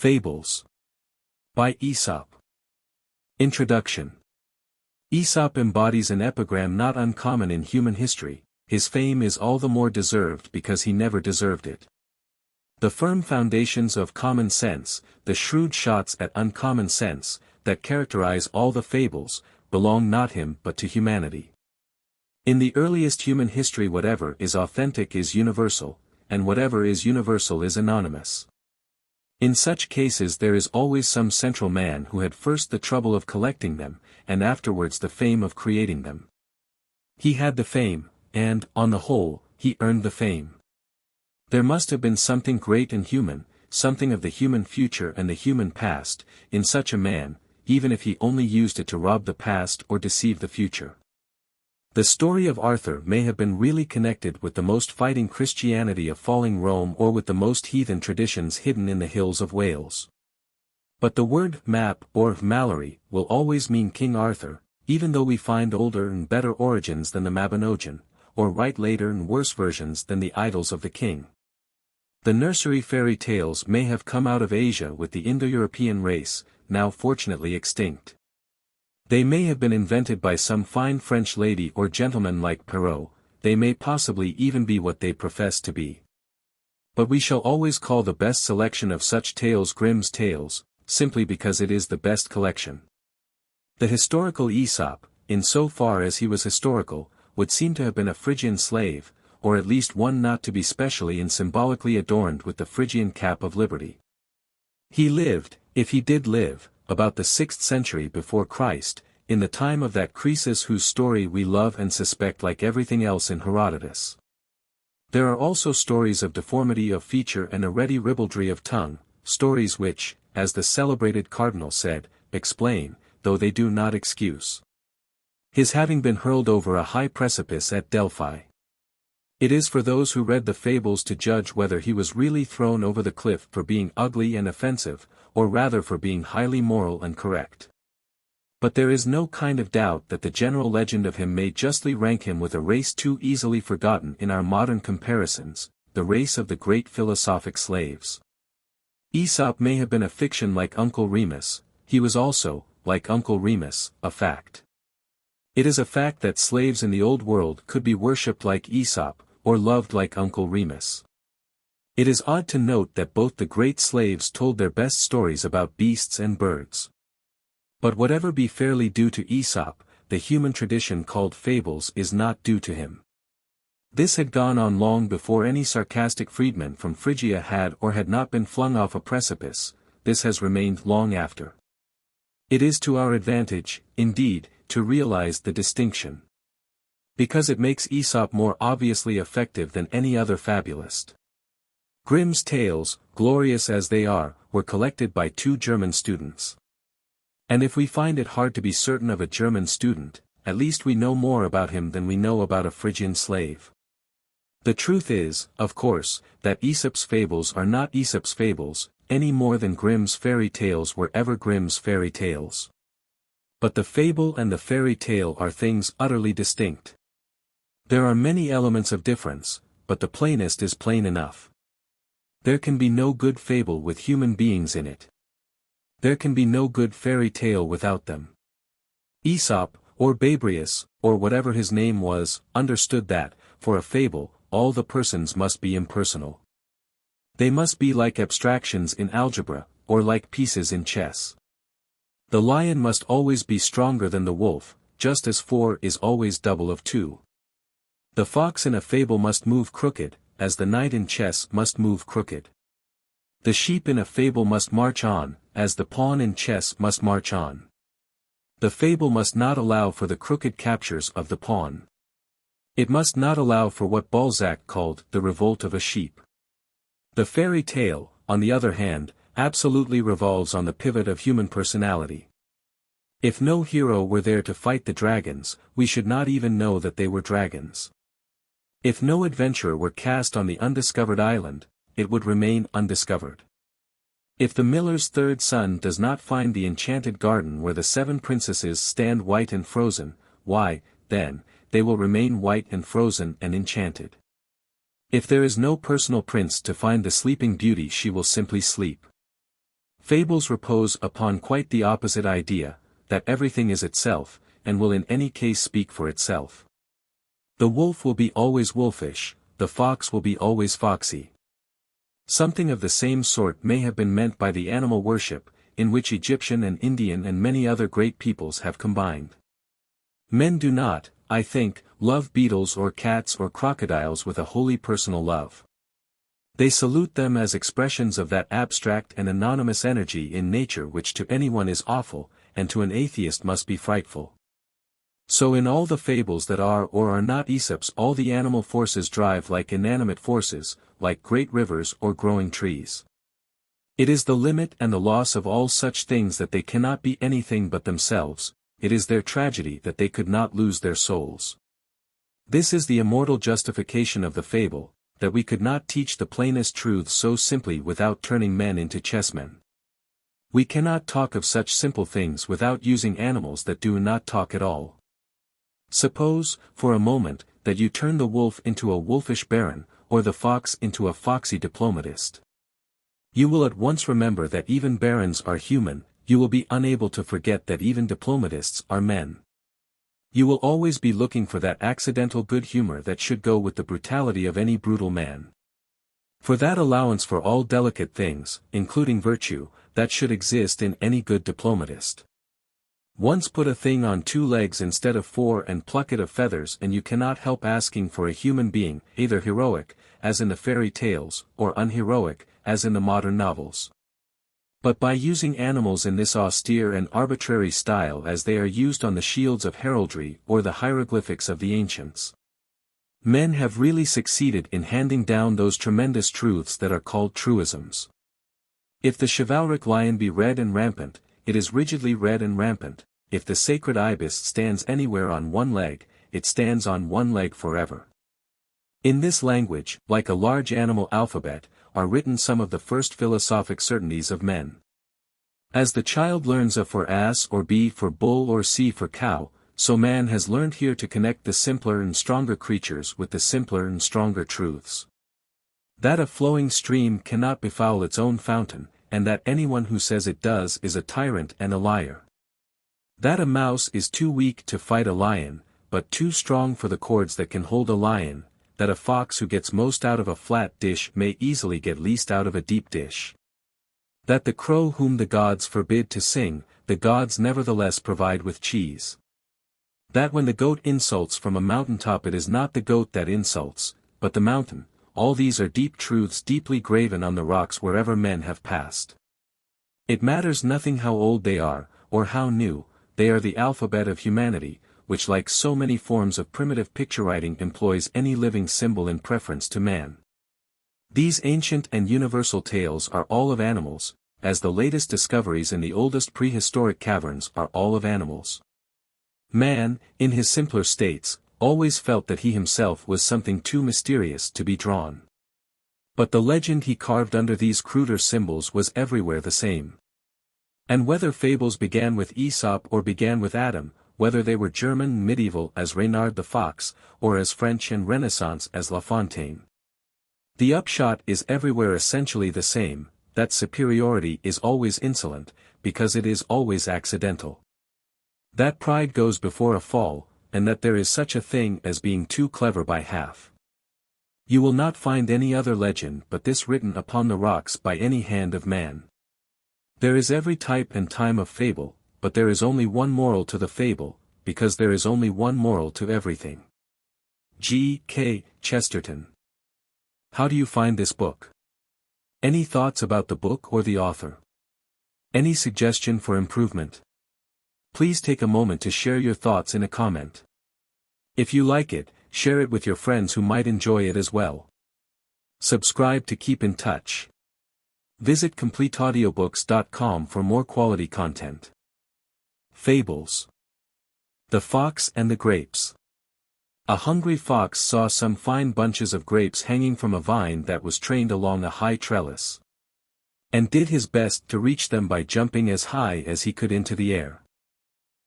Fables. By Aesop. Introduction. Aesop embodies an epigram not uncommon in human history. His fame is all the more deserved because he never deserved it. The firm foundations of common sense, the shrewd shots at uncommon sense, that characterize all the fables, belong not him but to humanity. In the earliest human history whatever is authentic is universal, and whatever is universal is anonymous. In such cases there is always some central man who had first the trouble of collecting them, and afterwards the fame of creating them. He had the fame, and, on the whole, he earned the fame. There must have been something great and human, something of the human future and the human past, in such a man, even if he only used it to rob the past or deceive the future. The story of Arthur may have been really connected with the most fighting Christianity of falling Rome or with the most heathen traditions hidden in the hills of Wales. But the word map or Mallory will always mean King Arthur, even though we find older and better origins than the Mabinogian, or write later and worse versions than the Idylls of the King. The nursery fairy tales may have come out of Asia with the Indo-European race, now fortunately extinct. They may have been invented by some fine French lady or gentleman like Perrault, they may possibly even be what they profess to be. But we shall always call the best selection of such tales Grimm's Tales, simply because it is the best collection. The historical Aesop, in so far as he was historical, would seem to have been a Phrygian slave, or at least one not to be specially and symbolically adorned with the Phrygian cap of liberty. He lived, if he did live, about the 6th century before Christ, in the time of that Croesus whose story we love and suspect like everything else in Herodotus. There are also stories of deformity of feature and a ready ribaldry of tongue, stories which, as the celebrated cardinal said, explain, though they do not excuse, his having been hurled over a high precipice at Delphi. It is for those who read the fables to judge whether he was really thrown over the cliff for being ugly and offensive, or rather for being highly moral and correct. But there is no kind of doubt that the general legend of him may justly rank him with a race too easily forgotten in our modern comparisons, the race of the great philosophic slaves. Aesop may have been a fiction like Uncle Remus, he was also, like Uncle Remus, a fact. It is a fact that slaves in the old world could be worshipped like Aesop, or loved like Uncle Remus. It is odd to note that both the great slaves told their best stories about beasts and birds. But whatever be fairly due to Aesop, the human tradition called fables is not due to him. This had gone on long before any sarcastic freedman from Phrygia had or had not been flung off a precipice, this has remained long after. It is to our advantage, indeed, to realize the distinction, because it makes Aesop more obviously effective than any other fabulist. Grimm's tales, glorious as they are, were collected by 2 German students. And if we find it hard to be certain of a German student, at least we know more about him than we know about a Phrygian slave. The truth is, of course, that Aesop's fables are not Aesop's fables, any more than Grimm's fairy tales were ever Grimm's fairy tales. But the fable and the fairy tale are things utterly distinct. There are many elements of difference, but the plainest is plain enough. There can be no good fable with human beings in it. There can be no good fairy tale without them. Aesop, or Babrius, or whatever his name was, understood that, for a fable, all the persons must be impersonal. They must be like abstractions in algebra, or like pieces in chess. The lion must always be stronger than the wolf, just as 4 is always double of 2. The fox in a fable must move crooked, as the knight in chess must move crooked. The sheep in a fable must march on, as the pawn in chess must march on. The fable must not allow for the crooked captures of the pawn. It must not allow for what Balzac called the revolt of a sheep. The fairy tale, on the other hand, absolutely revolves on the pivot of human personality. If no hero were there to fight the dragons, we should not even know that they were dragons. If no adventurer were cast on the undiscovered island, it would remain undiscovered. If the miller's 3rd son does not find the enchanted garden where the 7 princesses stand white and frozen, why, then, they will remain white and frozen and enchanted. If there is no personal prince to find the sleeping beauty, she will simply sleep. Fables repose upon quite the opposite idea, that everything is itself, and will in any case speak for itself. The wolf will be always wolfish, the fox will be always foxy. Something of the same sort may have been meant by the animal worship, in which Egyptian and Indian and many other great peoples have combined. Men do not, I think, love beetles or cats or crocodiles with a wholly personal love. They salute them as expressions of that abstract and anonymous energy in nature which to anyone is awful, and to an atheist must be frightful. So in all the fables that are or are not Aesop's, all the animal forces drive like inanimate forces, like great rivers or growing trees. It is the limit and the loss of all such things that they cannot be anything but themselves, it is their tragedy that they could not lose their souls. This is the immortal justification of the fable, that we could not teach the plainest truths so simply without turning men into chessmen. We cannot talk of such simple things without using animals that do not talk at all. Suppose, for a moment, that you turn the wolf into a wolfish baron, or the fox into a foxy diplomatist. You will at once remember that even barons are human, you will be unable to forget that even diplomatists are men. You will always be looking for that accidental good humor that should go with the brutality of any brutal man. For that allowance for all delicate things, including virtue, that should exist in any good diplomatist. Once put a thing on 2 legs instead of 4 and pluck it of feathers and you cannot help asking for a human being, either heroic, as in the fairy tales, or unheroic, as in the modern novels. But by using animals in this austere and arbitrary style as they are used on the shields of heraldry or the hieroglyphics of the ancients, men have really succeeded in handing down those tremendous truths that are called truisms. If the chivalric lion be red and rampant, it is rigidly red and rampant. If the sacred ibis stands anywhere on 1 leg, it stands on 1 leg forever. In this language, like a large animal alphabet, are written some of the first philosophic certainties of men. As the child learns A for ass or B for bull or C for cow, so man has learned here to connect the simpler and stronger creatures with the simpler and stronger truths. That a flowing stream cannot befoul its own fountain, and that anyone who says it does is a tyrant and a liar. That a mouse is too weak to fight a lion, but too strong for the cords that can hold a lion, that a fox who gets most out of a flat dish may easily get least out of a deep dish. That the crow whom the gods forbid to sing, the gods nevertheless provide with cheese. That when the goat insults from a mountaintop it is not the goat that insults, but the mountain. All these are deep truths deeply graven on the rocks wherever men have passed. It matters nothing how old they are, or how new, they are the alphabet of humanity, which like so many forms of primitive picture writing employs any living symbol in preference to man. These ancient and universal tales are all of animals, as the latest discoveries in the oldest prehistoric caverns are all of animals. Man, in his simpler states, always felt that he himself was something too mysterious to be drawn. But the legend he carved under these cruder symbols was everywhere the same. And whether fables began with Aesop or began with Adam, whether they were German medieval as Reynard the Fox, or as French and Renaissance as La Fontaine, the upshot is everywhere essentially the same, that superiority is always insolent, because it is always accidental. That pride goes before a fall, and that there is such a thing as being too clever by half. You will not find any other legend but this written upon the rocks by any hand of man. There is every type and time of fable, but there is only one moral to the fable, because there is only one moral to everything. G. K. Chesterton. How do you find this book? Any thoughts about the book or the author? Any suggestion for improvement? Please take a moment to share your thoughts in a comment. If you like it, share it with your friends who might enjoy it as well. Subscribe to keep in touch. Visit CompleteAudiobooks.com for more quality content. Fables. The Fox and the Grapes. A hungry fox saw some fine bunches of grapes hanging from a vine that was trained along a high trellis, and did his best to reach them by jumping as high as he could into the air.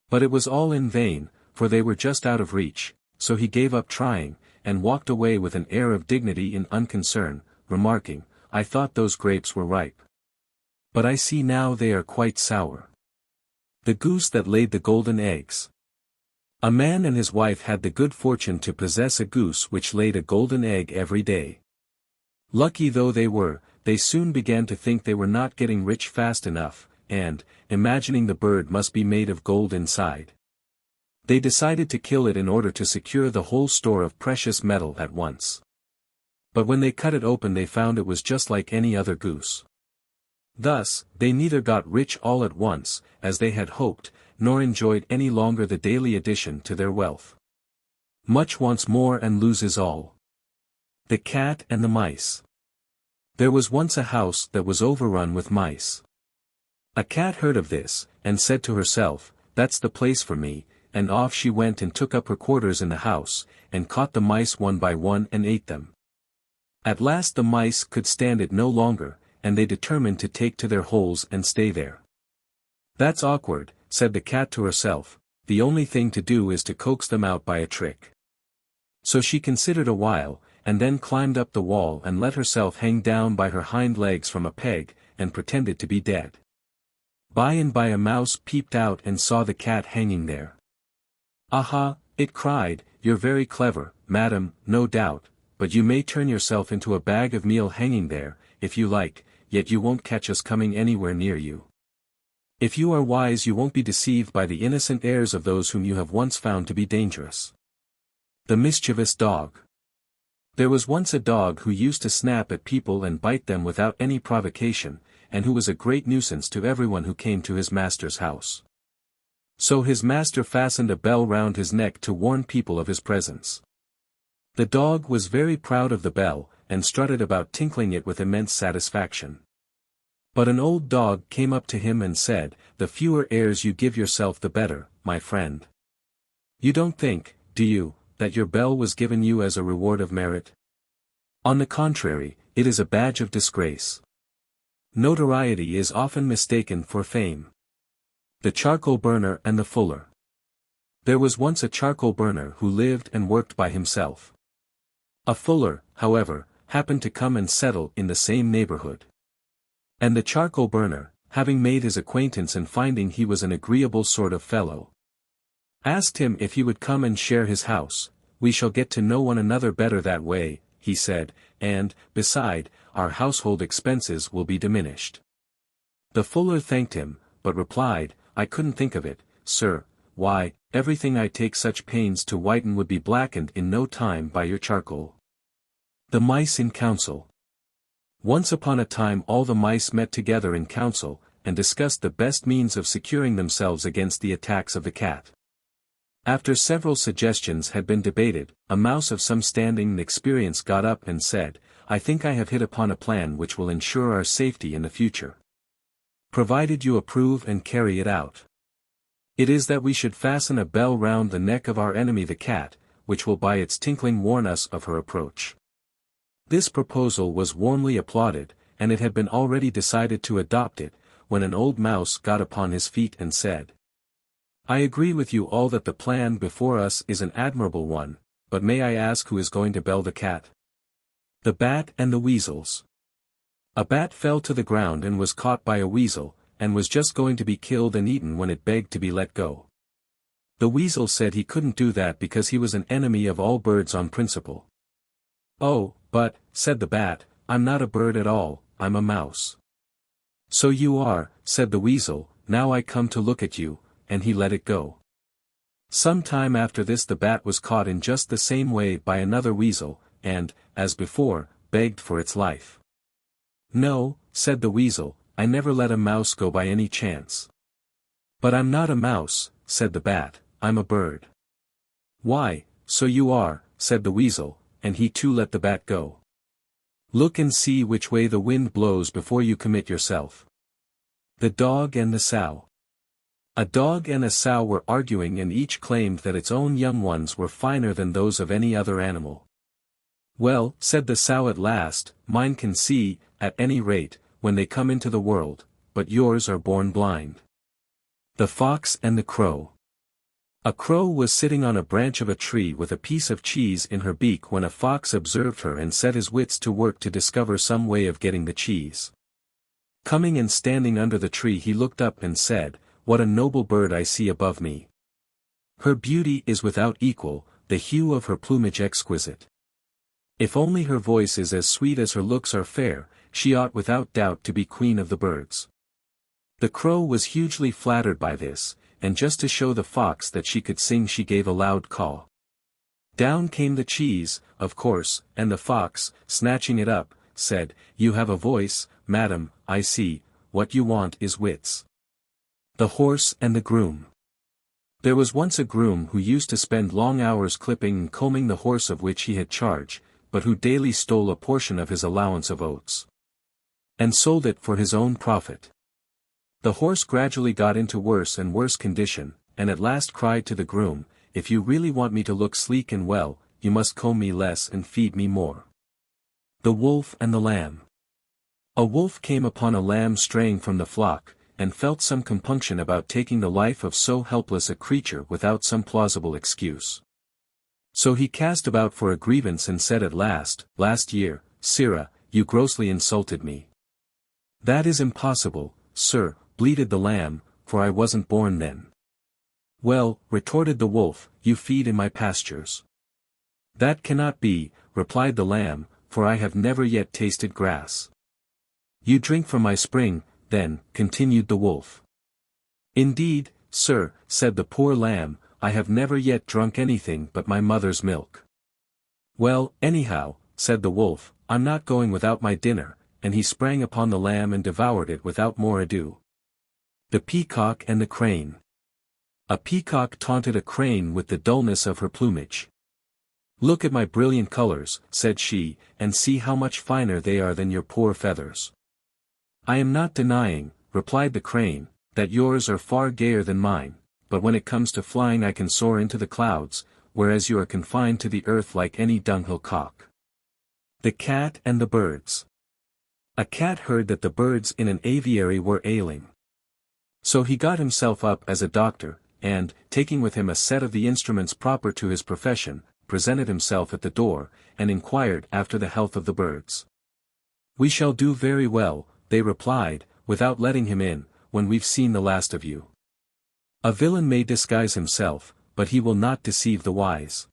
But it was all in vain, for they were just out of reach, so he gave up trying, and walked away with an air of dignity and unconcern, remarking, "I thought those grapes were ripe." But I see now they are quite sour. The goose that laid the golden eggs. A man and his wife had the good fortune to possess a goose which laid a golden egg every day. Lucky though they were, they soon began to think they were not getting rich fast enough, and, imagining the bird must be made of gold inside, they decided to kill it in order to secure the whole store of precious metal at once. But when they cut it open they found it was just like any other goose. Thus, they neither got rich all at once, as they had hoped, nor enjoyed any longer the daily addition to their wealth. Much wants more and loses all. The Cat and the Mice. There was once a house that was overrun with mice. A cat heard of this, and said to herself, "That's the place for me," and off she went and took up her quarters in the house, and caught the mice one by one and ate them. At last the mice could stand it no longer, and they determined to take to their holes and stay there. "That's awkward," said the cat to herself, "the only thing to do is to coax them out by a trick." So she considered a while, and then climbed up the wall and let herself hang down by her hind legs from a peg, and pretended to be dead. By and by a mouse peeped out and saw the cat hanging there. "Aha," it cried, "you're very clever, madam, no doubt, but you may turn yourself into a bag of meal hanging there, if you like, yet you won't catch us coming anywhere near you. If you are wise you won't be deceived by the innocent airs of those whom you have once found to be dangerous." The mischievous dog. There was once a dog who used to snap at people and bite them without any provocation, and who was a great nuisance to everyone who came to his master's house. So his master fastened a bell round his neck to warn people of his presence. The dog was very proud of the bell, and strutted about tinkling it with immense satisfaction. But an old dog came up to him and said, "The fewer airs you give yourself the better, my friend. You don't think, do you, that your bell was given you as a reward of merit? On the contrary, it is a badge of disgrace. Notoriety is often mistaken for fame." The charcoal burner and the fuller. There was once a charcoal burner who lived and worked by himself. A fuller, however, happened to come and settle in the same neighborhood. And the charcoal burner, having made his acquaintance and finding he was an agreeable sort of fellow, asked him if he would come and share his house. "We shall get to know one another better that way," he said, "and, beside, our household expenses will be diminished." The fuller thanked him, but replied, "I couldn't think of it, sir. Why, everything I take such pains to whiten would be blackened in no time by your charcoal." The mice in council. Once upon a time all the mice met together in council, and discussed the best means of securing themselves against the attacks of the cat. After several suggestions had been debated, a mouse of some standing and experience got up and said, "I think I have hit upon a plan which will ensure our safety in the future. Provided you approve and carry it out. It is that we should fasten a bell round the neck of our enemy the cat, which will by its tinkling warn us of her approach." This proposal was warmly applauded, and it had been already decided to adopt it, when an old mouse got upon his feet and said, "I agree with you all that the plan before us is an admirable one, but may I ask who is going to bell the cat?" The bat and the weasels. A bat fell to the ground and was caught by a weasel, and was just going to be killed and eaten when it begged to be let go. The weasel said he couldn't do that because he was an enemy of all birds on principle. "Oh, but," said the bat, "I'm not a bird at all, I'm a mouse." "So you are," said the weasel, "now I come to look at you," and he let it go. Some time after this the bat was caught in just the same way by another weasel, and, as before, begged for its life. "No," said the weasel, "I never let a mouse go by any chance." "But I'm not a mouse," said the bat, "I'm a bird." "Why, so you are," said the weasel, and he too let the bat go. Look and see which way the wind blows before you commit yourself. The dog and the sow. A dog and a sow were arguing and each claimed that its own young ones were finer than those of any other animal. "Well," said the sow at last, "mine can see, at any rate, when they come into the world, but yours are born blind." The fox and the crow. A crow was sitting on a branch of a tree with a piece of cheese in her beak when a fox observed her and set his wits to work to discover some way of getting the cheese. Coming and standing under the tree he looked up and said, "What a noble bird I see above me. Her beauty is without equal, the hue of her plumage exquisite. If only her voice is as sweet as her looks are fair, she ought without doubt to be queen of the birds." The crow was hugely flattered by this, and just to show the fox that she could sing she gave a loud caw. Down came the cheese, of course, and the fox, snatching it up, said, "You have a voice, madam, I see, what you want is wits." The horse and the groom. There was once a groom who used to spend long hours clipping and combing the horse of which he had charge, but who daily stole a portion of his allowance of oats, and sold it for his own profit. The horse gradually got into worse and worse condition, and at last cried to the groom, "If you really want me to look sleek and well, you must comb me less and feed me more." The wolf and the lamb. A wolf came upon a lamb straying from the flock, and felt some compunction about taking the life of so helpless a creature without some plausible excuse. So he cast about for a grievance and said at last, "Last year, sirrah, you grossly insulted me." "That is impossible, sir," bleated the lamb, "for I wasn't born then." "Well," retorted the wolf, "you feed in my pastures." "That cannot be," replied the lamb, "for I have never yet tasted grass." "You drink from my spring, then," continued the wolf. "Indeed, sir," said the poor lamb, "I have never yet drunk anything but my mother's milk." "Well, anyhow," said the wolf, "I'm not going without my dinner," and he sprang upon the lamb and devoured it without more ado. The peacock and the crane. A peacock taunted a crane with the dullness of her plumage. "Look at my brilliant colors," said she, "and see how much finer they are than your poor feathers." "I am not denying," replied the crane, "that yours are far gayer than mine, but when it comes to flying I can soar into the clouds, whereas you are confined to the earth like any dunghill cock." The cat and the birds. A cat heard that the birds in an aviary were ailing. So he got himself up as a doctor, and, taking with him a set of the instruments proper to his profession, presented himself at the door, and inquired after the health of the birds. "We shall do very well," they replied, "without letting him in, when we've seen the last of you." A villain may disguise himself, but he will not deceive the wise.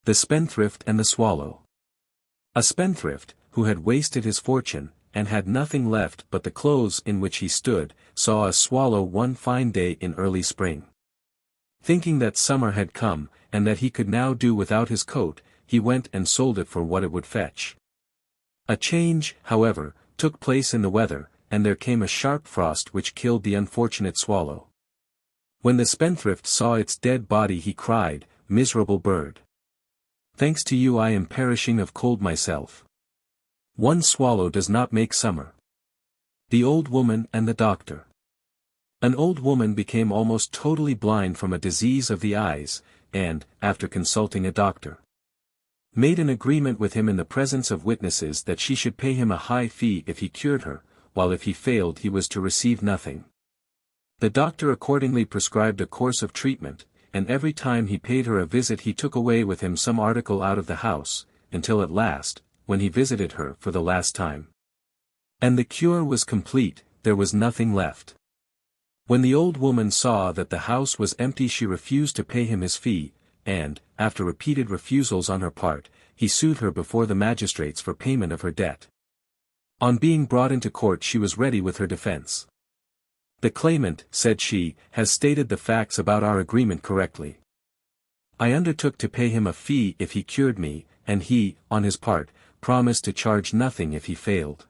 The spendthrift and the swallow. A spendthrift, who had wasted his fortune, and had nothing left but the clothes in which he stood, saw a swallow one fine day in early spring. Thinking that summer had come, and that he could now do without his coat, he went and sold it for what it would fetch. A change, however, took place in the weather, and there came a sharp frost which killed the unfortunate swallow. When the spendthrift saw its dead body he cried, "Miserable bird! Thanks to you I am perishing of cold myself. One swallow does not make summer." The old woman and the doctor. An old woman became almost totally blind from a disease of the eyes, and, after consulting a doctor, made an agreement with him in the presence of witnesses that she should pay him a high fee if he cured her, while if he failed he was to receive nothing. The doctor accordingly prescribed a course of treatment, and every time he paid her a visit he took away with him some article out of the house, until at last, when he visited her for the last time, and the cure was complete, there was nothing left. When the old woman saw that the house was empty she refused to pay him his fee, and, after repeated refusals on her part, he sued her before the magistrates for payment of her debt. On being brought into court she was ready with her defense. "The claimant," said she, "has stated the facts about our agreement correctly. I undertook to pay him a fee if he cured me, and he, on his part, promised to charge nothing if he failed.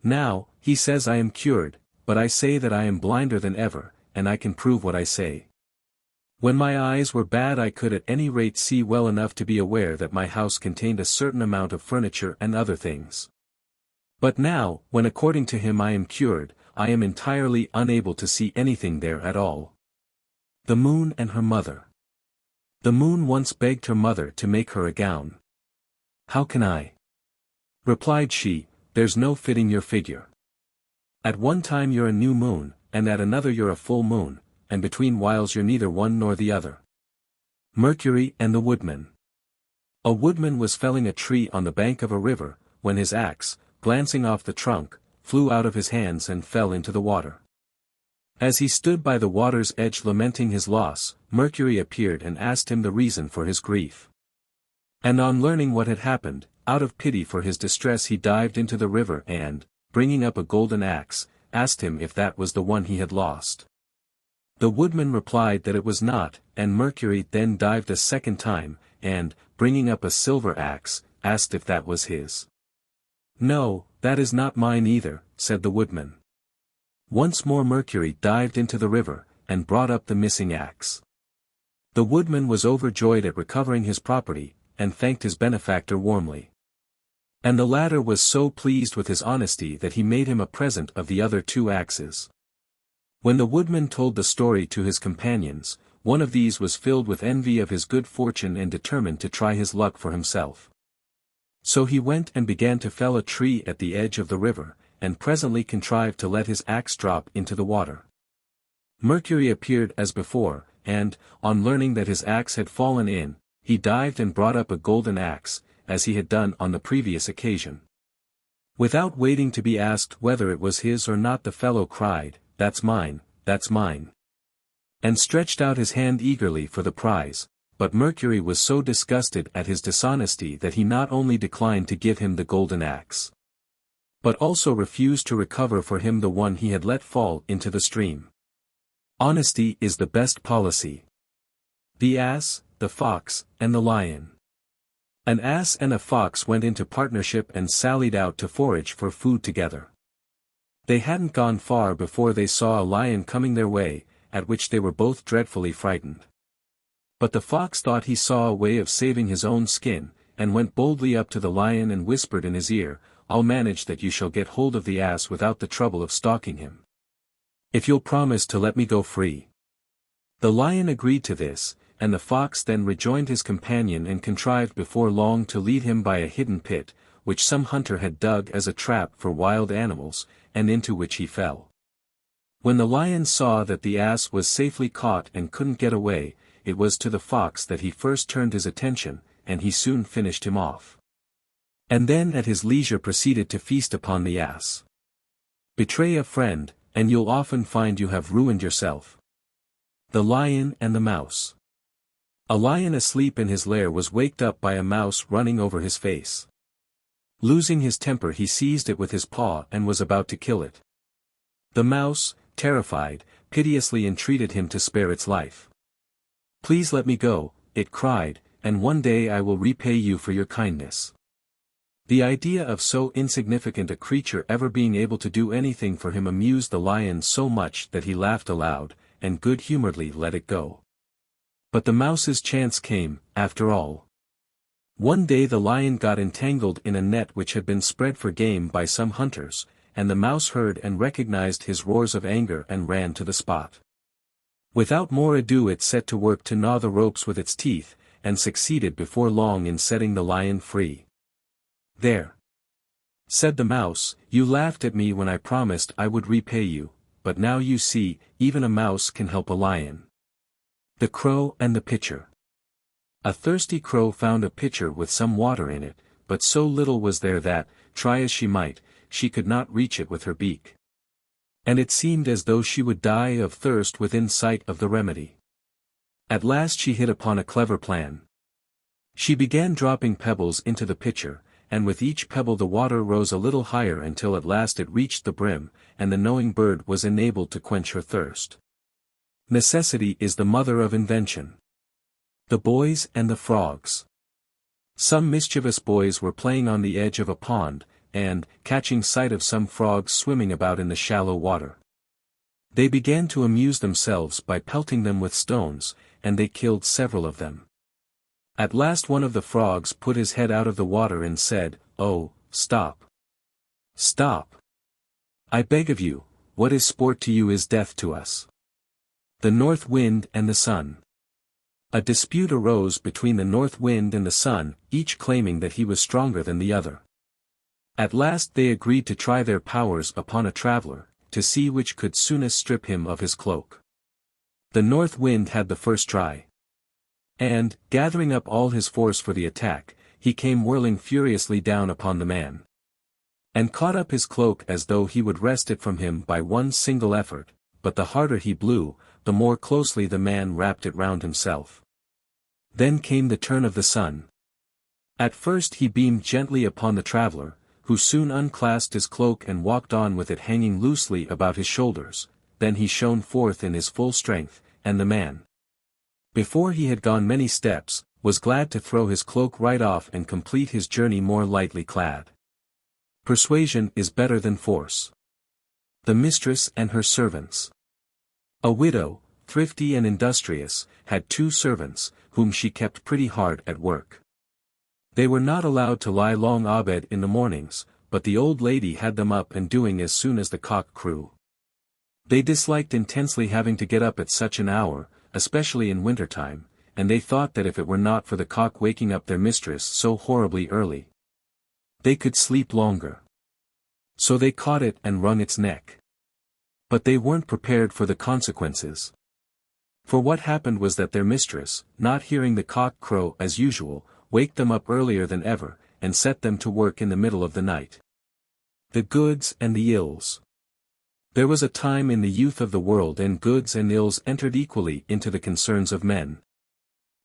Now, he says I am cured, but I say that I am blinder than ever, and I can prove what I say. When my eyes were bad I could at any rate see well enough to be aware that my house contained a certain amount of furniture and other things. But now, when according to him I am cured, I am entirely unable to see anything there at all." The moon and her mother. The moon once begged her mother to make her a gown. "How can I?" replied she, "there's no fitting your figure. At one time you're a new moon, and at another you're a full moon, and between whiles you're neither one nor the other." Mercury and the woodman. A woodman was felling a tree on the bank of a river, when his axe, glancing off the trunk, flew out of his hands and fell into the water. As he stood by the water's edge lamenting his loss, Mercury appeared and asked him the reason for his grief. And on learning what had happened, out of pity for his distress he dived into the river and, bringing up a golden axe, asked him if that was the one he had lost. The woodman replied that it was not, and Mercury then dived a second time, and, bringing up a silver axe, asked if that was his. "No, that is not mine either," said the woodman. Once more Mercury dived into the river, and brought up the missing axe. The woodman was overjoyed at recovering his property, and thanked his benefactor warmly. And the latter was so pleased with his honesty that he made him a present of the other 2 axes. When the woodman told the story to his companions, one of these was filled with envy of his good fortune and determined to try his luck for himself. So he went and began to fell a tree at the edge of the river, and presently contrived to let his axe drop into the water. Mercury appeared as before, and, on learning that his axe had fallen in, he dived and brought up a golden axe, as he had done on the previous occasion. Without waiting to be asked whether it was his or not, the fellow cried, "That's mine, that's mine," and stretched out his hand eagerly for the prize, but Mercury was so disgusted at his dishonesty that he not only declined to give him the golden axe, but also refused to recover for him the one he had let fall into the stream. Honesty is the best policy. The ass, the fox, and the lion. An ass and a fox went into partnership and sallied out to forage for food together. They hadn't gone far before they saw a lion coming their way, at which they were both dreadfully frightened. But the fox thought he saw a way of saving his own skin, and went boldly up to the lion and whispered in his ear, "I'll manage that you shall get hold of the ass without the trouble of stalking him, if you'll promise to let me go free." The lion agreed to this, and the fox then rejoined his companion and contrived before long to lead him by a hidden pit, which some hunter had dug as a trap for wild animals, and into which he fell. When the lion saw that the ass was safely caught and couldn't get away, it was to the fox that he first turned his attention, and he soon finished him off. And then at his leisure proceeded to feast upon the ass. Betray a friend, and you'll often find you have ruined yourself. The Lion and the Mouse. A lion asleep in his lair was waked up by a mouse running over his face. Losing his temper, he seized it with his paw and was about to kill it. The mouse, terrified, piteously entreated him to spare its life. "Please let me go," it cried, "and one day I will repay you for your kindness." The idea of so insignificant a creature ever being able to do anything for him amused the lion so much that he laughed aloud, and good-humoredly let it go. But the mouse's chance came, after all. One day the lion got entangled in a net which had been spread for game by some hunters, and the mouse heard and recognized his roars of anger and ran to the spot. Without more ado it set to work to gnaw the ropes with its teeth, and succeeded before long in setting the lion free. "There," said the mouse, "you laughed at me when I promised I would repay you, but now you see, even a mouse can help a lion." The Crow and the Pitcher. A thirsty crow found a pitcher with some water in it, but so little was there that, try as she might, she could not reach it with her beak. And it seemed as though she would die of thirst within sight of the remedy. At last she hit upon a clever plan. She began dropping pebbles into the pitcher, and with each pebble the water rose a little higher until at last it reached the brim, and the knowing bird was enabled to quench her thirst. Necessity is the mother of invention. The Boys and the Frogs. Some mischievous boys were playing on the edge of a pond, and, catching sight of some frogs swimming about in the shallow water, they began to amuse themselves by pelting them with stones, and they killed several of them. At last one of the frogs put his head out of the water and said, "Oh, stop! Stop! I beg of you, what is sport to you is death to us." The North Wind and the Sun. A dispute arose between the North Wind and the Sun, each claiming that he was stronger than the other. At last they agreed to try their powers upon a traveler, to see which could soonest strip him of his cloak. The North Wind had the first try. And, gathering up all his force for the attack, he came whirling furiously down upon the man. and caught up his cloak as though he would wrest it from him by one single effort, but the harder he blew, the more closely the man wrapped it round himself. Then came the turn of the sun. At first he beamed gently upon the traveller, who soon unclasped his cloak and walked on with it hanging loosely about his shoulders. Then he shone forth in his full strength, and the man, before he had gone many steps, was glad to throw his cloak right off and complete his journey more lightly clad. Persuasion is better than force. The mistress and her servants. A widow, thrifty and industrious, had 2 servants, whom she kept pretty hard at work. They were not allowed to lie long abed in the mornings, but the old lady had them up and doing as soon as the cock crew. They disliked intensely having to get up at such an hour, especially in winter-time, and they thought that if it were not for the cock waking up their mistress so horribly early, they could sleep longer. So they caught it and wrung its neck. But they weren't prepared for the consequences. For what happened was that their mistress, not hearing the cock crow as usual, waked them up earlier than ever, and set them to work in the middle of the night. The goods and the ills. There was a time in the youth of the world when goods and ills entered equally into the concerns of men.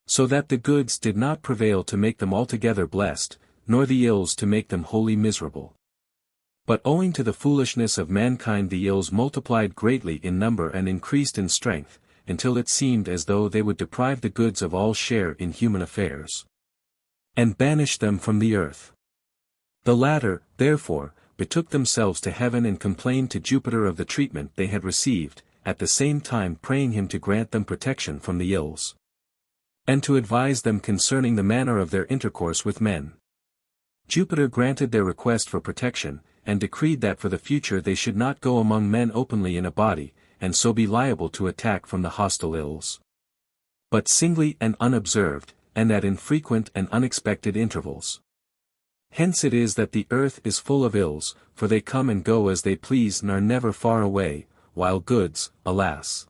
So that the goods did not prevail to make them altogether blessed, nor the ills to make them wholly miserable. But owing to the foolishness of mankind the ills multiplied greatly in number and increased in strength, until it seemed as though they would deprive the goods of all share in human affairs, and banish them from the earth. The latter, therefore, betook themselves to heaven and complained to Jupiter of the treatment they had received, at the same time praying him to grant them protection from the ills, and to advise them concerning the manner of their intercourse with men. Jupiter granted their request for protection, and decreed that for the future they should not go among men openly in a body, and so be liable to attack from the hostile ills, but singly and unobserved, and at infrequent and unexpected intervals. Hence it is that the earth is full of ills, for they come and go as they please and are never far away, while goods, alas,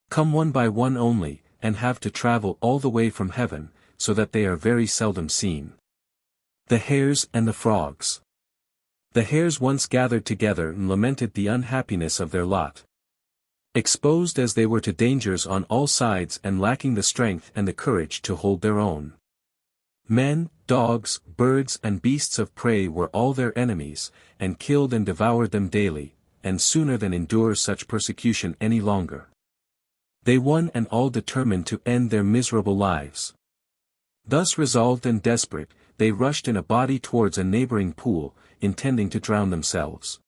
come one by one only, and have to travel all the way from heaven, so that they are very seldom seen. The hares and the frogs. The hares once gathered together and lamented the unhappiness of their lot. Exposed as they were to dangers on all sides and lacking the strength and the courage to hold their own. Men, dogs, birds and beasts of prey were all their enemies, and killed and devoured them daily, and sooner than endure such persecution any longer, they one and all determined to end their miserable lives. Thus resolved and desperate, they rushed in a body towards a neighboring pool, intending to drown themselves.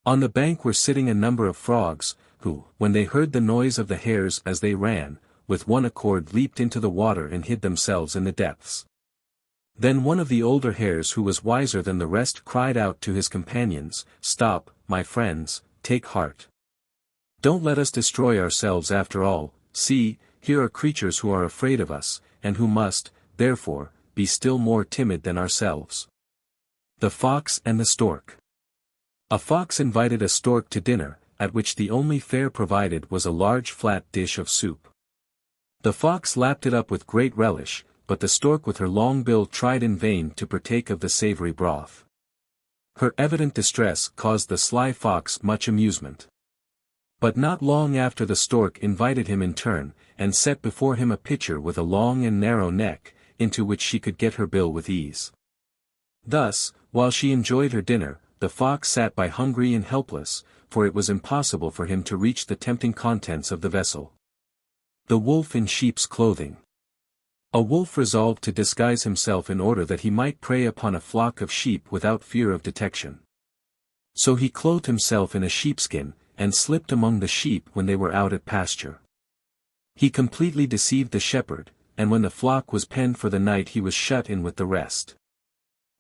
On the bank were sitting a number of frogs, who, when they heard the noise of the hares as they ran, with one accord leaped into the water and hid themselves in the depths. Then one of the older hares who was wiser than the rest cried out to his companions, "Stop, my friends, take heart. Don't let us destroy ourselves after all. See, here are creatures who are afraid of us, and who must, therefore, be still more timid than ourselves." The fox and the stork. A fox invited a stork to dinner, at which the only fare provided was a large flat dish of soup. The fox lapped it up with great relish, but the stork with her long bill tried in vain to partake of the savory broth. Her evident distress caused the sly fox much amusement. But not long after the stork invited him in turn, and set before him a pitcher with a long and narrow neck, into which she could get her bill with ease. Thus, while she enjoyed her dinner, the fox sat by hungry and helpless, for it was impossible for him to reach the tempting contents of the vessel. The wolf in sheep's clothing. A wolf resolved to disguise himself in order that he might prey upon a flock of sheep without fear of detection. So he clothed himself in a sheepskin, and slipped among the sheep when they were out at pasture. He completely deceived the shepherd, and when the flock was penned for the night he was shut in with the rest.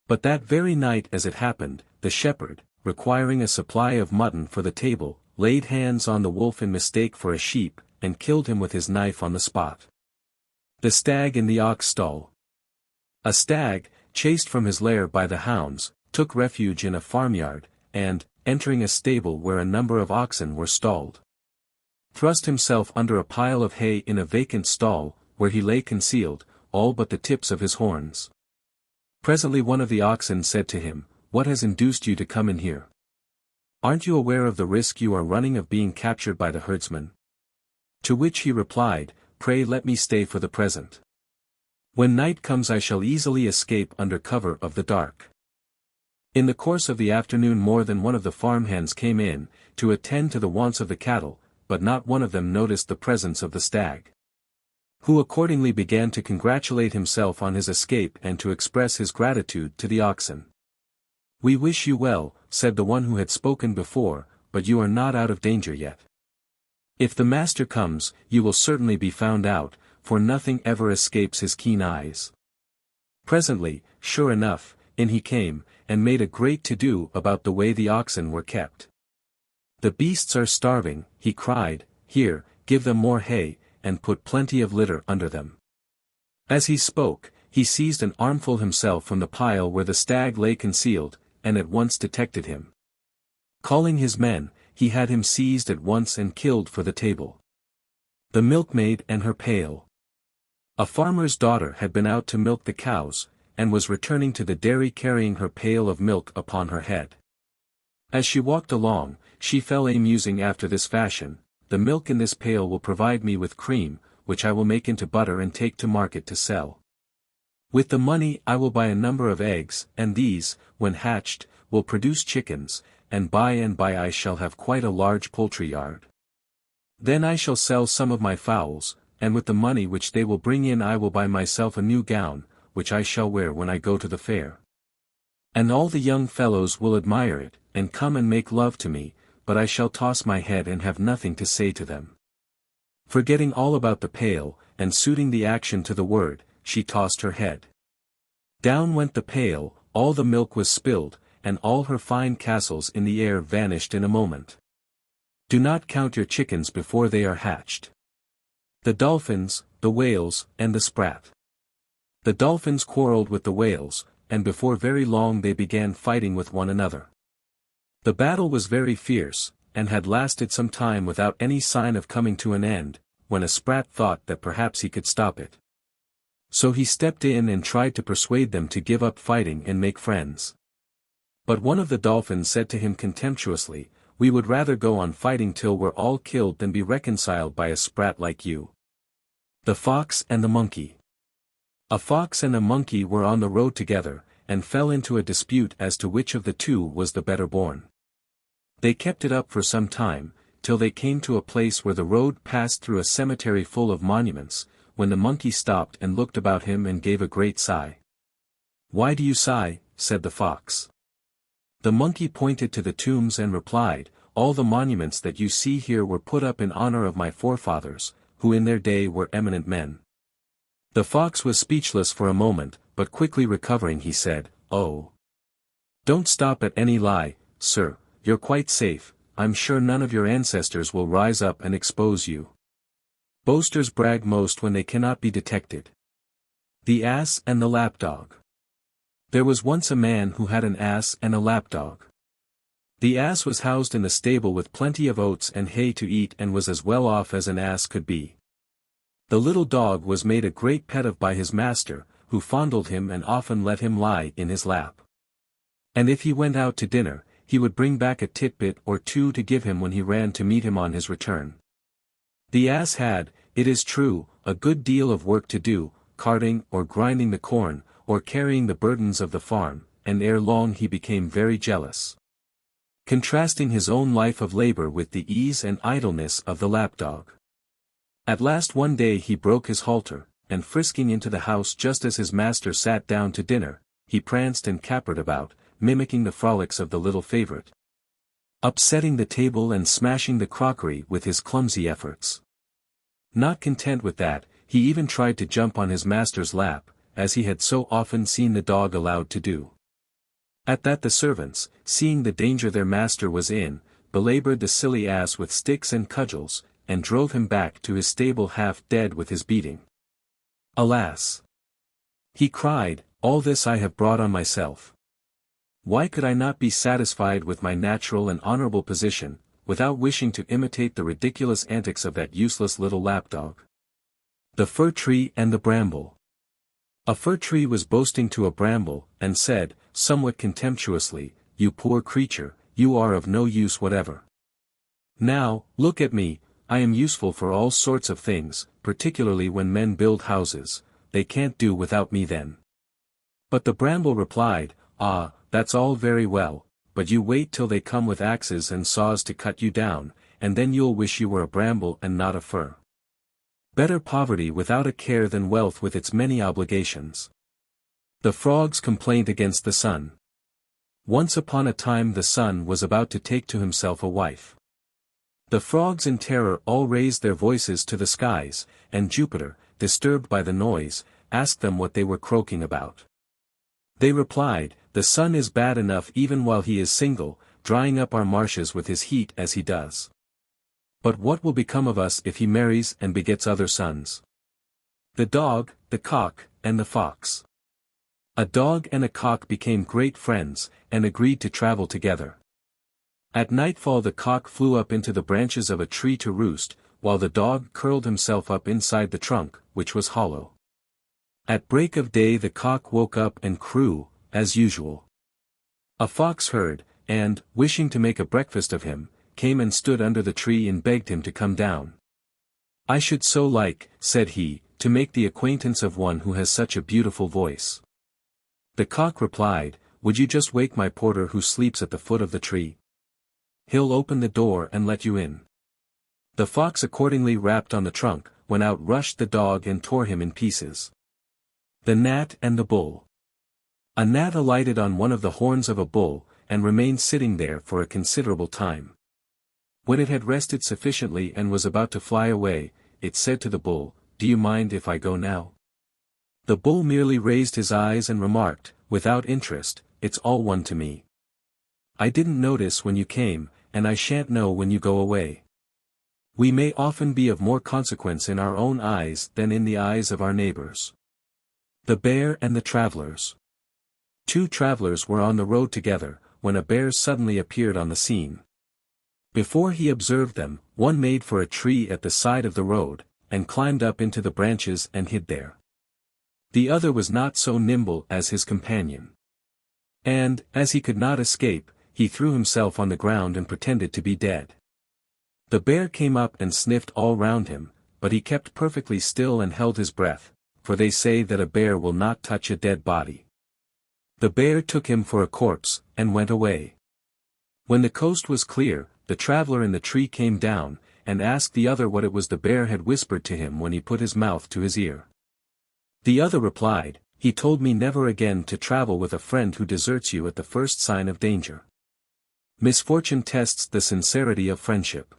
But that very night as it happened, the shepherd, requiring a supply of mutton for the table, laid hands on the wolf in mistake for a sheep, and killed him with his knife on the spot. The stag in the ox stall. A stag, chased from his lair by the hounds, took refuge in a farmyard, and, entering a stable where a number of oxen were stalled, thrust himself under a pile of hay in a vacant stall, where he lay concealed, all but the tips of his horns. Presently one of the oxen said to him, what has induced you to come in here? Aren't you aware of the risk you are running of being captured by the herdsman? To which he replied, pray let me stay for the present. When night comes I shall easily escape under cover of the dark. In the course of the afternoon more than one of the farmhands came in, to attend to the wants of the cattle, but not one of them noticed the presence of the stag. Who accordingly began to congratulate himself on his escape and to express his gratitude to the oxen. We wish you well, said the one who had spoken before, but you are not out of danger yet. If the master comes, you will certainly be found out, for nothing ever escapes his keen eyes. Presently, sure enough, in he came, and made a great to-do about the way the oxen were kept. The beasts are starving, he cried, here, give them more hay, and put plenty of litter under them. As he spoke, he seized an armful himself from the pile where the stag lay concealed, and at once detected him. Calling his men, he had him seized at once and killed for the table. The milkmaid and her pail. A farmer's daughter had been out to milk the cows, and was returning to the dairy carrying her pail of milk upon her head. As she walked along, she fell a musing after this fashion, the milk in this pail will provide me with cream, which I will make into butter and take to market to sell. With the money I will buy a number of eggs, and these, when hatched, will produce chickens, and by I shall have quite a large poultry yard. Then I shall sell some of my fowls, and with the money which they will bring in I will buy myself a new gown, which I shall wear when I go to the fair. And all the young fellows will admire it, and come and make love to me, but I shall toss my head and have nothing to say to them. Forgetting all about the pail, and suiting the action to the word, she tossed her head. Down went the pail, all the milk was spilled, and all her fine castles in the air vanished in a moment. Do not count your chickens before they are hatched. The dolphins, the whales, and the sprat. The dolphins quarrelled with the whales, and before very long they began fighting with one another. The battle was very fierce, and had lasted some time without any sign of coming to an end, when a sprat thought that perhaps he could stop it. So he stepped in and tried to persuade them to give up fighting and make friends. But one of the dolphins said to him contemptuously, we would rather go on fighting till we're all killed than be reconciled by a sprat like you. The fox and the monkey. A fox and a monkey were on the road together, and fell into a dispute as to which of the two was the better born. They kept it up for some time, till they came to a place where the road passed through a cemetery full of monuments, when the monkey stopped and looked about him and gave a great sigh. Why do you sigh? Said the fox. The monkey pointed to the tombs and replied, all the monuments that you see here were put up in honor of my forefathers, who in their day were eminent men. The fox was speechless for a moment, but quickly recovering he said, oh. Don't stop at any lie, sir, you're quite safe, I'm sure none of your ancestors will rise up and expose you. Boasters brag most when they cannot be detected. The ass and the lapdog. There was once a man who had an ass and a lapdog. The ass was housed in the stable with plenty of oats and hay to eat and was as well off as an ass could be. The little dog was made a great pet of by his master, who fondled him and often let him lie in his lap. And if he went out to dinner, he would bring back a titbit or two to give him when he ran to meet him on his return. The ass had, it is true, a good deal of work to do, carting or grinding the corn, or carrying the burdens of the farm, and ere long he became very jealous. Contrasting his own life of labor with the ease and idleness of the lapdog. At last one day he broke his halter, and frisking into the house just as his master sat down to dinner, he pranced and capered about, mimicking the frolics of the little favorite. Upsetting the table and smashing the crockery with his clumsy efforts. Not content with that, he even tried to jump on his master's lap, as he had so often seen the dog allowed to do. At that the servants, seeing the danger their master was in, belabored the silly ass with sticks and cudgels, and drove him back to his stable half dead with his beating. Alas! He cried, all this I have brought on myself. Why could I not be satisfied with my natural and honorable position, without wishing to imitate the ridiculous antics of that useless little lapdog? The fir tree and the bramble. A fir tree was boasting to a bramble, and said, somewhat contemptuously, "You poor creature, you are of no use whatever. Now, look at me, I am useful for all sorts of things, particularly when men build houses, they can't do without me then." But the bramble replied, "Ah, that's all very well, but you wait till they come with axes and saws to cut you down, and then you'll wish you were a bramble and not a fir. Better poverty without a care than wealth with its many obligations." The Frog's complaint against the sun. Once upon a time the sun was about to take to himself a wife. The frogs in terror all raised their voices to the skies, and Jupiter, disturbed by the noise, asked them what they were croaking about. They replied, "The sun is bad enough even while he is single, drying up our marshes with his heat as he does. But what will become of us if he marries and begets other sons?" The dog, the cock, and the fox. A dog and a cock became great friends, and agreed to travel together. At nightfall the cock flew up into the branches of a tree to roost, while the dog curled himself up inside the trunk, which was hollow. At break of day the cock woke up and crew, as usual. A fox heard, and, wishing to make a breakfast of him, came and stood under the tree and begged him to come down. "I should so like," said he, "to make the acquaintance of one who has such a beautiful voice." The cock replied, "Would you just wake my porter who sleeps at the foot of the tree? He'll open the door and let you in." The fox accordingly rapped on the trunk, when out rushed the dog and tore him in pieces. The gnat and the bull. A gnat alighted on one of the horns of a bull, and remained sitting there for a considerable time. When it had rested sufficiently and was about to fly away, it said to the bull, "Do you mind if I go now?" The bull merely raised his eyes and remarked, without interest, "It's all one to me. I didn't notice when you came, and I shan't know when you go away." We may often be of more consequence in our own eyes than in the eyes of our neighbors. The bear and the travelers. Two travelers were on the road together, when a bear suddenly appeared on the scene. Before he observed them, one made for a tree at the side of the road, and climbed up into the branches and hid there. The other was not so nimble as his companion. And, as he could not escape, he threw himself on the ground and pretended to be dead. The bear came up and sniffed all round him, but he kept perfectly still and held his breath, for they say that a bear will not touch a dead body. The bear took him for a corpse, and went away. When the coast was clear, the traveler in the tree came down, and asked the other what it was the bear had whispered to him when he put his mouth to his ear. The other replied, "He told me never again to travel with a friend who deserts you at the first sign of danger." Misfortune tests the sincerity of friendship.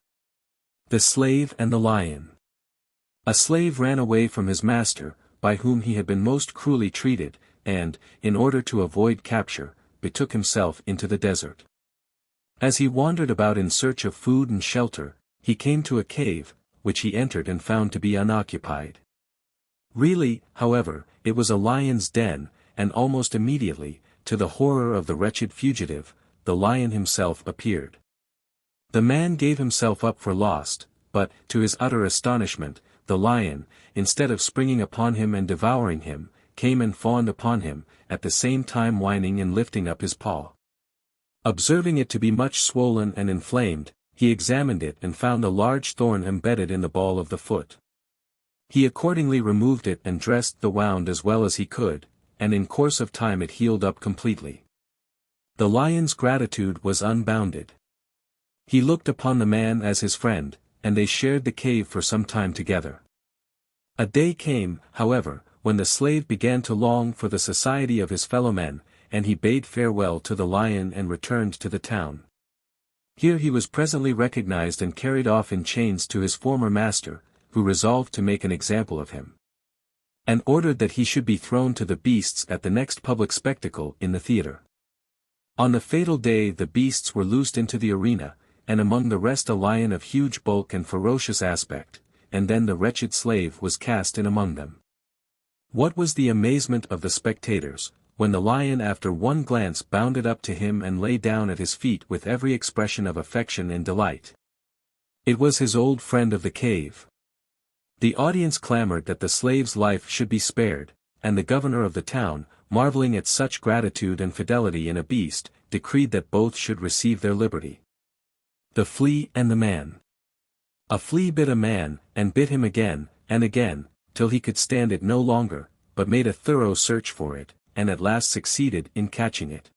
The slave and the lion. A slave ran away from his master, by whom he had been most cruelly treated, and, in order to avoid capture, betook himself into the desert. As he wandered about in search of food and shelter, he came to a cave, which he entered and found to be unoccupied. Really, however, it was a lion's den, and almost immediately, to the horror of the wretched fugitive, the lion himself appeared. The man gave himself up for lost, but, to his utter astonishment, the lion, instead of springing upon him and devouring him, came and fawned upon him, at the same time whining and lifting up his paw. Observing it to be much swollen and inflamed, he examined it and found a large thorn embedded in the ball of the foot. He accordingly removed it and dressed the wound as well as he could, and in course of time it healed up completely. The lion's gratitude was unbounded. He looked upon the man as his friend, and they shared the cave for some time together. A day came, however, when the slave began to long for the society of his fellow men, and he bade farewell to the lion and returned to the town. Here he was presently recognized and carried off in chains to his former master, who resolved to make an example of him, and ordered that he should be thrown to the beasts at the next public spectacle in the theatre. On the fatal day the beasts were loosed into the arena, and among the rest a lion of huge bulk and ferocious aspect, and then the wretched slave was cast in among them. What was the amazement of the spectators, when the lion after one glance bounded up to him and lay down at his feet with every expression of affection and delight. It was his old friend of the cave. The audience clamored that the slave's life should be spared, and the governor of the town, marveling at such gratitude and fidelity in a beast, decreed that both should receive their liberty. The flea and the man. A flea bit a man, and bit him again, and again, till he could stand it no longer, but made a thorough search for it, and at last succeeded in catching it.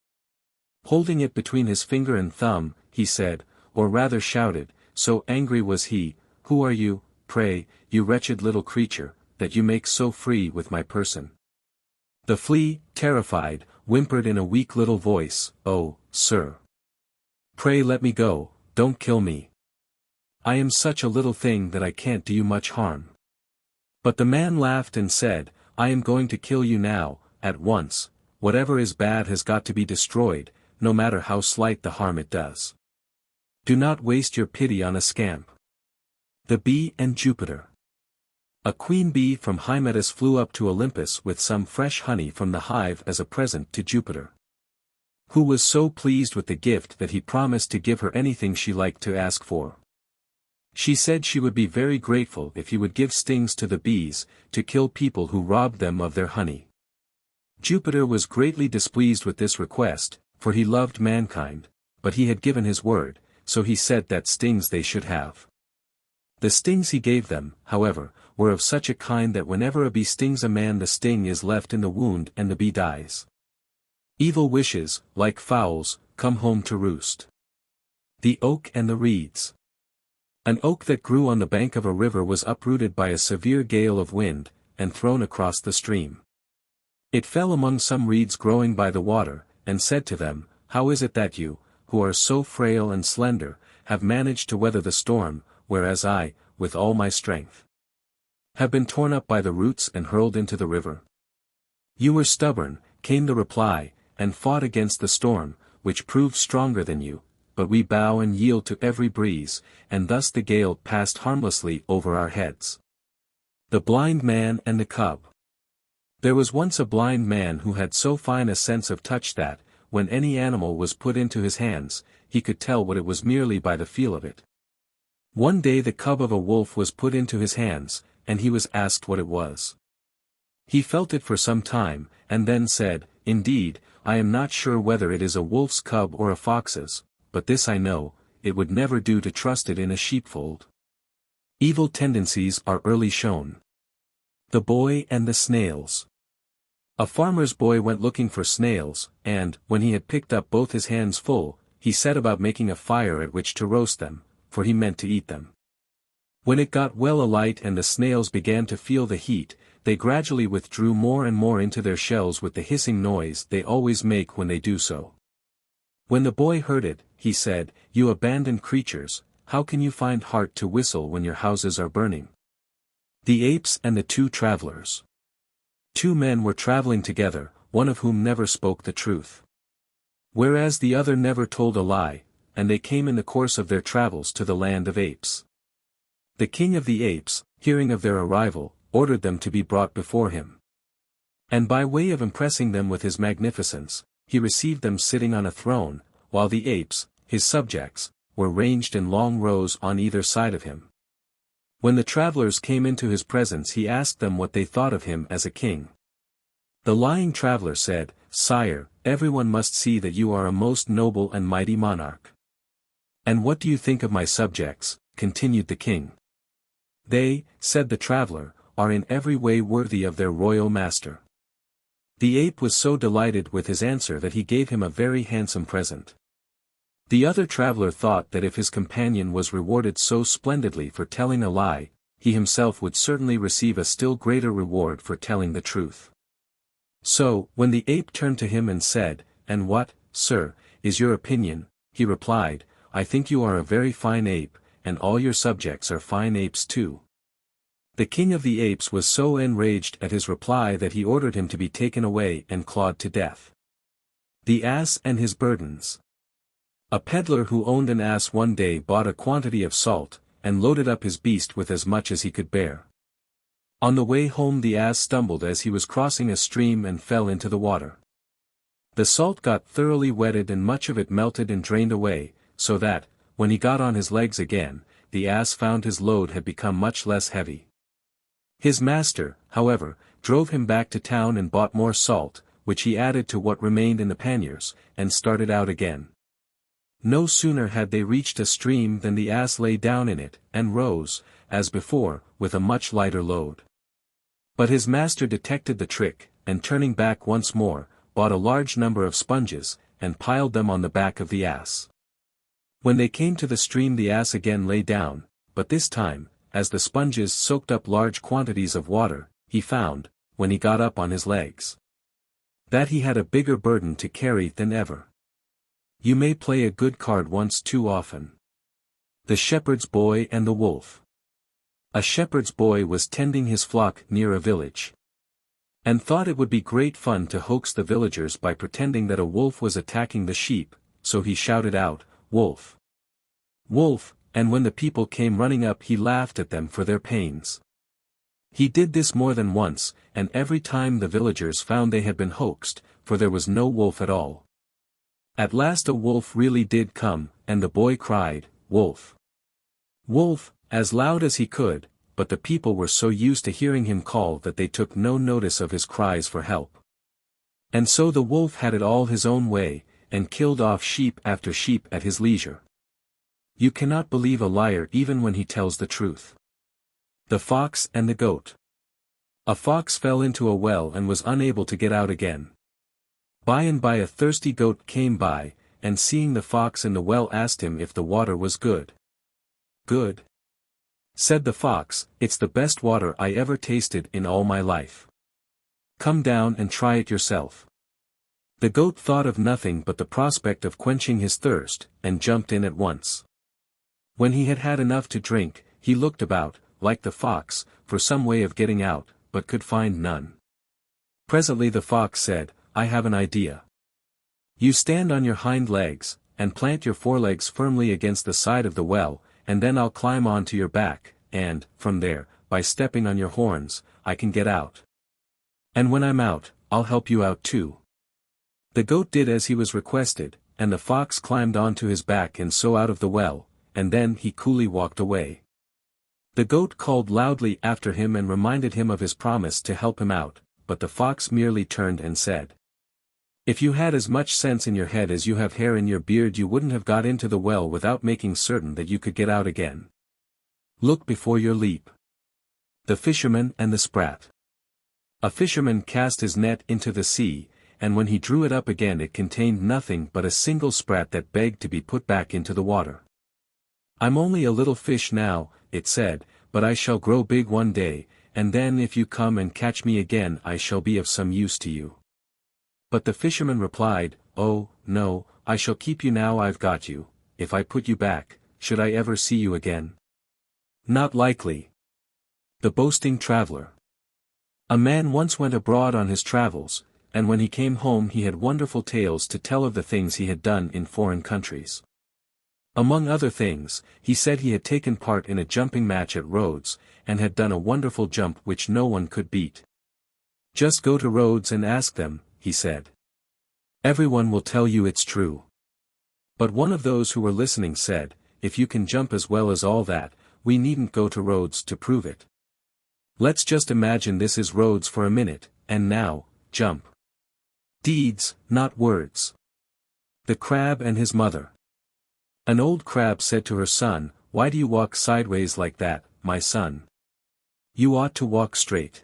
Holding it between his finger and thumb, he said, or rather shouted, so angry was he, "Who are you, pray, you wretched little creature, that you make so free with my person?" The flea, terrified, whimpered in a weak little voice, "Oh, sir! Pray let me go, don't kill me. I am such a little thing that I can't do you much harm." But the man laughed and said, "I am going to kill you now, at once. Whatever is bad has got to be destroyed, no matter how slight the harm it does. Do not waste your pity on a scamp." The bee and Jupiter. A queen bee from Hymettus flew up to Olympus with some fresh honey from the hive as a present to Jupiter, who was so pleased with the gift that he promised to give her anything she liked to ask for. She said she would be very grateful if he would give stings to the bees, to kill people who robbed them of their honey. Jupiter was greatly displeased with this request, for he loved mankind, but he had given his word, so he said that stings they should have. The stings he gave them, however, were of such a kind that whenever a bee stings a man the sting is left in the wound and the bee dies. Evil wishes, like fowls, come home to roost. The oak and the reeds. An oak that grew on the bank of a river was uprooted by a severe gale of wind, and thrown across the stream. It fell among some reeds growing by the water, and said to them, "How is it that you, who are so frail and slender, have managed to weather the storm, whereas I, with all my strength, have been torn up by the roots and hurled into the river?" "You were stubborn," came the reply, "and fought against the storm, which proved stronger than you, but we bow and yield to every breeze, and thus the gale passed harmlessly over our heads." The blind man and the cub. There was once a blind man who had so fine a sense of touch that, when any animal was put into his hands, he could tell what it was merely by the feel of it. One day the cub of a wolf was put into his hands, and he was asked what it was. He felt it for some time, and then said, "Indeed, I am not sure whether it is a wolf's cub or a fox's, but this I know, it would never do to trust it in a sheepfold. Evil tendencies are early shown." The boy and the snails. A farmer's boy went looking for snails, and, when he had picked up both his hands full, he set about making a fire at which to roast them, for he meant to eat them. When it got well alight and the snails began to feel the heat, they gradually withdrew more and more into their shells with the hissing noise they always make when they do so. When the boy heard it, he said, "You abandoned creatures, how can you find heart to whistle when your houses are burning?" The apes and the two travelers. Two men were traveling together, one of whom never spoke the truth, whereas the other never told a lie, and they came in the course of their travels to the land of apes. The king of the apes, hearing of their arrival, ordered them to be brought before him. And by way of impressing them with his magnificence, he received them sitting on a throne, while the apes, his subjects, were ranged in long rows on either side of him. When the travelers came into his presence he asked them what they thought of him as a king. The lying traveler said, "Sire, everyone must see that you are a most noble and mighty monarch." "And what do you think of my subjects?" continued the king. "They," said the traveler, "are in every way worthy of their royal master." The ape was so delighted with his answer that he gave him a very handsome present. The other traveler thought that if his companion was rewarded so splendidly for telling a lie, he himself would certainly receive a still greater reward for telling the truth. So, when the ape turned to him and said, "And what, sir, is your opinion?" he replied, "I think you are a very fine ape, and all your subjects are fine apes too." The king of the apes was so enraged at his reply that he ordered him to be taken away and clawed to death. The ass and his burdens. A peddler who owned an ass one day bought a quantity of salt, and loaded up his beast with as much as he could bear. On the way home the ass stumbled as he was crossing a stream and fell into the water. The salt got thoroughly wetted and much of it melted and drained away, so that, when he got on his legs again, the ass found his load had become much less heavy. His master, however, drove him back to town and bought more salt, which he added to what remained in the panniers, and started out again. No sooner had they reached a stream than the ass lay down in it, and rose, as before, with a much lighter load. But his master detected the trick, and turning back once more, bought a large number of sponges, and piled them on the back of the ass. When they came to the stream the ass again lay down, but this time, as the sponges soaked up large quantities of water, he found, when he got up on his legs, that he had a bigger burden to carry than ever. You may play a good card once too often. The Shepherd's Boy and the Wolf. A shepherd's boy was tending his flock near a village, and thought it would be great fun to hoax the villagers by pretending that a wolf was attacking the sheep, so he shouted out, "Wolf! Wolf!" and when the people came running up he laughed at them for their pains. He did this more than once, and every time the villagers found they had been hoaxed, for there was no wolf at all. At last a wolf really did come, and the boy cried, "Wolf! Wolf!" as loud as he could, but the people were so used to hearing him call that they took no notice of his cries for help. And so the wolf had it all his own way, and killed off sheep after sheep at his leisure. You cannot believe a liar even when he tells the truth. The Fox and the Goat. A fox fell into a well and was unable to get out again. By and by a thirsty goat came by, and seeing the fox in the well asked him if the water was good. "Good," said the fox, "it's the best water I ever tasted in all my life. Come down and try it yourself." The goat thought of nothing but the prospect of quenching his thirst, and jumped in at once. When he had had enough to drink, he looked about, like the fox, for some way of getting out, but could find none. Presently the fox said, "I have an idea. You stand on your hind legs, and plant your forelegs firmly against the side of the well, and then I'll climb on to your back, and, from there, by stepping on your horns, I can get out. And when I'm out, I'll help you out too." The goat did as he was requested, and the fox climbed onto his back and so out of the well, and then he coolly walked away. The goat called loudly after him and reminded him of his promise to help him out, but the fox merely turned and said, "If you had as much sense in your head as you have hair in your beard you wouldn't have got into the well without making certain that you could get out again. Look before your leap." The Fisherman and the Sprat. A fisherman cast his net into the sea, and when he drew it up again it contained nothing but a single sprat that begged to be put back into the water. "I'm only a little fish now," it said, "but I shall grow big one day, and then if you come and catch me again I shall be of some use to you." But the fisherman replied, "Oh, no, I shall keep you now I've got you. If I put you back, should I ever see you again? Not likely." The Boasting Traveler. A man once went abroad on his travels, and when he came home he had wonderful tales to tell of the things he had done in foreign countries. Among other things, he said he had taken part in a jumping match at Rhodes, and had done a wonderful jump which no one could beat. "Just go to Rhodes and ask them," he said. "Everyone will tell you it's true." But one of those who were listening said, "If you can jump as well as all that, we needn't go to Rhodes to prove it. Let's just imagine this is Rhodes for a minute, and now, jump." Deeds, not words. The Crab and his Mother. An old crab said to her son, "Why do you walk sideways like that, my son? You ought to walk straight."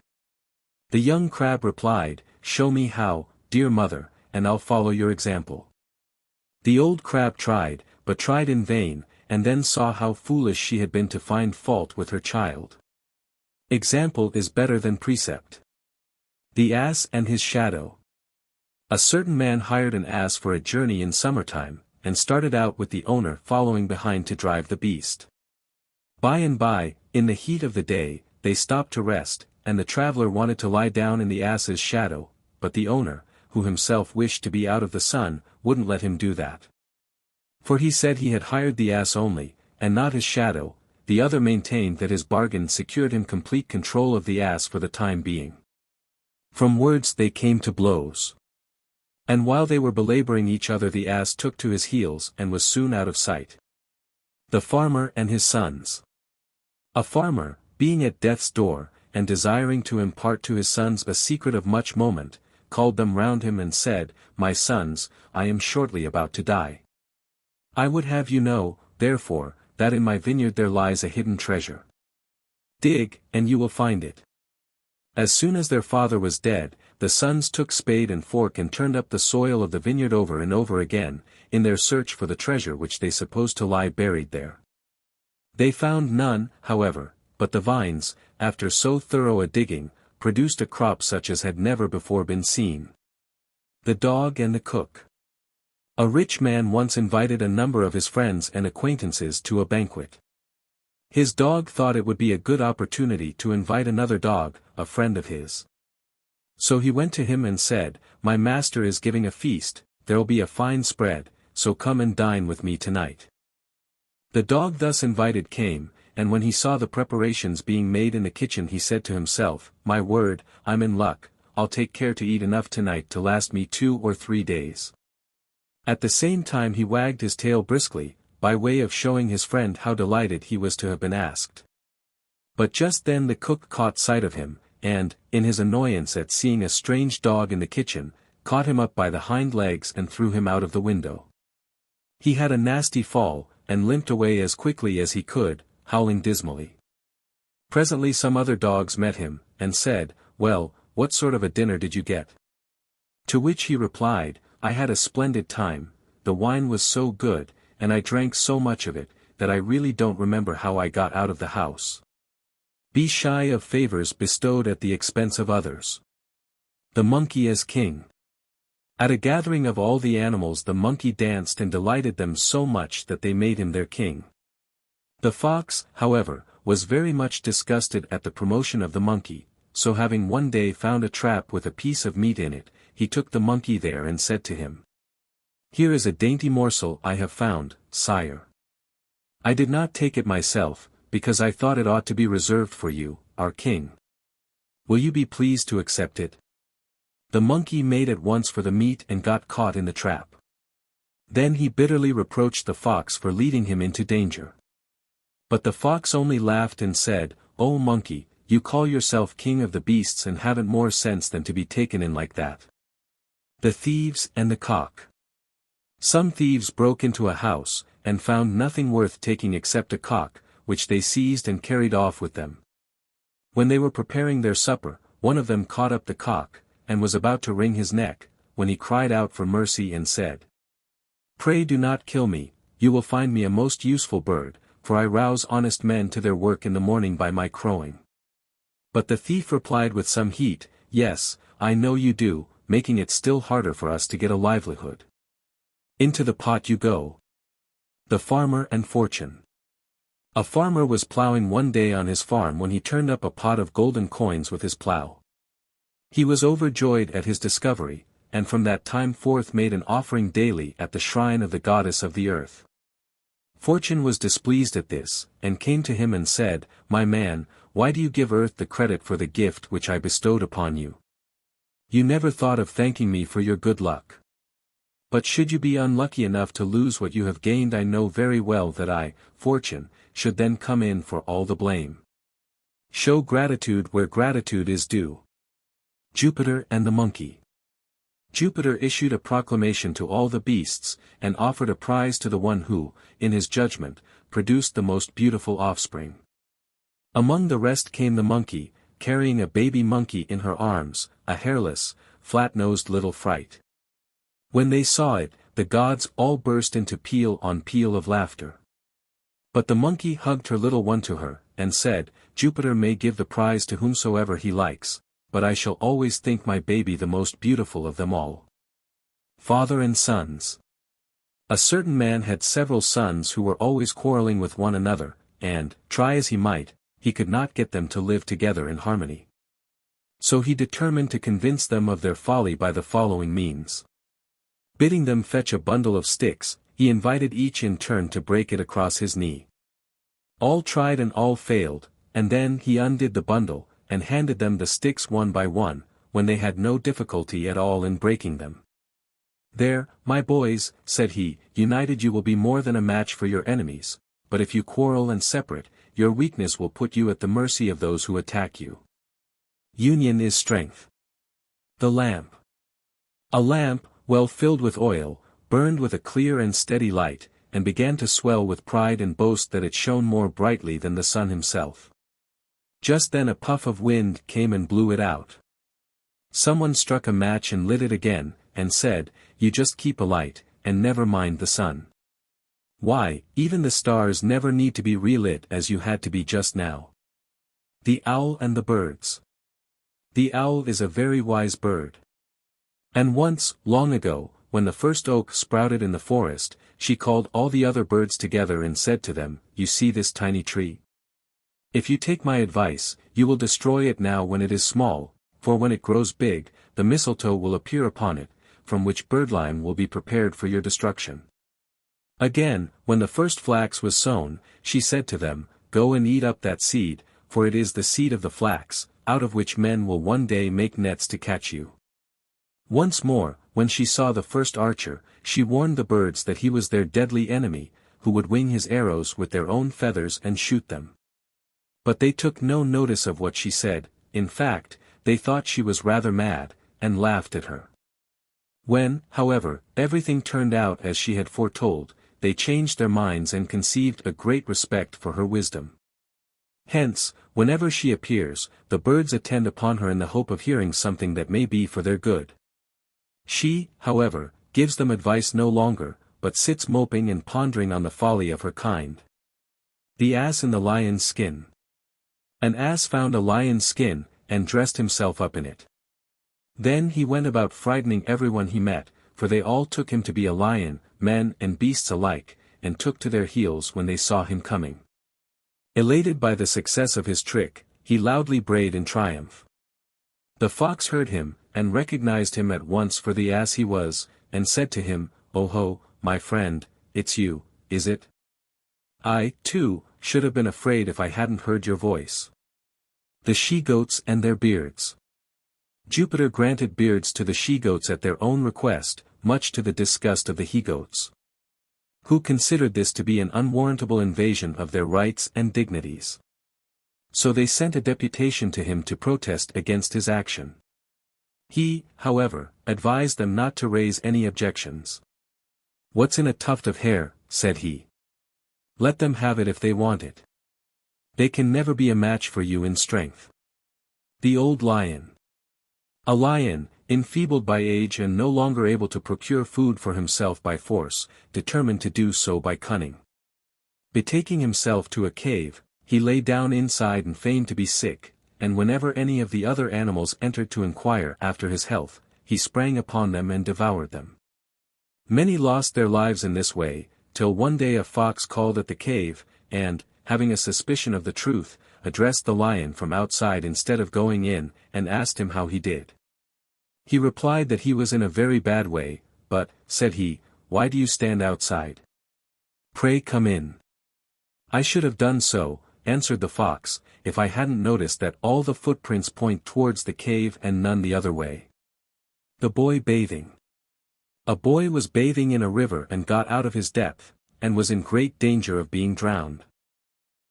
The young crab replied, "Show me how, dear mother, and I'll follow your example." The old crab tried, but tried in vain, and then saw how foolish she had been to find fault with her child. Example is better than precept. The Ass and his Shadow. A certain man hired an ass for a journey in summertime, and started out with the owner following behind to drive the beast. By and by, in the heat of the day, they stopped to rest, and the traveler wanted to lie down in the ass's shadow, but the owner, who himself wished to be out of the sun, wouldn't let him do that. For he said he had hired the ass only, and not his shadow. The other maintained that his bargain secured him complete control of the ass for the time being. From words they came to blows. And while they were belaboring each other the ass took to his heels and was soon out of sight. The Farmer and his Sons. A farmer, being at death's door, and desiring to impart to his sons a secret of much moment, called them round him and said, My sons, I am shortly about to die. I would have you know, therefore, that in my vineyard there lies a hidden treasure. Dig, and you will find it. As soon as their father was dead, the sons took spade and fork and turned up the soil of the vineyard over and over again, in their search for the treasure which they supposed to lie buried there. They found none, however, but the vines, after so thorough a digging, produced a crop such as had never before been seen. The Dog and the Cook. A rich man once invited a number of his friends and acquaintances to a banquet. His dog thought it would be a good opportunity to invite another dog, a friend of his. So he went to him and said, My master is giving a feast, there'll be a fine spread, so come and dine with me tonight. The dog thus invited came, and when he saw the preparations being made in the kitchen he said to himself, My word, I'm in luck, I'll take care to eat enough tonight to last me 2 or 3 days. At the same time he wagged his tail briskly, by way of showing his friend how delighted he was to have been asked. But just then the cook caught sight of him, and, in his annoyance at seeing a strange dog in the kitchen, caught him up by the hind legs and threw him out of the window. He had a nasty fall, and limped away as quickly as he could, howling dismally. Presently some other dogs met him, and said, Well, what sort of a dinner did you get? To which he replied, I had a splendid time, the wine was so good, and I drank so much of it, that I really don't remember how I got out of the house. Be shy of favors bestowed at the expense of others. The Monkey as King. At a gathering of all the animals the monkey danced and delighted them so much that they made him their king. The fox, however, was very much disgusted at the promotion of the monkey, so having one day found a trap with a piece of meat in it, he took the monkey there and said to him, Here is a dainty morsel I have found, sire. I did not take it myself, because I thought it ought to be reserved for you, our king. Will you be pleased to accept it? The monkey made at once for the meat and got caught in the trap. Then he bitterly reproached the fox for leading him into danger. But the fox only laughed and said, Oh monkey, you call yourself king of the beasts and haven't more sense than to be taken in like that. The Thieves and the Cock. Some thieves broke into a house, and found nothing worth taking except a cock, which they seized and carried off with them. When they were preparing their supper, one of them caught up the cock, and was about to wring his neck, when he cried out for mercy and said, Pray do not kill me, you will find me a most useful bird, for I rouse honest men to their work in the morning by my crowing. But the thief replied with some heat, Yes, I know you do, making it still harder for us to get a livelihood. Into the pot you go. The Farmer and Fortune. A farmer was plowing one day on his farm when he turned up a pot of golden coins with his plow. He was overjoyed at his discovery, and from that time forth made an offering daily at the shrine of the goddess of the earth. Fortune was displeased at this, and came to him and said, My man, why do you give earth the credit for the gift which I bestowed upon you? You never thought of thanking me for your good luck. But should you be unlucky enough to lose what you have gained, I know very well that I, Fortune, should then come in for all the blame. Show gratitude where gratitude is due. Jupiter and the Monkey. Jupiter issued a proclamation to all the beasts, and offered a prize to the one who, in his judgment, produced the most beautiful offspring. Among the rest came the monkey, carrying a baby monkey in her arms, a hairless, flat-nosed little fright. When they saw it, the gods all burst into peal on peal of laughter. But the monkey hugged her little one to her, and said, Jupiter may give the prize to whomsoever he likes, but I shall always think my baby the most beautiful of them all. Father and Sons. A certain man had several sons who were always quarreling with one another, and, try as he might, he could not get them to live together in harmony. So he determined to convince them of their folly by the following means. Bidding them fetch a bundle of sticks, he invited each in turn to break it across his knee. All tried and all failed, and then he undid the bundle, and handed them the sticks one by one, when they had no difficulty at all in breaking them. There, my boys, said he, united you will be more than a match for your enemies, but if you quarrel and separate, your weakness will put you at the mercy of those who attack you. Union is strength. The lamp. A lamp, well filled with oil, burned with a clear and steady light, and began to swell with pride and boast that it shone more brightly than the sun himself. Just then a puff of wind came and blew it out. Someone struck a match and lit it again, and said, "You just keep alight, and never mind the sun. Why, even the stars never need to be relit as you had to be just now." The owl and the birds. The owl is a very wise bird. And once, long ago, when the first oak sprouted in the forest, she called all the other birds together and said to them, "You see this tiny tree? If you take my advice, you will destroy it now when it is small, for when it grows big, the mistletoe will appear upon it, from which birdlime will be prepared for your destruction." Again, when the first flax was sown, she said to them, "Go and eat up that seed, for it is the seed of the flax, out of which men will one day make nets to catch you." Once more, when she saw the first archer, she warned the birds that he was their deadly enemy, who would wing his arrows with their own feathers and shoot them. But they took no notice of what she said. In fact, they thought she was rather mad, and laughed at her. When, however, everything turned out as she had foretold, they changed their minds and conceived a great respect for her wisdom. Hence, whenever she appears, the birds attend upon her in the hope of hearing something that may be for their good. She, however, gives them advice no longer, but sits moping and pondering on the folly of her kind. The ass in the lion's skin. An ass found a lion's skin, and dressed himself up in it. Then he went about frightening everyone he met, for they all took him to be a lion, men and beasts alike, and took to their heels when they saw him coming. Elated by the success of his trick, he loudly brayed in triumph. The fox heard him, and recognized him at once for the ass he was, and said to him, "Oh ho, my friend, it's you, is it? I, too, should have been afraid if I hadn't heard your voice." The she-goats and their beards. Jupiter granted beards to the she-goats at their own request, much to the disgust of the he-goats, who considered this to be an unwarrantable invasion of their rights and dignities. So they sent a deputation to him to protest against his action. He, however, advised them not to raise any objections. "What's in a tuft of hair?" said he. "Let them have it if they want it. They can never be a match for you in strength." The old lion. A lion, enfeebled by age and no longer able to procure food for himself by force, determined to do so by cunning. Betaking himself to a cave, he lay down inside and feigned to be sick, and whenever any of the other animals entered to inquire after his health, he sprang upon them and devoured them. Many lost their lives in this way, till one day a fox called at the cave, and, having a suspicion of the truth, addressed the lion from outside instead of going in, and asked him how he did. He replied that he was in a very bad way, but, said he, "Why do you stand outside? Pray come in." "I should have done so," answered the fox, "if I hadn't noticed that all the footprints point towards the cave and none the other way." The boy bathing. A boy was bathing in a river and got out of his depth, and was in great danger of being drowned.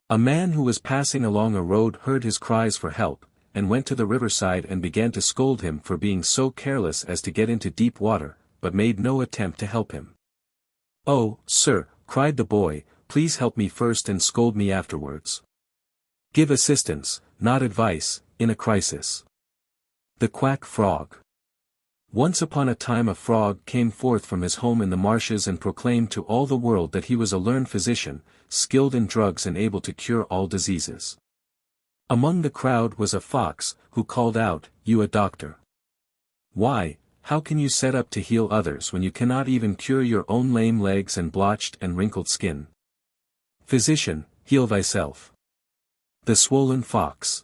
A man who was passing along a road heard his cries for help, and went to the riverside and began to scold him for being so careless as to get into deep water, but made no attempt to help him. "Oh, sir," cried the boy, "please help me first and scold me afterwards. Give assistance, not advice, in a crisis." The quack frog. Once upon a time a frog came forth from his home in the marshes and proclaimed to all the world that he was a learned physician, skilled in drugs and able to cure all diseases. Among the crowd was a fox, who called out, "You a doctor? Why, how can you set up to heal others when you cannot even cure your own lame legs and blotched and wrinkled skin? Physician, heal thyself." The swollen fox.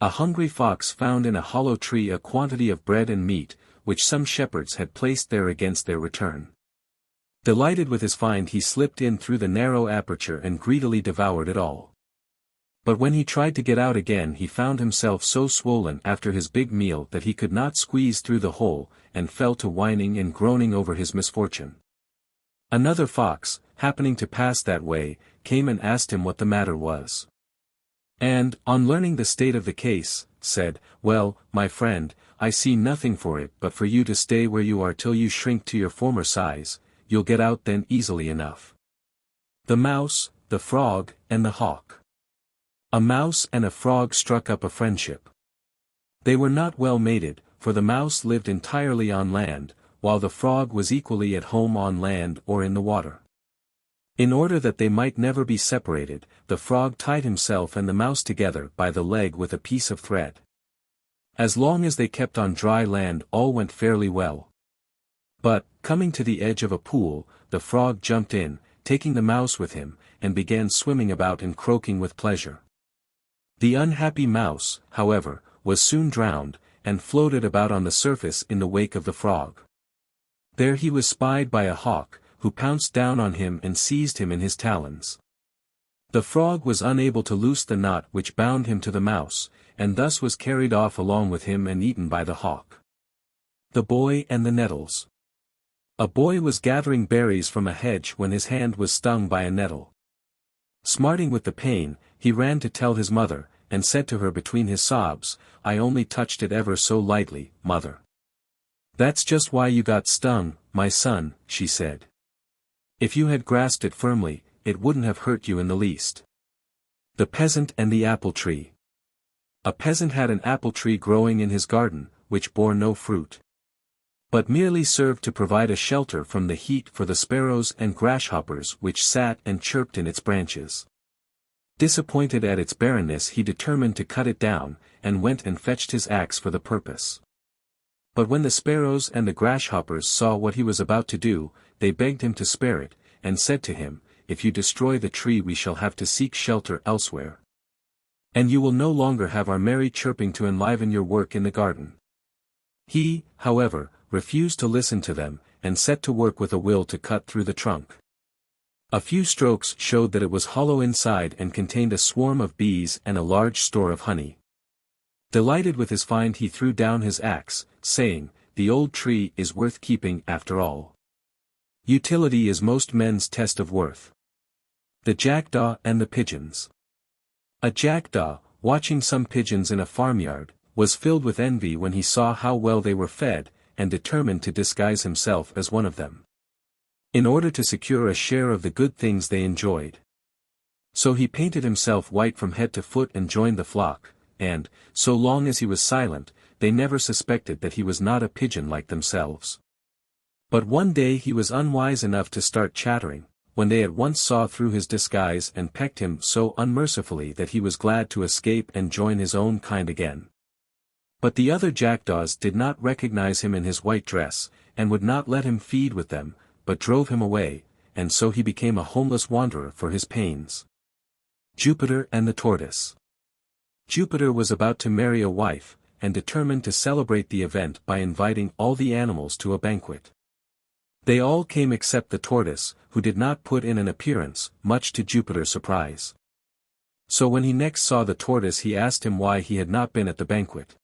A hungry fox found in a hollow tree a quantity of bread and meat, which some shepherds had placed there against their return. Delighted with his find he slipped in through the narrow aperture and greedily devoured it all. But when he tried to get out again he found himself so swollen after his big meal that he could not squeeze through the hole, and fell to whining and groaning over his misfortune. Another fox, happening to pass that way, came and asked him what the matter was. And, on learning the state of the case, said, "Well, my friend, I see nothing for it but for you to stay where you are till you shrink to your former size, you'll get out then easily enough." The mouse, the frog, and the hawk. A mouse and a frog struck up a friendship. They were not well mated, for the mouse lived entirely on land, while the frog was equally at home on land or in the water. In order that they might never be separated, the frog tied himself and the mouse together by the leg with a piece of thread. As long as they kept on dry land all went fairly well. But, coming to the edge of a pool, the frog jumped in, taking the mouse with him, and began swimming about and croaking with pleasure. The unhappy mouse, however, was soon drowned, and floated about on the surface in the wake of the frog. There he was spied by a hawk, who pounced down on him and seized him in his talons. The frog was unable to loose the knot which bound him to the mouse, and thus was carried off along with him and eaten by the hawk. The boy and the nettles. A boy was gathering berries from a hedge when his hand was stung by a nettle. Smarting with the pain, he ran to tell his mother, and said to her between his sobs, "I only touched it ever so lightly, mother." "That's just why you got stung, my son," she said. "If you had grasped it firmly, it wouldn't have hurt you in the least." The peasant and the apple tree. A peasant had an apple tree growing in his garden, which bore no fruit, but merely served to provide a shelter from the heat for the sparrows and grasshoppers which sat and chirped in its branches. Disappointed at its barrenness, he determined to cut it down, and went and fetched his axe for the purpose. But when the sparrows and the grasshoppers saw what he was about to do, they begged him to spare it, and said to him, "If you destroy the tree we shall have to seek shelter elsewhere. And you will no longer have our merry chirping to enliven your work in the garden." He, however, refused to listen to them, and set to work with a will to cut through the trunk. A few strokes showed that it was hollow inside and contained a swarm of bees and a large store of honey. Delighted with his find, he threw down his axe, saying, "The old tree is worth keeping after all. Utility is most men's test of worth." The jackdaw and the pigeons. A jackdaw, watching some pigeons in a farmyard, was filled with envy when he saw how well they were fed, and determined to disguise himself as one of them, in order to secure a share of the good things they enjoyed. So he painted himself white from head to foot and joined the flock, and, so long as he was silent, they never suspected that he was not a pigeon like themselves. But one day he was unwise enough to start chattering, when they at once saw through his disguise and pecked him so unmercifully that he was glad to escape and join his own kind again. But the other jackdaws did not recognize him in his white dress, and would not let him feed with them, but drove him away, and so he became a homeless wanderer for his pains. Jupiter and the tortoise. Jupiter was about to marry a wife, and determined to celebrate the event by inviting all the animals to a banquet. They all came except the tortoise, who did not put in an appearance, much to Jupiter's surprise. So when he next saw the tortoise he asked him why he had not been at the banquet.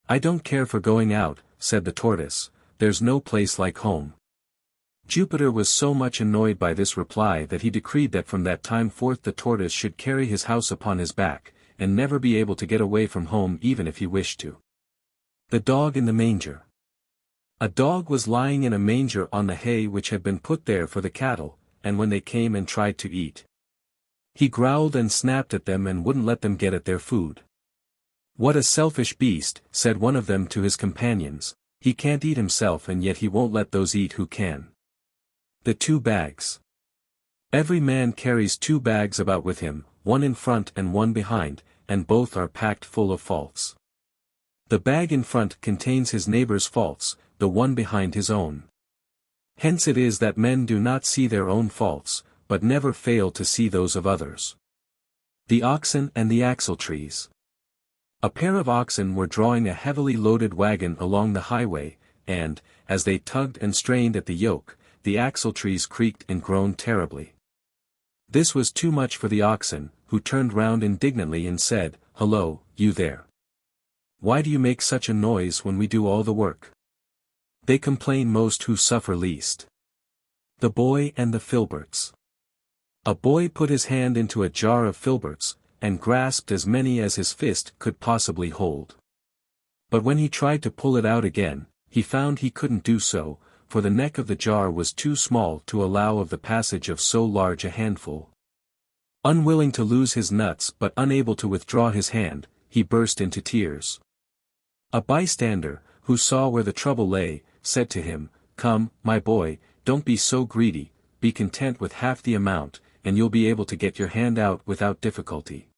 "I don't care for going out," said the tortoise, "there's no place like home." Jupiter was so much annoyed by this reply that he decreed that from that time forth the tortoise should carry his house upon his back, and never be able to get away from home even if he wished to. The dog in the manger. A dog was lying in a manger on the hay which had been put there for the cattle, and when they came and tried to eat, he growled and snapped at them and wouldn't let them get at their food. "What a selfish beast," said one of them to his companions, "he can't eat himself and yet he won't let those eat who can." The two bags. Every man carries two bags about with him, one in front and one behind, and both are packed full of faults. The bag in front contains his neighbor's faults, the one behind his own. Hence it is that men do not see their own faults, but never fail to see those of others. The oxen and the axletrees. A pair of oxen were drawing a heavily loaded wagon along the highway, and, as they tugged and strained at the yoke, the axletrees creaked and groaned terribly. This was too much for the oxen, who turned round indignantly and said, "Hello, you there! Why do you make such a noise when we do all the work?" They complain most who suffer least. The boy and the filberts. A boy put his hand into a jar of filberts, and grasped as many as his fist could possibly hold. But when he tried to pull it out again, he found he couldn't do so, for the neck of the jar was too small to allow of the passage of so large a handful. Unwilling to lose his nuts but unable to withdraw his hand, he burst into tears. A bystander, who saw where the trouble lay, said to him, "Come, my boy, don't be so greedy, be content with half the amount, and you'll be able to get your hand out without difficulty.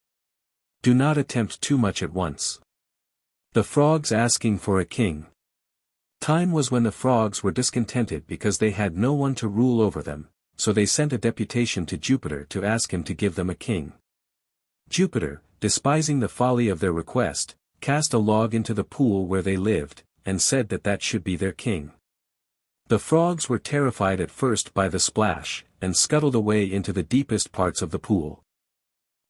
Do not attempt too much at once." The frogs asking for a king. Time was when the frogs were discontented because they had no one to rule over them, so they sent a deputation to Jupiter to ask him to give them a king. Jupiter, despising the folly of their request, cast a log into the pool where they lived, and said that should be their king. The frogs were terrified at first by the splash, and scuttled away into the deepest parts of the pool.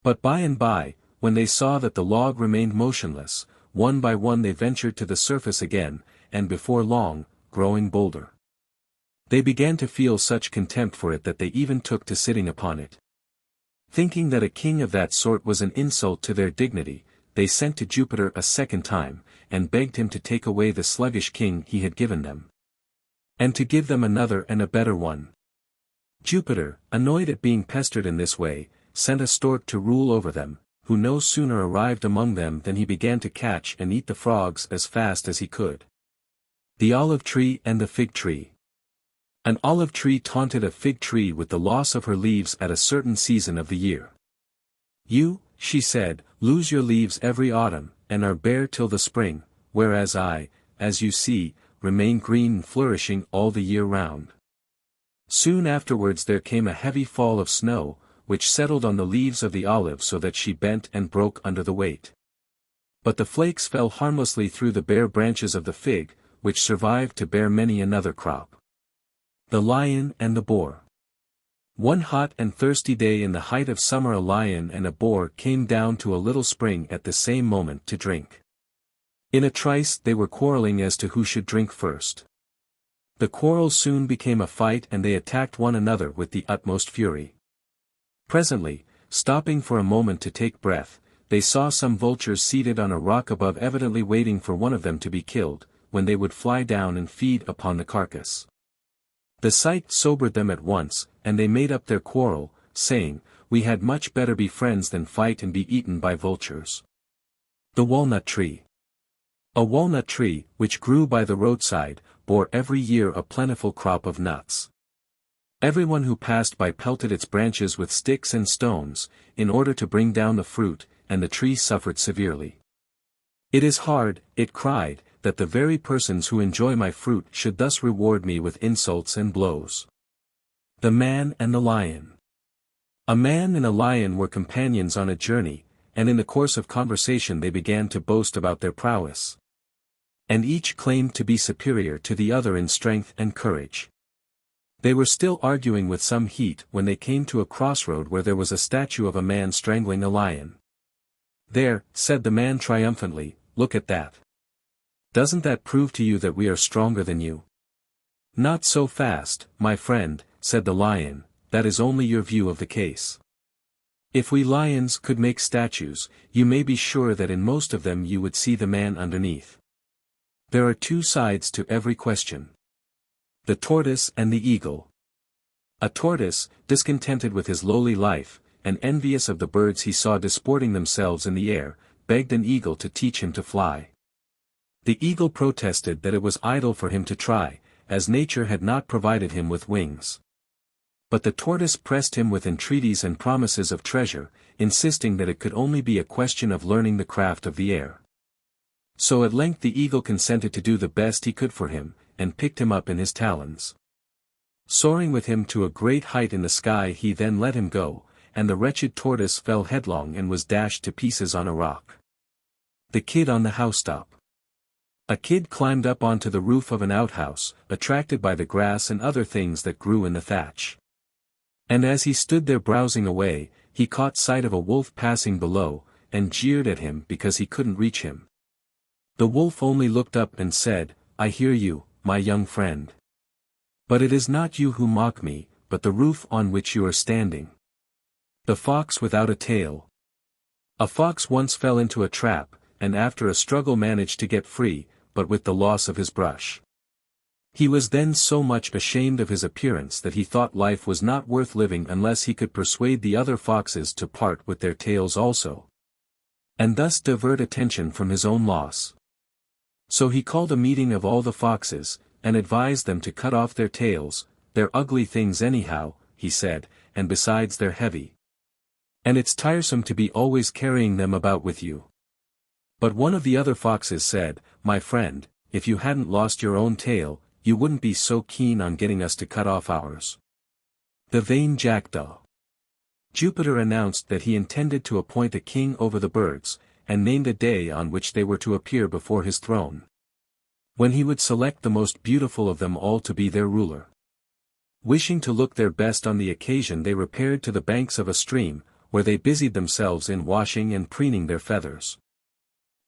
But by and by, when they saw that the log remained motionless, one by one they ventured to the surface again, and before long, growing bolder. They began to feel such contempt for it that they even took to sitting upon it. Thinking that a king of that sort was an insult to their dignity, they sent to Jupiter a second time, and begged him to take away the sluggish king he had given them, and to give them another and a better one. Jupiter, annoyed at being pestered in this way, sent a stork to rule over them, who no sooner arrived among them than he began to catch and eat the frogs as fast as he could. The olive tree and the fig tree. An olive tree taunted a fig tree with the loss of her leaves at a certain season of the year. "You," she said, "lose your leaves every autumn, and are bare till the spring, whereas I, as you see, remain green and flourishing all the year round." Soon afterwards there came a heavy fall of snow, which settled on the leaves of the olive so that she bent and broke under the weight. But the flakes fell harmlessly through the bare branches of the fig, which survived to bear many another crop. The lion and the boar. One hot and thirsty day in the height of summer a lion and a boar came down to a little spring at the same moment to drink. In a trice they were quarreling as to who should drink first. The quarrel soon became a fight and they attacked one another with the utmost fury. Presently, stopping for a moment to take breath, they saw some vultures seated on a rock above evidently waiting for one of them to be killed, when they would fly down and feed upon the carcass. The sight sobered them at once, and they made up their quarrel, saying, "We had much better be friends than fight and be eaten by vultures." The walnut tree. A walnut tree, which grew by the roadside, bore every year a plentiful crop of nuts. Everyone who passed by pelted its branches with sticks and stones, in order to bring down the fruit, and the tree suffered severely. "It is hard," it cried, "that the very persons who enjoy my fruit should thus reward me with insults and blows." The man and the lion. A man and a lion were companions on a journey, and in the course of conversation they began to boast about their prowess. And each claimed to be superior to the other in strength and courage. They were still arguing with some heat when they came to a crossroad where there was a statue of a man strangling a lion. "There," said the man triumphantly, "look at that. Doesn't that prove to you that we are stronger than you?" "Not so fast, my friend," said the lion, "that is only your view of the case. If we lions could make statues, you may be sure that in most of them you would see the man underneath. There are two sides to every question. The tortoise and the eagle. A tortoise, discontented with his lowly life, and envious of the birds he saw disporting themselves in the air, begged an eagle to teach him to fly. The eagle protested that it was idle for him to try, as nature had not provided him with wings. But the tortoise pressed him with entreaties and promises of treasure, insisting that it could only be a question of learning the craft of the air. So at length the eagle consented to do the best he could for him, and picked him up in his talons. Soaring with him to a great height in the sky he then let him go, and the wretched tortoise fell headlong and was dashed to pieces on a rock. The kid on the housetop. A kid climbed up onto the roof of an outhouse, attracted by the grass and other things that grew in the thatch. And as he stood there browsing away, he caught sight of a wolf passing below, and jeered at him because he couldn't reach him. The wolf only looked up and said, "I hear you, my young friend. But it is not you who mock me, but the roof on which you are standing." The fox without a tail. A fox once fell into a trap, and after a struggle managed to get free, but with the loss of his brush. He was then so much ashamed of his appearance that he thought life was not worth living unless he could persuade the other foxes to part with their tails also, and thus divert attention from his own loss. So he called a meeting of all the foxes, and advised them to cut off their tails. "They're ugly things anyhow," he said, "and besides they're heavy. And it's tiresome to be always carrying them about with you." But one of the other foxes said, "My friend, if you hadn't lost your own tail, you wouldn't be so keen on getting us to cut off ours." The vain jackdaw. Jupiter announced that he intended to appoint a king over the birds, and named a day on which they were to appear before his throne, when he would select the most beautiful of them all to be their ruler. Wishing to look their best on the occasion, they repaired to the banks of a stream, where they busied themselves in washing and preening their feathers.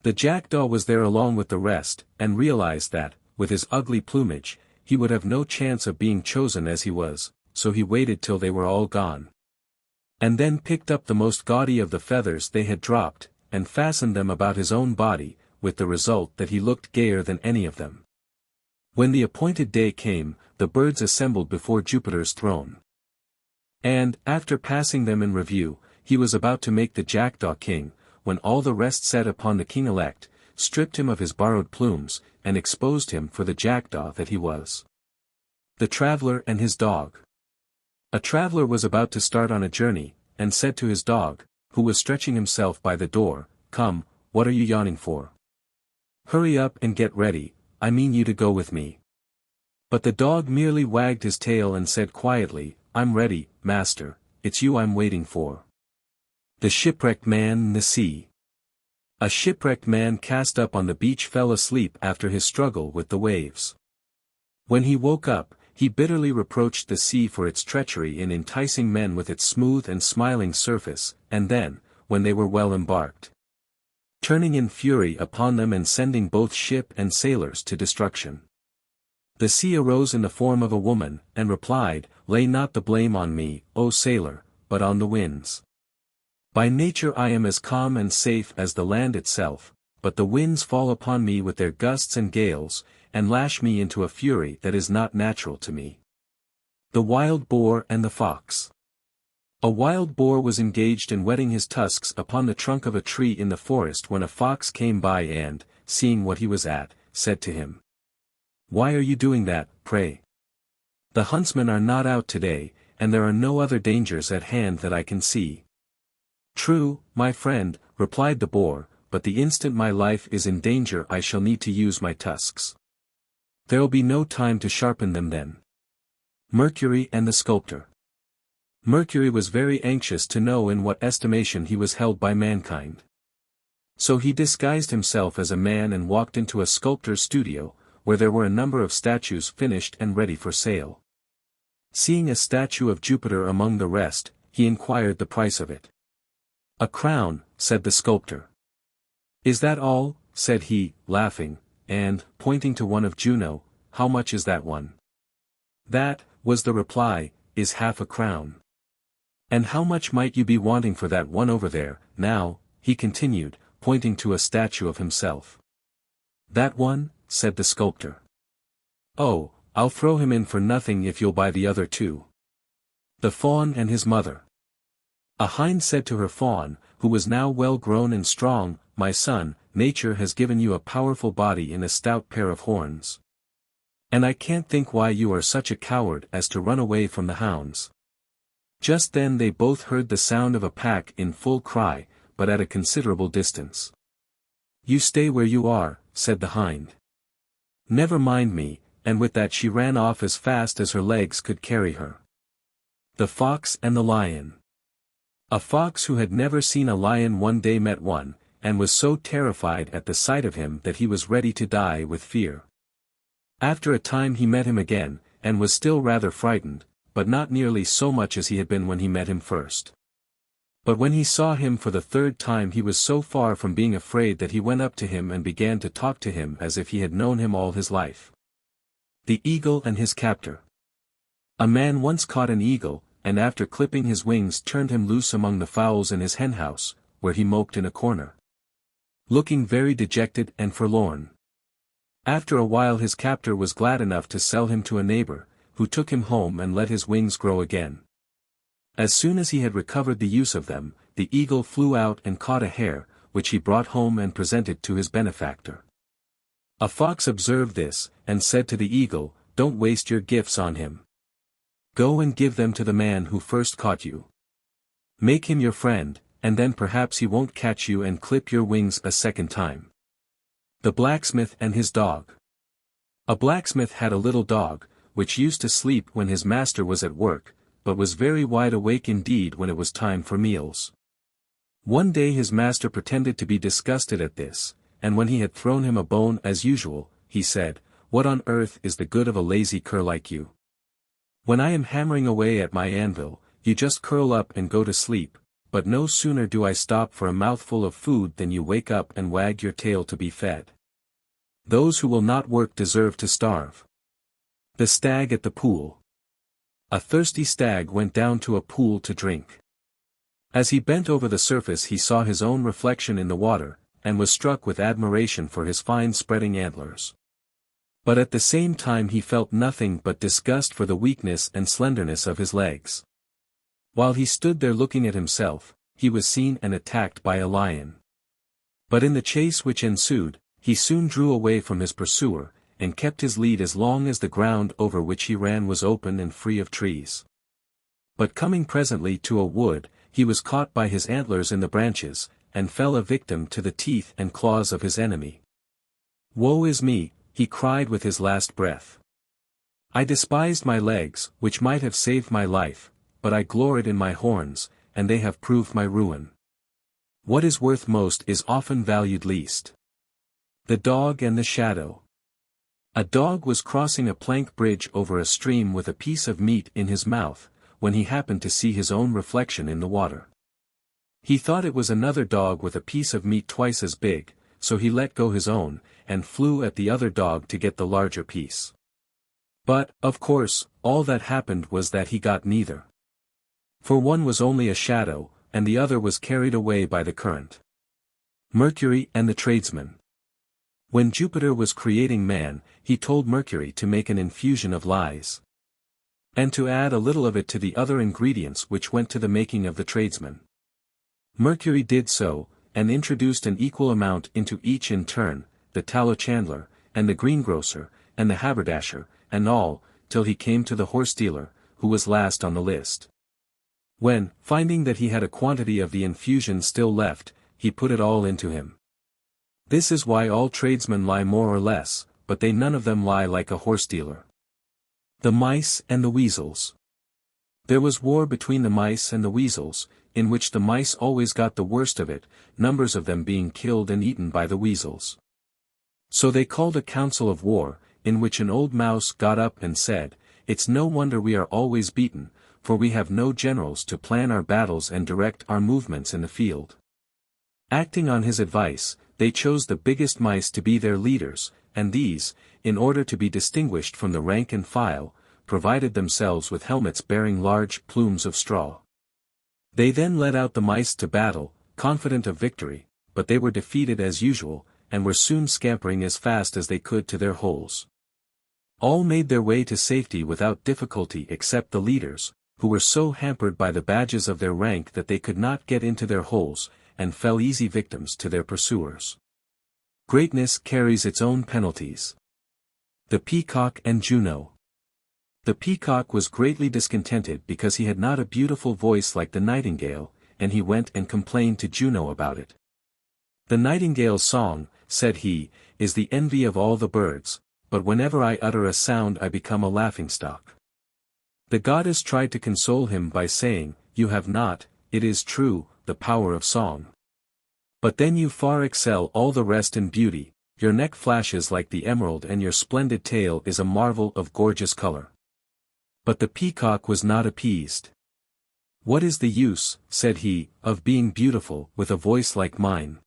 The jackdaw was there along with the rest, and realized that, with his ugly plumage, he would have no chance of being chosen as he was, so he waited till they were all gone, and then picked up the most gaudy of the feathers they had dropped, and fastened them about his own body, with the result that he looked gayer than any of them. When the appointed day came, the birds assembled before Jupiter's throne. And, after passing them in review, he was about to make the jackdaw king, when all the rest set upon the king-elect, stripped him of his borrowed plumes, and exposed him for the jackdaw that he was. The traveler and his dog. A traveler was about to start on a journey, and said to his dog, who was stretching himself by the door, "Come, what are you yawning for? Hurry up and get ready, I mean you to go with me." But the dog merely wagged his tail and said quietly, "I'm ready, master, it's you I'm waiting for." The shipwrecked man in the sea. A shipwrecked man cast up on the beach fell asleep after his struggle with the waves. When he woke up, he bitterly reproached the sea for its treachery in enticing men with its smooth and smiling surface, and then, when they were well embarked, turning in fury upon them and sending both ship and sailors to destruction. The sea arose in the form of a woman, and replied, "Lay not the blame on me, O sailor, but on the winds. By nature I am as calm and safe as the land itself, but the winds fall upon me with their gusts and gales, and lash me into a fury that is not natural to me." The wild boar and the fox. A wild boar was engaged in whetting his tusks upon the trunk of a tree in the forest when a fox came by and, seeing what he was at, said to him, "Why are you doing that, pray? The huntsmen are not out today, and there are no other dangers at hand that I can see." "True, my friend," replied the boar, "but the instant my life is in danger I shall need to use my tusks. There'll be no time to sharpen them then." Mercury and the sculptor. Mercury was very anxious to know in what estimation he was held by mankind. So he disguised himself as a man and walked into a sculptor's studio, where there were a number of statues finished and ready for sale. Seeing a statue of Jupiter among the rest, he inquired the price of it. "A crown," said the sculptor. "Is that all?" said he, laughing, and, pointing to one of Juno, "How much is that one?" "That," was the reply, "is half a crown." "And how much might you be wanting for that one over there, now?" he continued, pointing to a statue of himself. "That one?" said the sculptor. "Oh, I'll throw him in for nothing if you'll buy the other two." The fawn and his mother. A hind said to her fawn, who was now well grown and strong, "My son, nature has given you a powerful body in a stout pair of horns. And I can't think why you are such a coward as to run away from the hounds." Just then they both heard the sound of a pack in full cry, but at a considerable distance. "You stay where you are," said the hind. "Never mind me," and with that she ran off as fast as her legs could carry her. The fox and the lion. A fox who had never seen a lion one day met one, and was so terrified at the sight of him that he was ready to die with fear. After a time he met him again, and was still rather frightened, but not nearly so much as he had been when he met him first. But when he saw him for the third time he was so far from being afraid that he went up to him and began to talk to him as if he had known him all his life. The eagle and his captor. A man once caught an eagle, and after clipping his wings turned him loose among the fowls in his henhouse, where he moped in a corner, looking very dejected and forlorn. After a while his captor was glad enough to sell him to a neighbor, who took him home and let his wings grow again. As soon as he had recovered the use of them, the eagle flew out and caught a hare, which he brought home and presented to his benefactor. A fox observed this, and said to the eagle, "Don't waste your gifts on him. Go and give them to the man who first caught you. Make him your friend, and then perhaps he won't catch you and clip your wings a second time." The blacksmith and his dog. A blacksmith had a little dog, which used to sleep when his master was at work, but was very wide awake indeed when it was time for meals. One day his master pretended to be disgusted at this, and when he had thrown him a bone as usual, he said, "What on earth is the good of a lazy cur like you? When I am hammering away at my anvil, you just curl up and go to sleep, but no sooner do I stop for a mouthful of food than you wake up and wag your tail to be fed. Those who will not work deserve to starve." The stag at the pool. A thirsty stag went down to a pool to drink. As he bent over the surface he saw his own reflection in the water, and was struck with admiration for his fine spreading antlers. But at the same time he felt nothing but disgust for the weakness and slenderness of his legs. While he stood there looking at himself, he was seen and attacked by a lion. But in the chase which ensued, he soon drew away from his pursuer, and kept his lead as long as the ground over which he ran was open and free of trees. But coming presently to a wood, he was caught by his antlers in the branches, and fell a victim to the teeth and claws of his enemy. "Woe is me," he cried with his last breath. "I despised my legs, which might have saved my life, but I gloried in my horns, and they have proved my ruin. What is worth most is often valued least." The dog and the shadow. A dog was crossing a plank bridge over a stream with a piece of meat in his mouth, when he happened to see his own reflection in the water. He thought it was another dog with a piece of meat twice as big, so he let go his own, and flew at the other dog to get the larger piece. But, of course, all that happened was that he got neither. For one was only a shadow, and the other was carried away by the current. Mercury and the tradesman. When Jupiter was creating man, he told Mercury to make an infusion of lies, and to add a little of it to the other ingredients which went to the making of the tradesman. Mercury did so, and introduced an equal amount into each in turn, the tallow chandler, and the greengrocer, and the haberdasher, and all, till he came to the horse dealer, who was last on the list. When, finding that he had a quantity of the infusion still left, he put it all into him. This is why all tradesmen lie more or less, but they none of them lie like a horse dealer. The mice and the weasels. There was war between the mice and the weasels, in which the mice always got the worst of it, numbers of them being killed and eaten by the weasels. So they called a council of war, in which an old mouse got up and said, "It's no wonder we are always beaten, for we have no generals to plan our battles and direct our movements in the field." Acting on his advice, they chose the biggest mice to be their leaders, and these, in order to be distinguished from the rank and file, provided themselves with helmets bearing large plumes of straw. They then led out the mice to battle, confident of victory, but they were defeated as usual, and were soon scampering as fast as they could to their holes. All made their way to safety without difficulty except the leaders, who were so hampered by the badges of their rank that they could not get into their holes, and fell easy victims to their pursuers. Greatness carries its own penalties. The Peacock and Juno. The peacock was greatly discontented because he had not a beautiful voice like the nightingale, and he went and complained to Juno about it. "The nightingale's song," said he, "is the envy of all the birds, but whenever I utter a sound I become a laughingstock." The goddess tried to console him by saying, "You have not, it is true, the power of song. But then you far excel all the rest in beauty, your neck flashes like the emerald and your splendid tail is a marvel of gorgeous color." But the peacock was not appeased. "What is the use," said he, "of being beautiful with a voice like mine?"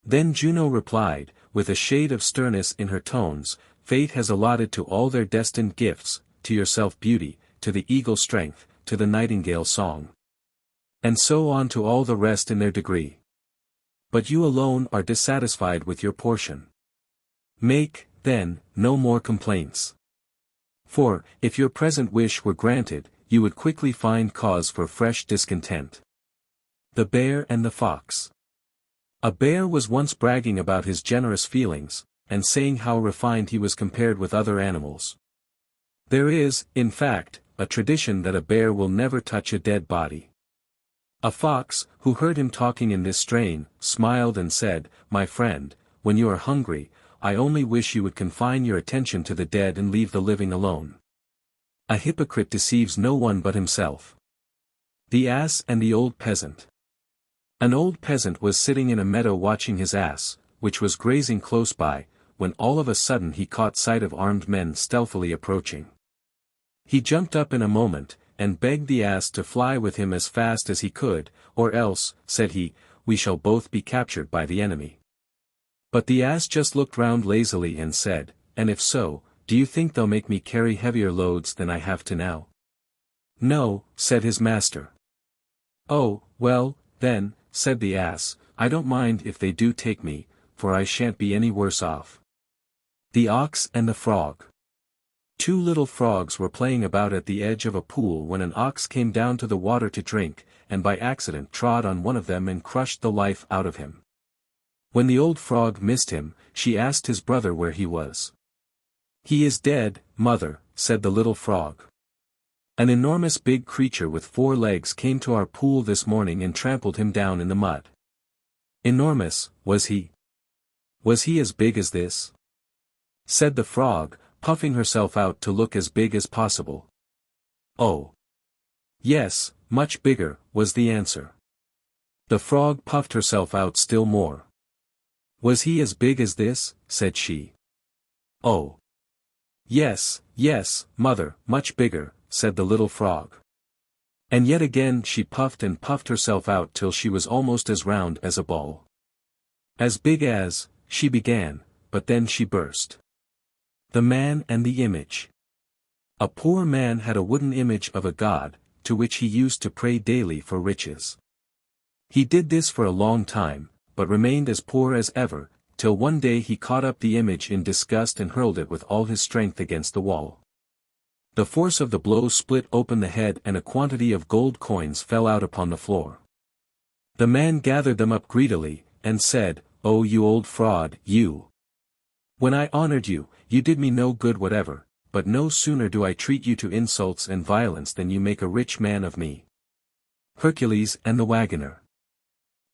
Then Juno replied, with a shade of sternness in her tones, "Fate has allotted to all their destined gifts, to yourself beauty, to the eagle strength, to the nightingale song. And so on to all the rest in their degree. But you alone are dissatisfied with your portion. Make, then, no more complaints. For, if your present wish were granted, you would quickly find cause for fresh discontent. The Bear and the Fox. A bear was once bragging about his generous feelings, and saying how refined he was compared with other animals. There is, in fact, a tradition that a bear will never touch a dead body. A fox, who heard him talking in this strain, smiled and said, "My friend, when you are hungry, I only wish you would confine your attention to the dead and leave the living alone. A hypocrite deceives no one but himself." The Ass and the Old Peasant. An old peasant was sitting in a meadow watching his ass, which was grazing close by, when all of a sudden he caught sight of armed men stealthily approaching. He jumped up in a moment, and begged the ass to fly with him as fast as he could, "Or else," said he, "we shall both be captured by the enemy." But the ass just looked round lazily and said, "And if so, do you think they'll make me carry heavier loads than I have to now?" "No," said his master. "Oh, well, then," said the ass, "I don't mind if they do take me, for I shan't be any worse off." The Ox and the Frog. Two little frogs were playing about at the edge of a pool when an ox came down to the water to drink, and by accident trod on one of them and crushed the life out of him. When the old frog missed him, she asked his brother where he was. "He is dead, mother," said the little frog. "An enormous big creature with 4 legs came to our pool this morning and trampled him down in the mud." "Enormous, was he? Was he as big as this?" said the frog, puffing herself out to look as big as possible. "Oh, yes, much bigger," was the answer. The frog puffed herself out still more. "Was he as big as this?" said she. "Oh, yes, yes, mother, much bigger," said the little frog. And yet again she puffed and puffed herself out till she was almost as round as a ball. "As big as," she began, but then she burst. The Man and the Image. A poor man had a wooden image of a god, to which he used to pray daily for riches. He did this for a long time, but remained as poor as ever, till one day he caught up the image in disgust and hurled it with all his strength against the wall. The force of the blow split open the head and a quantity of gold coins fell out upon the floor. The man gathered them up greedily, and said, "Oh, you old fraud, you! When I honored you, you did me no good whatever, but no sooner do I treat you to insults and violence than you make a rich man of me." Hercules and the Wagoner.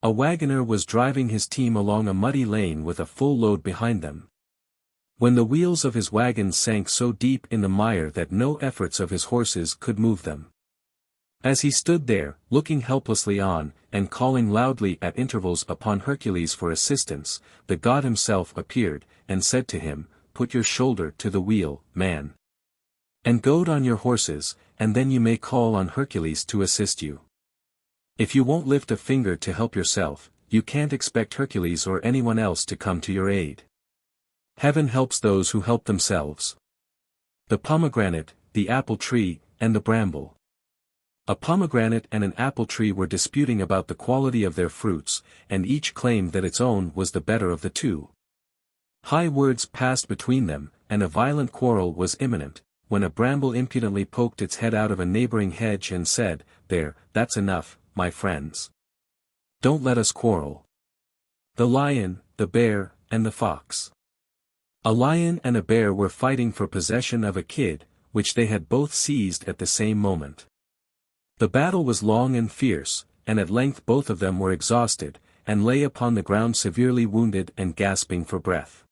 A wagoner was driving his team along a muddy lane with a full load behind them. When the wheels of his wagon sank so deep in the mire that no efforts of his horses could move them. As he stood there, looking helplessly on, and calling loudly at intervals upon Hercules for assistance, the god himself appeared, and said to him, "Put your shoulder to the wheel, man. And goad on your horses, and then you may call on Hercules to assist you. If you won't lift a finger to help yourself, you can't expect Hercules or anyone else to come to your aid. Heaven helps those who help themselves." The Pomegranate, the Apple Tree, and the Bramble. A pomegranate and an apple tree were disputing about the quality of their fruits, and each claimed that its own was the better of the two. High words passed between them, and a violent quarrel was imminent, when a bramble impudently poked its head out of a neighboring hedge and said, "There, that's enough, my friends. Don't let us quarrel." The Lion, the Bear, and the Fox. A lion and a bear were fighting for possession of a kid, which they had both seized at the same moment. The battle was long and fierce, and at length both of them were exhausted, and lay upon the ground severely wounded and gasping for breath.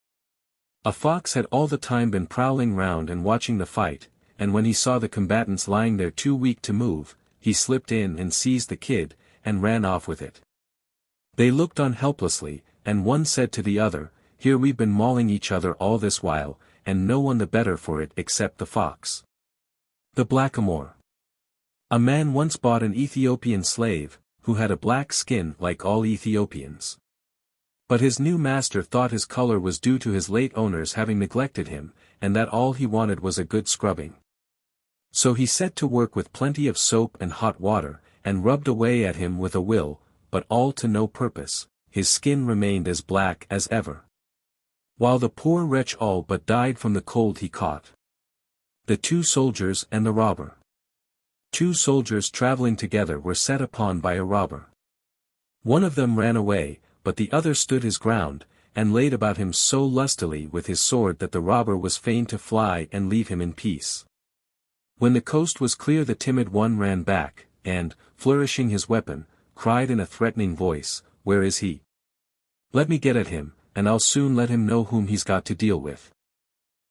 A fox had all the time been prowling round and watching the fight, and when he saw the combatants lying there too weak to move, he slipped in and seized the kid, and ran off with it. They looked on helplessly, and one said to the other, "Here we've been mauling each other all this while, and no one the better for it except the fox." The Blackamoor. A man once bought an Ethiopian slave, who had a black skin like all Ethiopians. But his new master thought his color was due to his late owners having neglected him, and that all he wanted was a good scrubbing. So he set to work with plenty of soap and hot water, and rubbed away at him with a will, but all to no purpose. his skin remained as black as ever. While the poor wretch all but died from the cold he caught. The two soldiers and the robber. Two soldiers traveling together were set upon by a robber. One of them ran away, but the other stood his ground, and laid about him so lustily with his sword that the robber was fain to fly and leave him in peace. When the coast was clear the timid one ran back, and, flourishing his weapon, cried in a threatening voice, "Where is he? Let me get at him, and I'll soon let him know whom he's got to deal with."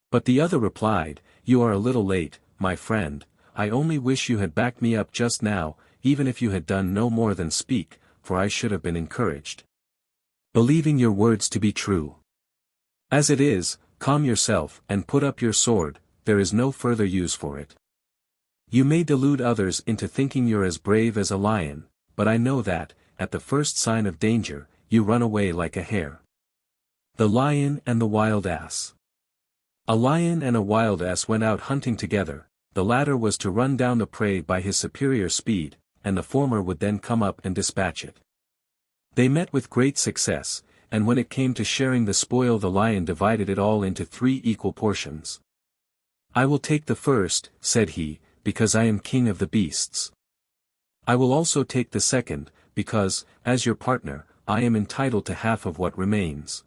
But the other replied, "You are a little late, my friend, I only wish you had backed me up just now, even if you had done no more than speak, for I should have been encouraged. Believing your words to be true. As it is, calm yourself and put up your sword, there is no further use for it. You may delude others into thinking you're as brave as a lion, but I know that, at the first sign of danger, you run away like a hare." The Lion and the Wild Ass. A lion and a wild ass went out hunting together. The latter was to run down the prey by his superior speed, and the former would then come up and dispatch it. They met with great success, and when it came to sharing the spoil the lion divided it all into 3 equal portions. "I will take the first," said he, "because I am king of the beasts. I will also take the second, because, as your partner, I am entitled to half of what remains.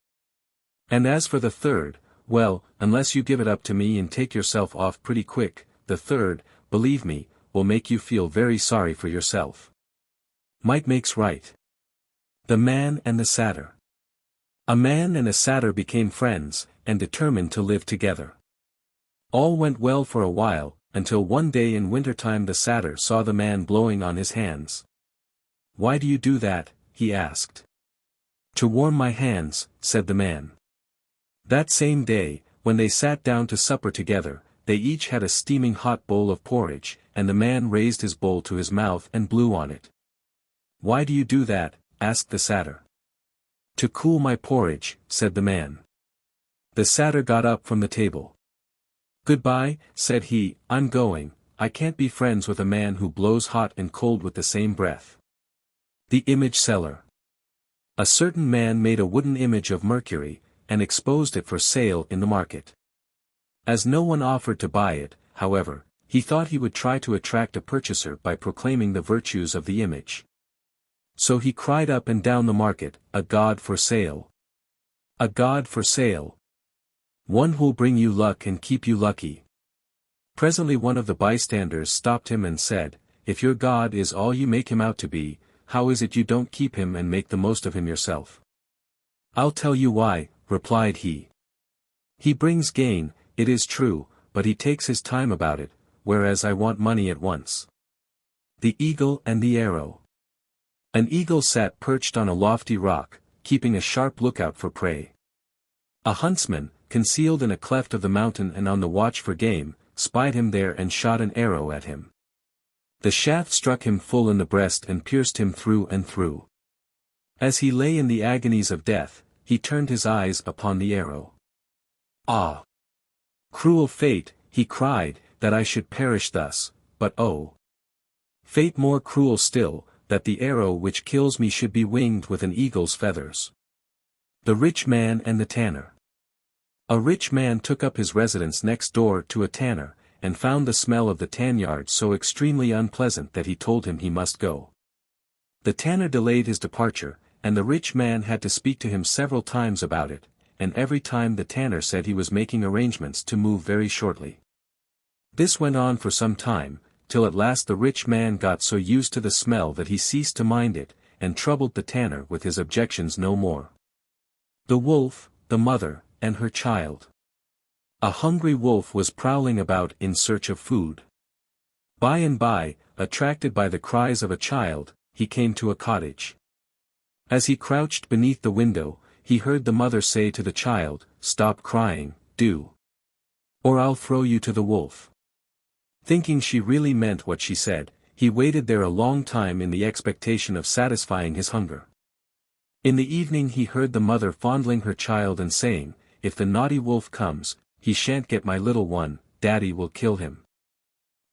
And as for the third, well, unless you give it up to me and take yourself off pretty quick, the third, believe me, will make you feel very sorry for yourself." Might makes right. The Man and the Satyr. A man and a satyr became friends, and determined to live together. All went well for a while, until one day in wintertime the satyr saw the man blowing on his hands. "Why do you do that?" he asked. "To warm my hands," said the man. That same day, when they sat down to supper together, they each had a steaming hot bowl of porridge, and the man raised his bowl to his mouth and blew on it. "Why do you do that?" asked the satyr. "To cool my porridge," said the man. The satyr got up from the table. "Goodbye," said he, "I'm going, I can't be friends with a man who blows hot and cold with the same breath." The Image Seller. A certain man made a wooden image of Mercury, and exposed it for sale in the market. As no one offered to buy it, however, he thought he would try to attract a purchaser by proclaiming the virtues of the image. So he cried up and down the market, "A god for sale! A god for sale! One who'll bring you luck and keep you lucky." Presently one of the bystanders stopped him and said, "If your god is all you make him out to be, how is it you don't keep him and make the most of him yourself?" "I'll tell you why," replied he. "He brings gain, it is true, but he takes his time about it, whereas I want money at once." The Eagle and the Arrow. An eagle sat perched on a lofty rock, keeping a sharp lookout for prey. A huntsman, concealed in a cleft of the mountain and on the watch for game, spied him there and shot an arrow at him. The shaft struck him full in the breast and pierced him through and through. As he lay in the agonies of death, he turned his eyes upon the arrow. "Ah! Cruel fate," he cried, "that I should perish thus, but oh! Fate more cruel still, that the arrow which kills me should be winged with an eagle's feathers." The Rich Man and the Tanner. A rich man took up his residence next door to a tanner, and found the smell of the tan-yard so extremely unpleasant that he told him he must go. The tanner delayed his departure, and the rich man had to speak to him several times about it, and every time the tanner said he was making arrangements to move very shortly. This went on for some time, till at last the rich man got so used to the smell that he ceased to mind it, and troubled the tanner with his objections no more. The Wolf, the Mother, and her Child. A hungry wolf was prowling about in search of food. By and by, attracted by the cries of a child, he came to a cottage. As he crouched beneath the window, he heard the mother say to the child, "Stop crying, do. Or I'll throw you to the wolf." Thinking she really meant what she said, he waited there a long time in the expectation of satisfying his hunger. In the evening he heard the mother fondling her child and saying, "If the naughty wolf comes, he shan't get my little one, Daddy will kill him."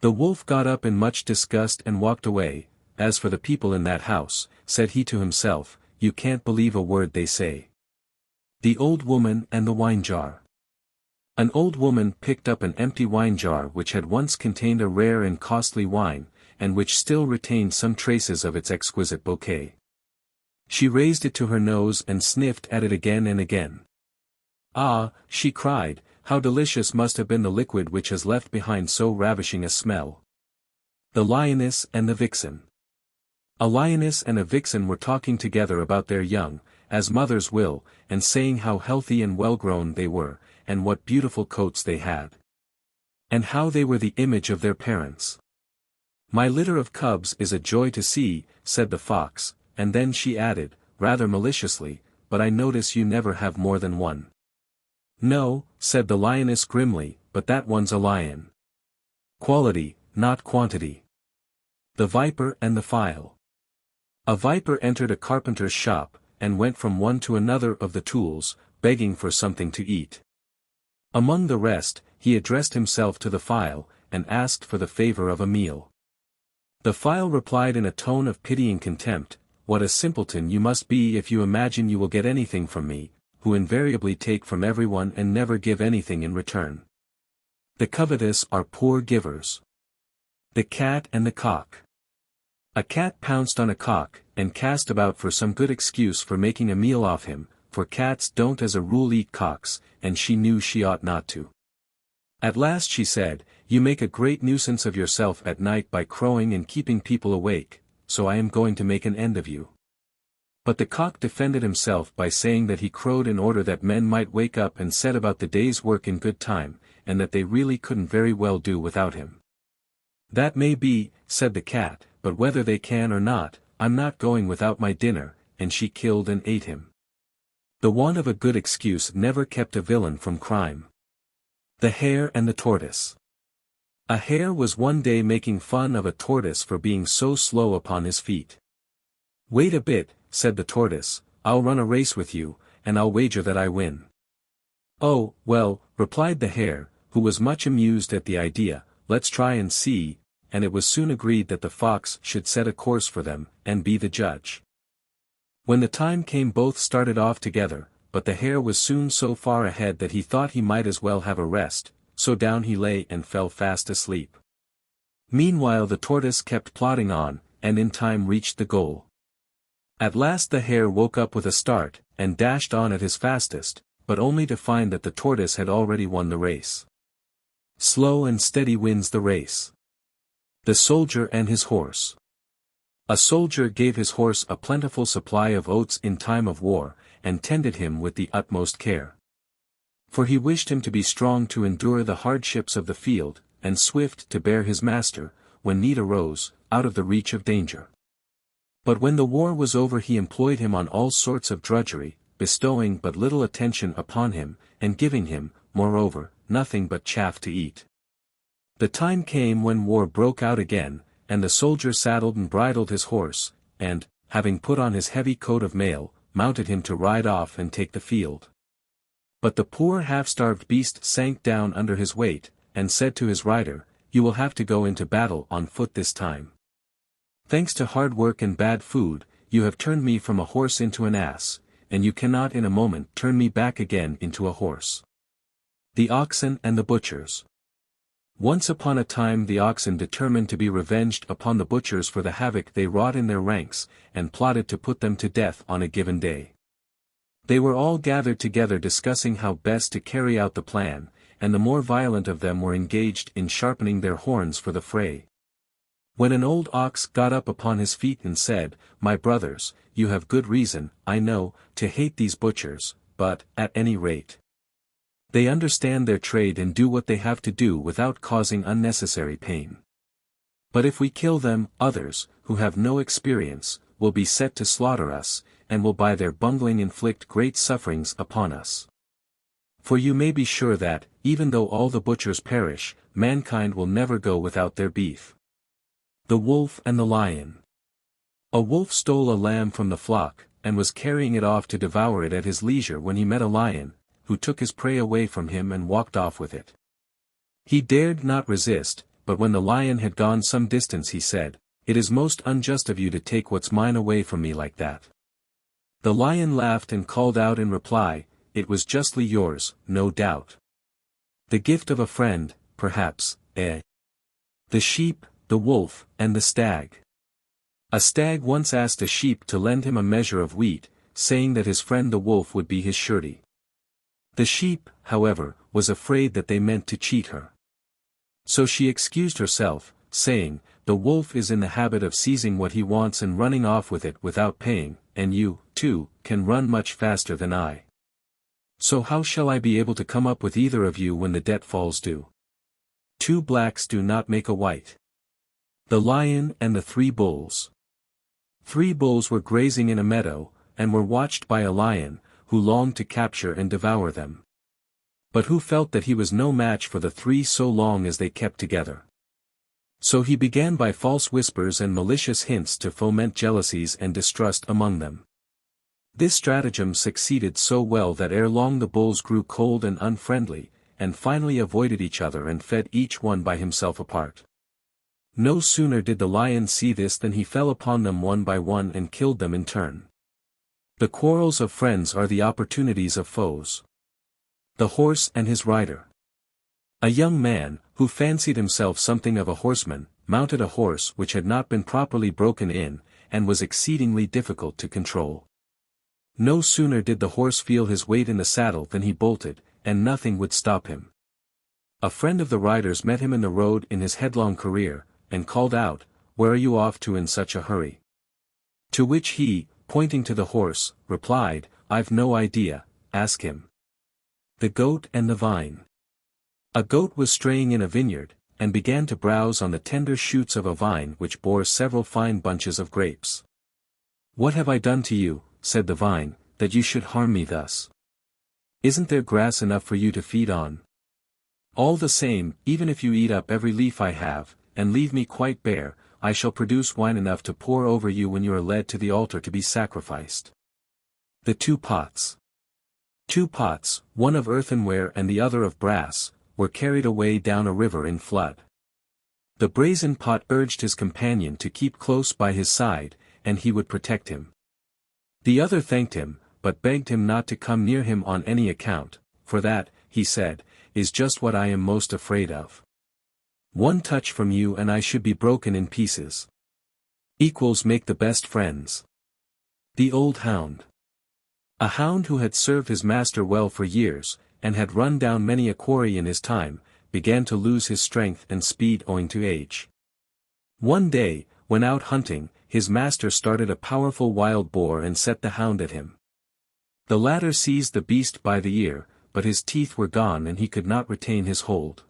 The wolf got up in much disgust and walked away. "As for the people in that house," said he to himself, you can't believe a word they say. The Old Woman and the Wine Jar. An old woman picked up an empty wine jar which had once contained a rare and costly wine, and which still retained some traces of its exquisite bouquet. She raised it to her nose and sniffed at it again and again. "Ah," she cried, "how delicious must have been the liquid which has left behind so ravishing a smell." The Lioness and the Vixen. A lioness and a vixen were talking together about their young, as mothers will, and saying how healthy and well-grown they were, and what beautiful coats they had. And how they were the image of their parents. "My litter of cubs is a joy to see," said the fox, and then she added, rather maliciously, "but I notice you never have more than one." "No," said the lioness grimly, "but that one's a lion. Quality, not quantity." The Viper and the File. A viper entered a carpenter's shop, and went from one to another of the tools, begging for something to eat. Among the rest, he addressed himself to the file, and asked for the favor of a meal. The file replied in a tone of pitying contempt, "What a simpleton you must be if you imagine you will get anything from me, who invariably take from everyone and never give anything in return. The covetous are poor givers." The Cat and the Cock. A cat pounced on a cock, and cast about for some good excuse for making a meal off him, for cats don't as a rule eat cocks, and she knew she ought not to. At last she said, "You make a great nuisance of yourself at night by crowing and keeping people awake, so I am going to make an end of you." But the cock defended himself by saying that he crowed in order that men might wake up and set about the day's work in good time, and that they really couldn't very well do without him. "That may be," said the cat, "but whether they can or not, I'm not going without my dinner," and she killed and ate him. The want of a good excuse never kept a villain from crime. The Hare and the Tortoise. A hare was one day making fun of a tortoise for being so slow upon his feet. "Wait a bit," said the tortoise, "I'll run a race with you, and I'll wager that I win." "Oh, well," replied the hare, who was much amused at the idea, "let's try and see," and it was soon agreed that the fox should set a course for them, and be the judge. When the time came both started off together, but the hare was soon so far ahead that he thought he might as well have a rest, so down he lay and fell fast asleep. Meanwhile the tortoise kept plodding on, and in time reached the goal. At last the hare woke up with a start, and dashed on at his fastest, but only to find that the tortoise had already won the race. Slow and steady wins the race. The Soldier and his Horse. A soldier gave his horse a plentiful supply of oats in time of war, and tended him with the utmost care. For he wished him to be strong to endure the hardships of the field, and swift to bear his master, when need arose, out of the reach of danger. But when the war was over he employed him on all sorts of drudgery, bestowing but little attention upon him, and giving him, moreover, nothing but chaff to eat. The time came when war broke out again, and the soldier saddled and bridled his horse, and, having put on his heavy coat of mail, mounted him to ride off and take the field. But the poor half-starved beast sank down under his weight, and said to his rider, "You will have to go into battle on foot this time. Thanks to hard work and bad food, you have turned me from a horse into an ass, and you cannot in a moment turn me back again into a horse." The Oxen and the Butchers. Once upon a time the oxen determined to be revenged upon the butchers for the havoc they wrought in their ranks, and plotted to put them to death on a given day. They were all gathered together discussing how best to carry out the plan, and the more violent of them were engaged in sharpening their horns for the fray. When an old ox got up upon his feet and said, "My brothers, you have good reason, I know, to hate these butchers, but, at any rate, they understand their trade and do what they have to do without causing unnecessary pain. But if we kill them, others, who have no experience, will be set to slaughter us, and will by their bungling inflict great sufferings upon us. For you may be sure that, even though all the butchers perish, mankind will never go without their beef." The Wolf and the Lion. A wolf stole a lamb from the flock, and was carrying it off to devour it at his leisure when he met a lion, who took his prey away from him and walked off with it. He dared not resist, but when the lion had gone some distance he said, "It is most unjust of you to take what's mine away from me like that. The lion laughed and called out in reply, "It was justly yours, no doubt. The gift of a friend, perhaps, eh? The sheep, the wolf, and the stag." A stag once asked a sheep to lend him a measure of wheat, saying that his friend the wolf would be his surety. The sheep, however, was afraid that they meant to cheat her. So she excused herself, saying, "The wolf is in the habit of seizing what he wants and running off with it without paying, and you, too, can run much faster than I. So how shall I be able to come up with either of you when the debt falls due? Two blacks do not make a white." The lion and the three bulls. 3 bulls were grazing in a meadow, and were watched by a lion, who longed to capture and devour them. But who felt that he was no match for the 3 so long as they kept together. So he began by false whispers and malicious hints to foment jealousies and distrust among them. This stratagem succeeded so well that ere long the bulls grew cold and unfriendly, and finally avoided each other and fed each one by himself apart. No sooner did the lion see this than he fell upon them one by one and killed them in turn. The quarrels of friends are the opportunities of foes. The horse and his rider. A young man, who fancied himself something of a horseman, mounted a horse which had not been properly broken in, and was exceedingly difficult to control. No sooner did the horse feel his weight in the saddle than he bolted, and nothing would stop him. A friend of the rider's met him in the road in his headlong career, and called out, "Where are you off to in such a hurry?" To which he, pointing to the horse, replied, "I've no idea, ask him." The goat and the vine. A goat was straying in a vineyard, and began to browse on the tender shoots of a vine which bore several fine bunches of grapes. "What have I done to you," said the vine, "that you should harm me thus? Isn't there grass enough for you to feed on? All the same, even if you eat up every leaf I have, and leave me quite bare, I shall produce wine enough to pour over you when you are led to the altar to be sacrificed." The 2 pots. 2 pots, one of earthenware and the other of brass, were carried away down a river in flood. The brazen pot urged his companion to keep close by his side, and he would protect him. The other thanked him, but begged him not to come near him on any account, for that, he said, is just what I am most afraid of. One touch from you and I should be broken in pieces. Equals make the best friends. The old hound. A hound who had served his master well for years, and had run down many a quarry in his time, began to lose his strength and speed owing to age. One day, when out hunting, his master started a powerful wild boar and set the hound at him. The latter seized the beast by the ear, but his teeth were gone and he could not retain his hold.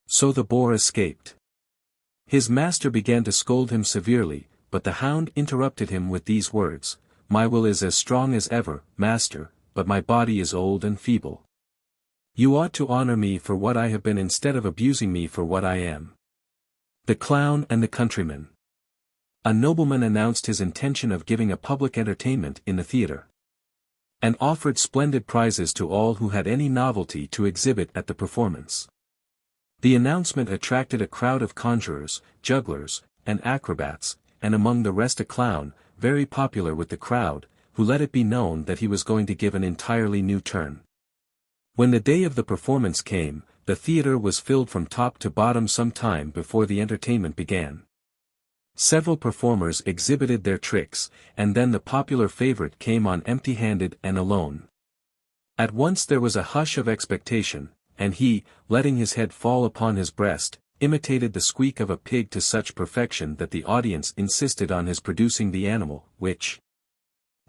So the boar escaped. His master began to scold him severely, but the hound interrupted him with these words, "My will is as strong as ever, master, but my body is old and feeble. You ought to honor me for what I have been instead of abusing me for what I am." The clown and the countryman. A nobleman announced his intention of giving a public entertainment in the theatre, and offered splendid prizes to all who had any novelty to exhibit at the performance. The announcement attracted a crowd of conjurers, jugglers, and acrobats, and among the rest a clown, very popular with the crowd, who let it be known that he was going to give an entirely new turn. When the day of the performance came, the theatre was filled from top to bottom some time before the entertainment began. Several performers exhibited their tricks, and then the popular favorite came on empty-handed and alone. At once there was a hush of expectation, and he, letting his head fall upon his breast, imitated the squeak of a pig to such perfection that the audience insisted on his producing the animal, which,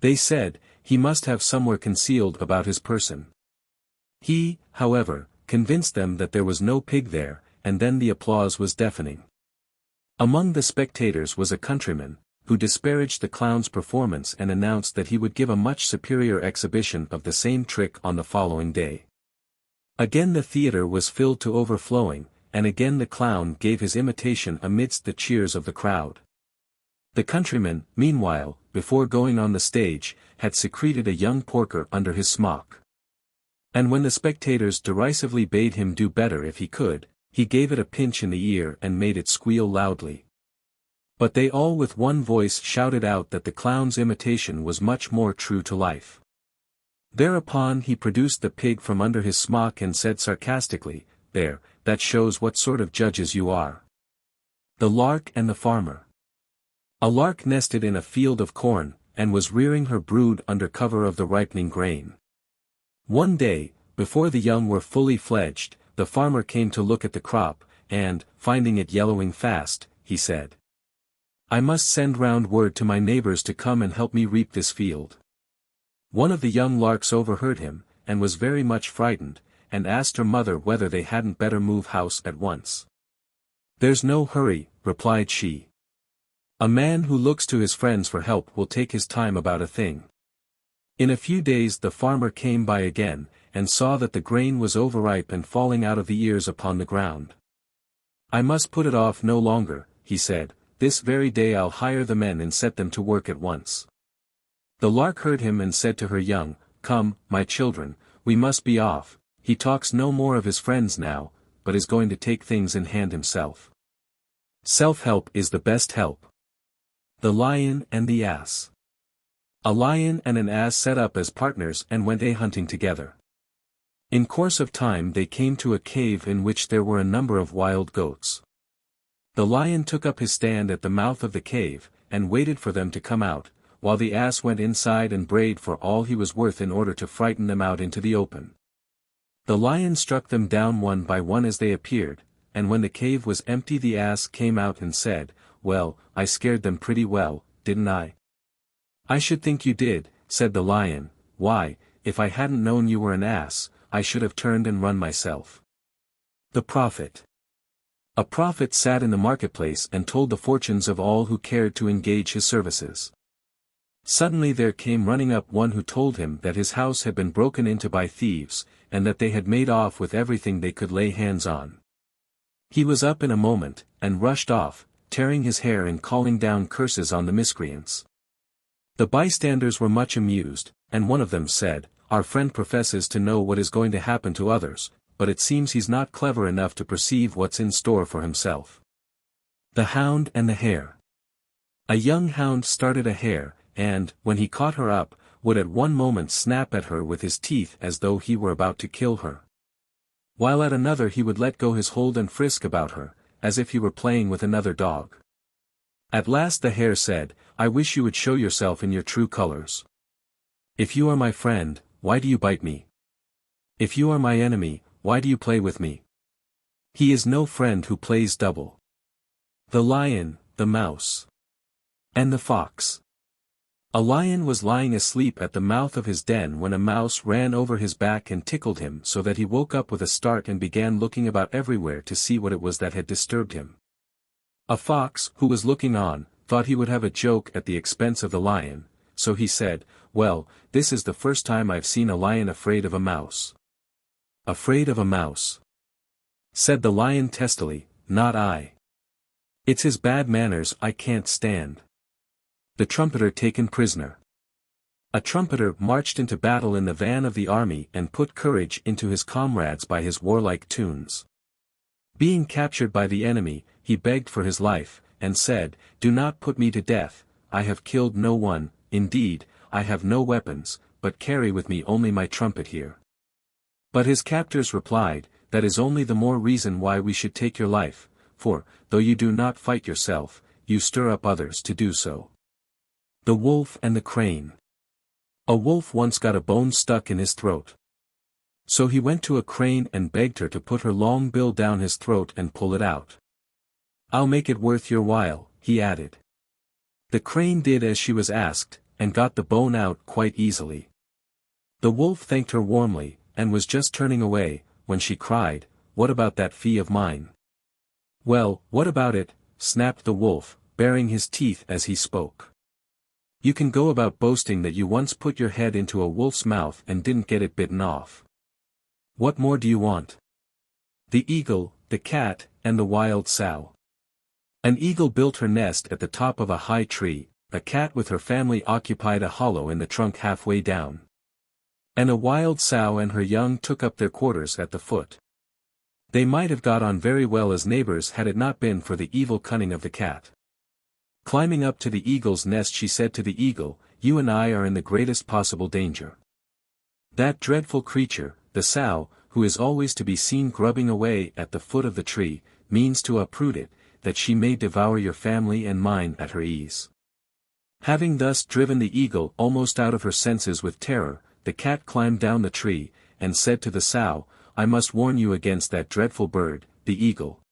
they said, he must have somewhere concealed about his person. He, however, convinced them that there was no pig there, and then the applause was deafening. Among the spectators was a countryman, who disparaged the clown's performance and announced that he would give a much superior exhibition of the same trick on the following day. Again the theatre was filled to overflowing, and again the clown gave his imitation amidst the cheers of the crowd. The countryman, meanwhile, before going on the stage, had secreted a young porker under his smock. And when the spectators derisively bade him do better if he could, he gave it a pinch in the ear and made it squeal loudly. But they all with one voice shouted out that the clown's imitation was much more true to life. Thereupon he produced the pig from under his smock and said sarcastically, "There, that shows what sort of judges you are." The Lark and the Farmer. A lark nested in a field of corn, and was rearing her brood under cover of the ripening grain. One day, before the young were fully fledged, the farmer came to look at the crop, and, finding it yellowing fast, he said, "I must send round word to my neighbors to come and help me reap this field." One of the young larks overheard him, and was very much frightened, and asked her mother whether they hadn't better move house at once. "There's no hurry," replied she. "A man who looks to his friends for help will take his time about a thing." In a few days the farmer came by again, and saw that the grain was overripe and falling out of the ears upon the ground. "I must put it off no longer," he said, "this very day I'll hire the men and set them to work at once." The lark heard him and said to her young, "Come, my children, we must be off, he talks no more of his friends now, but is going to take things in hand himself. Self-help is the best help." The Lion and the Ass. A lion and an ass set up as partners and went hunting together. In course of time they came to a cave in which there were a number of wild goats. The lion took up his stand at the mouth of the cave, and waited for them to come out, while the ass went inside and brayed for all he was worth in order to frighten them out into the open. The lion struck them down one by one as they appeared, and when the cave was empty the ass came out and said, "Well, I scared them pretty well, didn't I?" "I should think you did," said the lion. "Why, if I hadn't known you were an ass, I should have turned and run myself." The Prophet. A prophet sat in the marketplace and told the fortunes of all who cared to engage his services. Suddenly there came running up one who told him that his house had been broken into by thieves, and that they had made off with everything they could lay hands on. He was up in a moment, and rushed off, tearing his hair and calling down curses on the miscreants. The bystanders were much amused, and one of them said, "Our friend professes to know what is going to happen to others, but it seems he's not clever enough to perceive what's in store for himself." The Hound and the Hare. A young hound started a hare, and, when he caught her up, would at one moment snap at her with his teeth as though he were about to kill her. While at another he would let go his hold and frisk about her, as if he were playing with another dog. At last the hare said, "I wish you would show yourself in your true colors. If you are my friend, why do you bite me? If you are my enemy, why do you play with me? He is no friend who plays double." The Lion, the Mouse, and the Fox. A lion was lying asleep at the mouth of his den when a mouse ran over his back and tickled him so that he woke up with a start and began looking about everywhere to see what it was that had disturbed him. A fox, who was looking on, thought he would have a joke at the expense of the lion, so he said, "Well, this is the first time I've seen a lion afraid of a mouse." "Afraid of a mouse?" said the lion testily, "Not I. It's his bad manners I can't stand." The Trumpeter taken prisoner. A trumpeter marched into battle in the van of the army and put courage into his comrades by his warlike tunes. Being captured by the enemy, he begged for his life, and said, "Do not put me to death, I have killed no one, indeed, I have no weapons, but carry with me only my trumpet here." But his captors replied, "That is only the more reason why we should take your life, for, though you do not fight yourself, you stir up others to do so." The Wolf and the Crane. A wolf once got a bone stuck in his throat. So he went to a crane and begged her to put her long bill down his throat and pull it out. "I'll make it worth your while," he added. The crane did as she was asked, and got the bone out quite easily. The wolf thanked her warmly, and was just turning away, when she cried, "What about that fee of mine?" "Well, what about it?" snapped the wolf, baring his teeth as he spoke. "You can go about boasting that you once put your head into a wolf's mouth and didn't get it bitten off. What more do you want?" The Eagle, the Cat, and the Wild Sow. An eagle built her nest at the top of a high tree, a cat with her family occupied a hollow in the trunk halfway down. And a wild sow and her young took up their quarters at the foot. They might have got on very well as neighbors had it not been for the evil cunning of the cat. Climbing up to the eagle's nest, she said to the eagle, "You and I are in the greatest possible danger. That dreadful creature, the sow, who is always to be seen grubbing away at the foot of the tree, means to uproot it, that she may devour your family and mine at her ease." Having thus driven the eagle almost out of her senses with terror, the cat climbed down the tree, and said to the sow, "I must warn you against that dreadful bird, the eagle.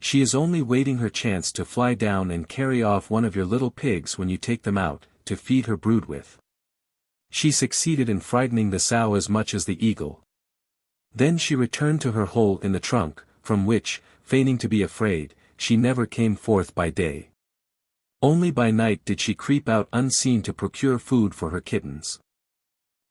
She is only waiting her chance to fly down and carry off one of your little pigs when you take them out, to feed her brood with." She succeeded in frightening the sow as much as the eagle. Then she returned to her hole in the trunk, from which, feigning to be afraid, she never came forth by day. Only by night did she creep out unseen to procure food for her kittens.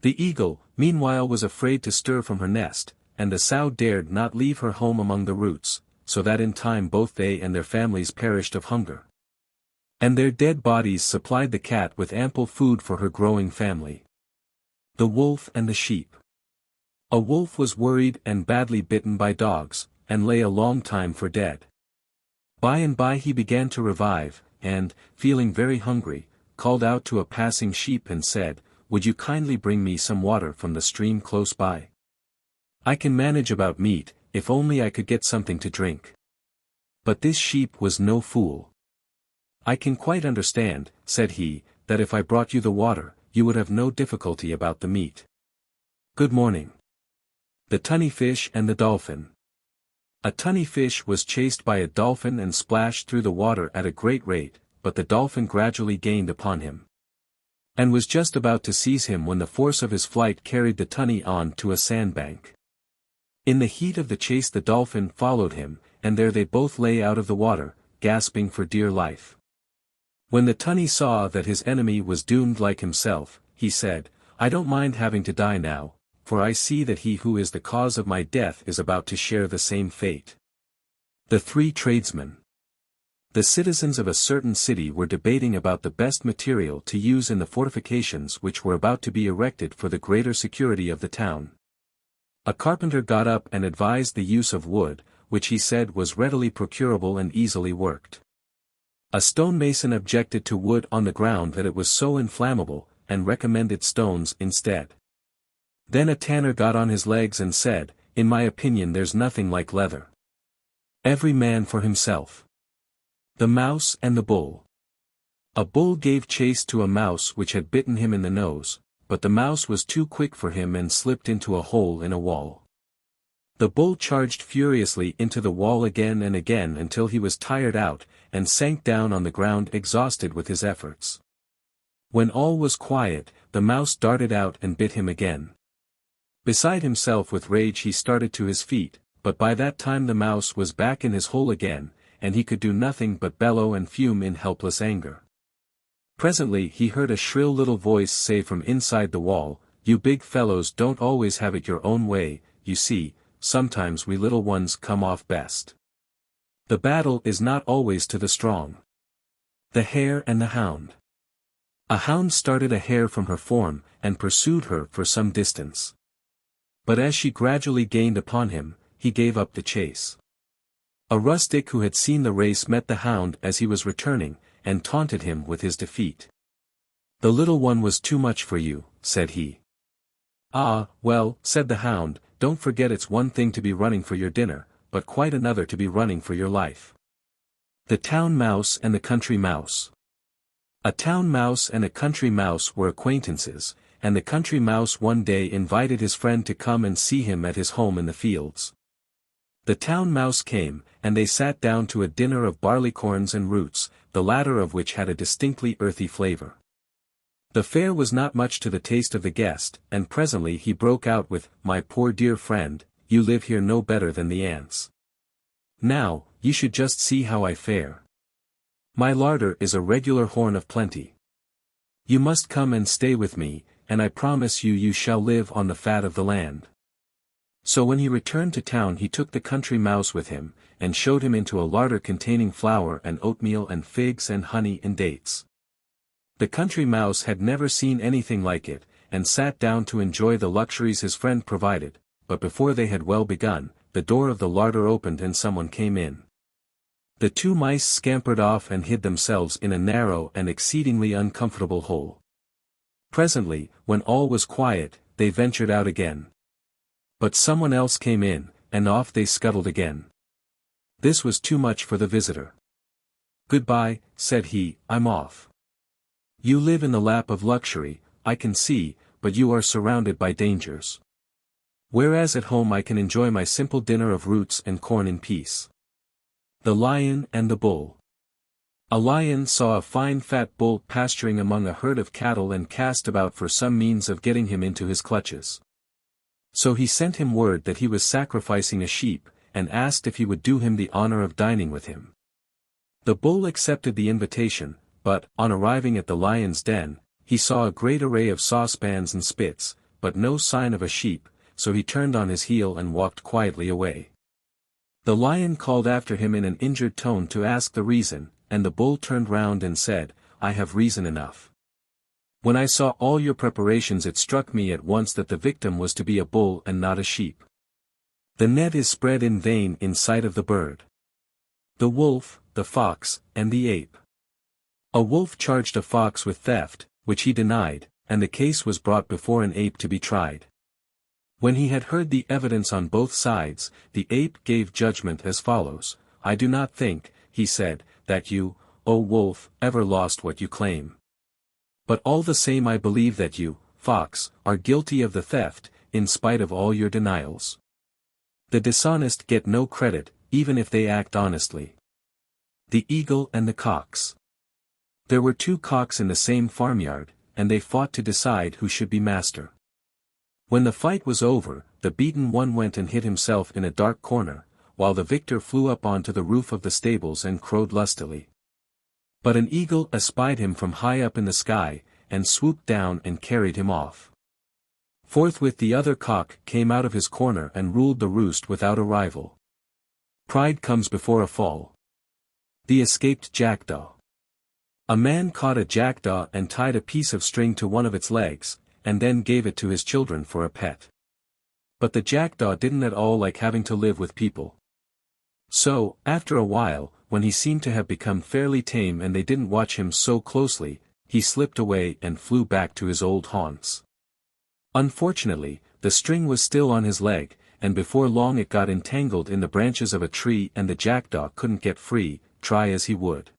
The eagle, meanwhile, was afraid to stir from her nest, and the sow dared not leave her home among the roots, so that in time both they and their families perished of hunger. And their dead bodies supplied the cat with ample food for her growing family. The wolf and the sheep. A wolf was worried and badly bitten by dogs, and lay a long time for dead. By and by he began to revive, and, feeling very hungry, called out to a passing sheep and said, "Would you kindly bring me some water from the stream close by? I can manage about meat, if only I could get something to drink." But this sheep was no fool. "I can quite understand," said he, "that if I brought you the water, you would have no difficulty about the meat. Good morning." The tunny fish and the dolphin. A tunny fish was chased by a dolphin and splashed through the water at a great rate, but the dolphin gradually gained upon him, and was just about to seize him when the force of his flight carried the tunny on to a sandbank. In the heat of the chase the dolphin followed him, and there they both lay out of the water, gasping for dear life. When the tunny saw that his enemy was doomed like himself, he said, "I don't mind having to die now, for I see that he who is the cause of my death is about to share the same fate." The three tradesmen. The citizens of a certain city were debating about the best material to use in the fortifications which were about to be erected for the greater security of the town. A carpenter got up and advised the use of wood, which he said was readily procurable and easily worked. A stonemason objected to wood on the ground that it was so inflammable, and recommended stones instead. Then a tanner got on his legs and said, "In my opinion there's nothing like leather. Every man for himself." The mouse and the bull. A bull gave chase to a mouse which had bitten him in the nose, but the mouse was too quick for him and slipped into a hole in a wall. The bull charged furiously into the wall again and again until he was tired out, and sank down on the ground exhausted with his efforts. When all was quiet, the mouse darted out and bit him again. Beside himself with rage he started to his feet, but by that time the mouse was back in his hole again, and he could do nothing but bellow and fume in helpless anger. Presently he heard a shrill little voice say from inside the wall, "You big fellows don't always have it your own way, you see, sometimes we little ones come off best. The battle is not always to the strong." The hare and the hound. A hound started a hare from her form, and pursued her for some distance. But as she gradually gained upon him, he gave up the chase. A rustic who had seen the race met the hound as he was returning, and taunted him with his defeat. "The little one was too much for you," said he. "Ah, well," said the hound, "don't forget it's one thing to be running for your dinner, but quite another to be running for your life." The town mouse and the country mouse. A town mouse and a country mouse were acquaintances, and the country mouse one day invited his friend to come and see him at his home in the fields. The town mouse came, and they sat down to a dinner of barleycorns and roots, the latter of which had a distinctly earthy flavor. The fare was not much to the taste of the guest, and presently he broke out with, "My poor dear friend, you live here no better than the ants. Now, you should just see how I fare. My larder is a regular horn of plenty. You must come and stay with me, and I promise you you shall live on the fat of the land." So when he returned to town he took the country mouse with him, and showed him into a larder containing flour and oatmeal and figs and honey and dates. The country mouse had never seen anything like it, and sat down to enjoy the luxuries his friend provided, but before they had well begun, the door of the larder opened and someone came in. The two mice scampered off and hid themselves in a narrow and exceedingly uncomfortable hole. Presently, when all was quiet, they ventured out again. But someone else came in, and off they scuttled again. This was too much for the visitor. "Goodbye," said he, "I'm off. You live in the lap of luxury, I can see, but you are surrounded by dangers. Whereas at home I can enjoy my simple dinner of roots and corn in peace." The Lion and the Bull. A lion saw a fine fat bull pasturing among a herd of cattle and cast about for some means of getting him into his clutches. So he sent him word that he was sacrificing a sheep, and asked if he would do him the honor of dining with him. The bull accepted the invitation, but, on arriving at the lion's den, he saw a great array of saucepans and spits, but no sign of a sheep, so he turned on his heel and walked quietly away. The lion called after him in an injured tone to ask the reason, and the bull turned round and said, "I have reason enough. When I saw all your preparations it struck me at once that the victim was to be a bull and not a sheep. The net is spread in vain in sight of the bird. The wolf, the fox, and the ape." A wolf charged a fox with theft, which he denied, and the case was brought before an ape to be tried. When he had heard the evidence on both sides, the ape gave judgment as follows: "I do not think," he said, "that you, O wolf, ever lost what you claim. But all the same I believe that you, fox, are guilty of the theft, in spite of all your denials. The dishonest get no credit, even if they act honestly." The Eagle and the Cocks. There were two cocks in the same farmyard, and they fought to decide who should be master. When the fight was over, the beaten one went and hid himself in a dark corner, while the victor flew up onto the roof of the stables and crowed lustily. But an eagle espied him from high up in the sky, and swooped down and carried him off. Forthwith the other cock came out of his corner and ruled the roost without a rival. Pride comes before a fall. The escaped jackdaw. A man caught a jackdaw and tied a piece of string to one of its legs, and then gave it to his children for a pet. But the jackdaw didn't at all like having to live with people. So, after a while, when he seemed to have become fairly tame and they didn't watch him so closely, he slipped away and flew back to his old haunts. Unfortunately, the string was still on his leg, and before long it got entangled in the branches of a tree and the jackdaw couldn't get free, try as he would.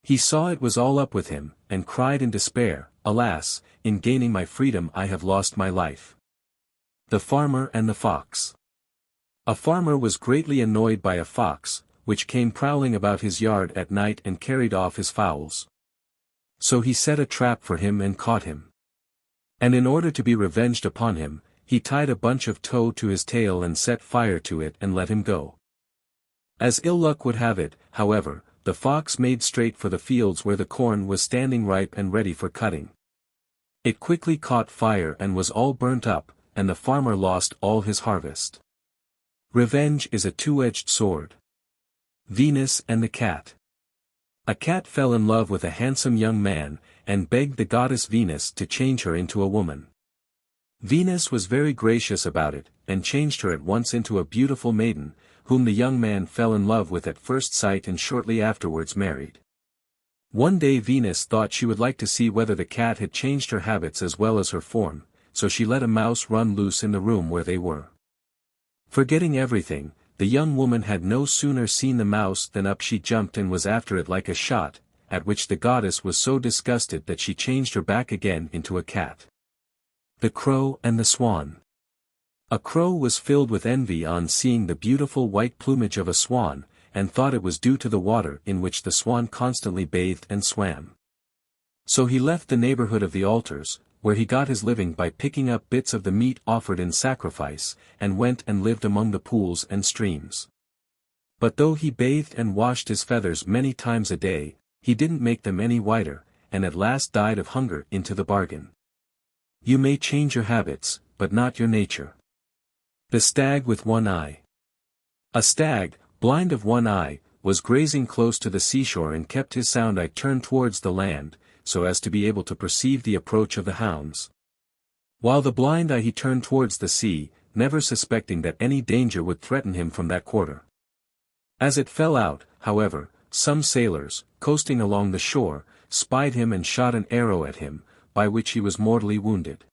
He saw it was all up with him, and cried in despair, "Alas, in gaining my freedom I have lost my life." The Farmer and the Fox. A farmer was greatly annoyed by a fox, which came prowling about his yard at night and carried off his fowls. So he set a trap for him and caught him. And in order to be revenged upon him, he tied a bunch of tow to his tail and set fire to it and let him go. As ill luck would have it, however, the fox made straight for the fields where the corn was standing ripe and ready for cutting. It quickly caught fire and was all burnt up, and the farmer lost all his harvest. Revenge is a two-edged sword. Venus and the Cat. A cat fell in love with a handsome young man, and begged the goddess Venus to change her into a woman. Venus was very gracious about it, and changed her at once into a beautiful maiden, whom the young man fell in love with at first sight and shortly afterwards married. One day Venus thought she would like to see whether the cat had changed her habits as well as her form, so she let a mouse run loose in the room where they were. Forgetting everything, the young woman had no sooner seen the mouse than up she jumped and was after it like a shot, at which the goddess was so disgusted that she changed her back again into a cat. The Crow and the Swan. A crow was filled with envy on seeing the beautiful white plumage of a swan, and thought it was due to the water in which the swan constantly bathed and swam. So he left the neighborhood of the altars, where he got his living by picking up bits of the meat offered in sacrifice, and went and lived among the pools and streams. But though he bathed and washed his feathers many times a day, he didn't make them any whiter, and at last died of hunger into the bargain. You may change your habits, but not your nature. The Stag with One Eye. A stag, blind of one eye, was grazing close to the seashore and kept his sound eye turned towards the land, so as to be able to perceive the approach of the hounds. While the blind eye he turned towards the sea, never suspecting that any danger would threaten him from that quarter. As it fell out, however, some sailors, coasting along the shore, spied him and shot an arrow at him, by which he was mortally wounded.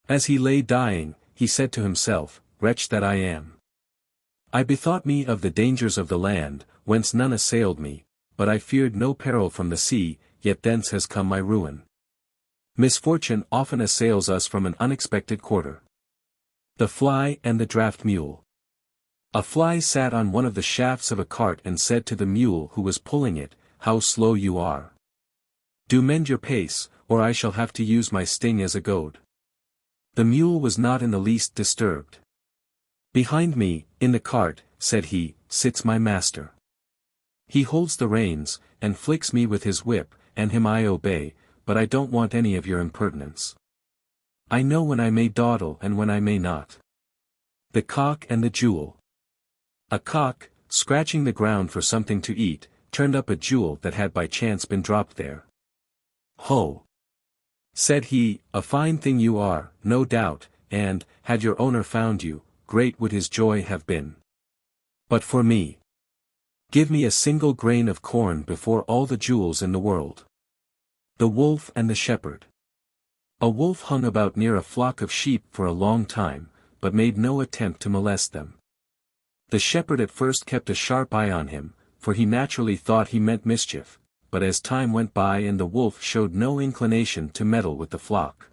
As he lay dying, he said to himself, "Wretch that I am! I bethought me of the dangers of the land, whence none assailed me, but I feared no peril from the sea, yet thence has come my ruin." Misfortune often assails us from an unexpected quarter. The fly and the draft mule. A fly sat on one of the shafts of a cart and said to the mule who was pulling it, "How slow you are! Do mend your pace, or I shall have to use my sting as a goad." The mule was not in the least disturbed. "Behind me, in the cart," said he, "sits my master. He holds the reins, and flicks me with his whip, and him I obey, but I don't want any of your impertinence. I know when I may dawdle and when I may not." The cock and the jewel. A cock, scratching the ground for something to eat, turned up a jewel that had by chance been dropped there. "Ho!" said he, "a fine thing you are, no doubt, and, had your owner found you, great would his joy have been. But for me, give me a single grain of corn before all the jewels in the world." The wolf and the shepherd. A wolf hung about near a flock of sheep for a long time, but made no attempt to molest them. The shepherd at first kept a sharp eye on him, for he naturally thought he meant mischief, but as time went by and the wolf showed no inclination to meddle with the flock,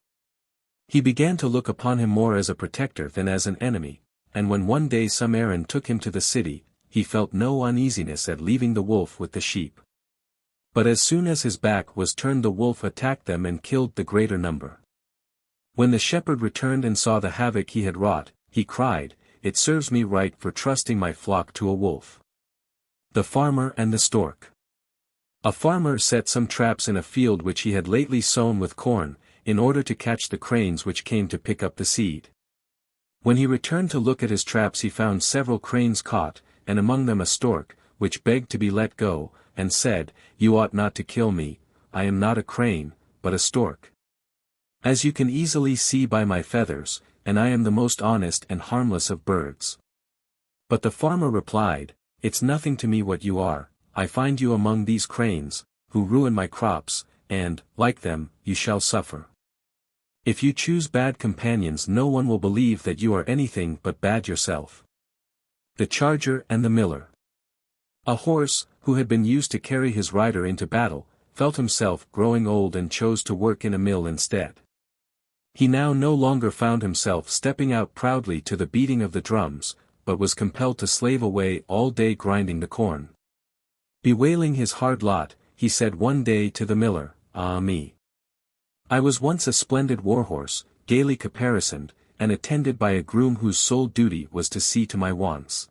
he began to look upon him more as a protector than as an enemy, and when one day some errand took him to the city, he felt no uneasiness at leaving the wolf with the sheep. But as soon as his back was turned the wolf attacked them and killed the greater number. When the shepherd returned and saw the havoc he had wrought, he cried, "It serves me right for trusting my flock to a wolf." The farmer and the stork. A farmer set some traps in a field which he had lately sown with corn, in order to catch the cranes which came to pick up the seed. When he returned to look at his traps he found several cranes caught, and among them a stork, which begged to be let go, and said, "You ought not to kill me, I am not a crane, but a stork. As you can easily see by my feathers, and I am the most honest and harmless of birds." But the farmer replied, "It's nothing to me what you are, I find you among these cranes, who ruin my crops, and, like them, you shall suffer. If you choose bad companions no one will believe that you are anything but bad yourself." The charger and the miller. A horse, who had been used to carry his rider into battle, felt himself growing old and chose to work in a mill instead. He now no longer found himself stepping out proudly to the beating of the drums, but was compelled to slave away all day grinding the corn. Bewailing his hard lot, he said one day to the miller, "Ah me! I was once a splendid warhorse, gaily caparisoned, and attended by a groom whose sole duty was to see to my wants.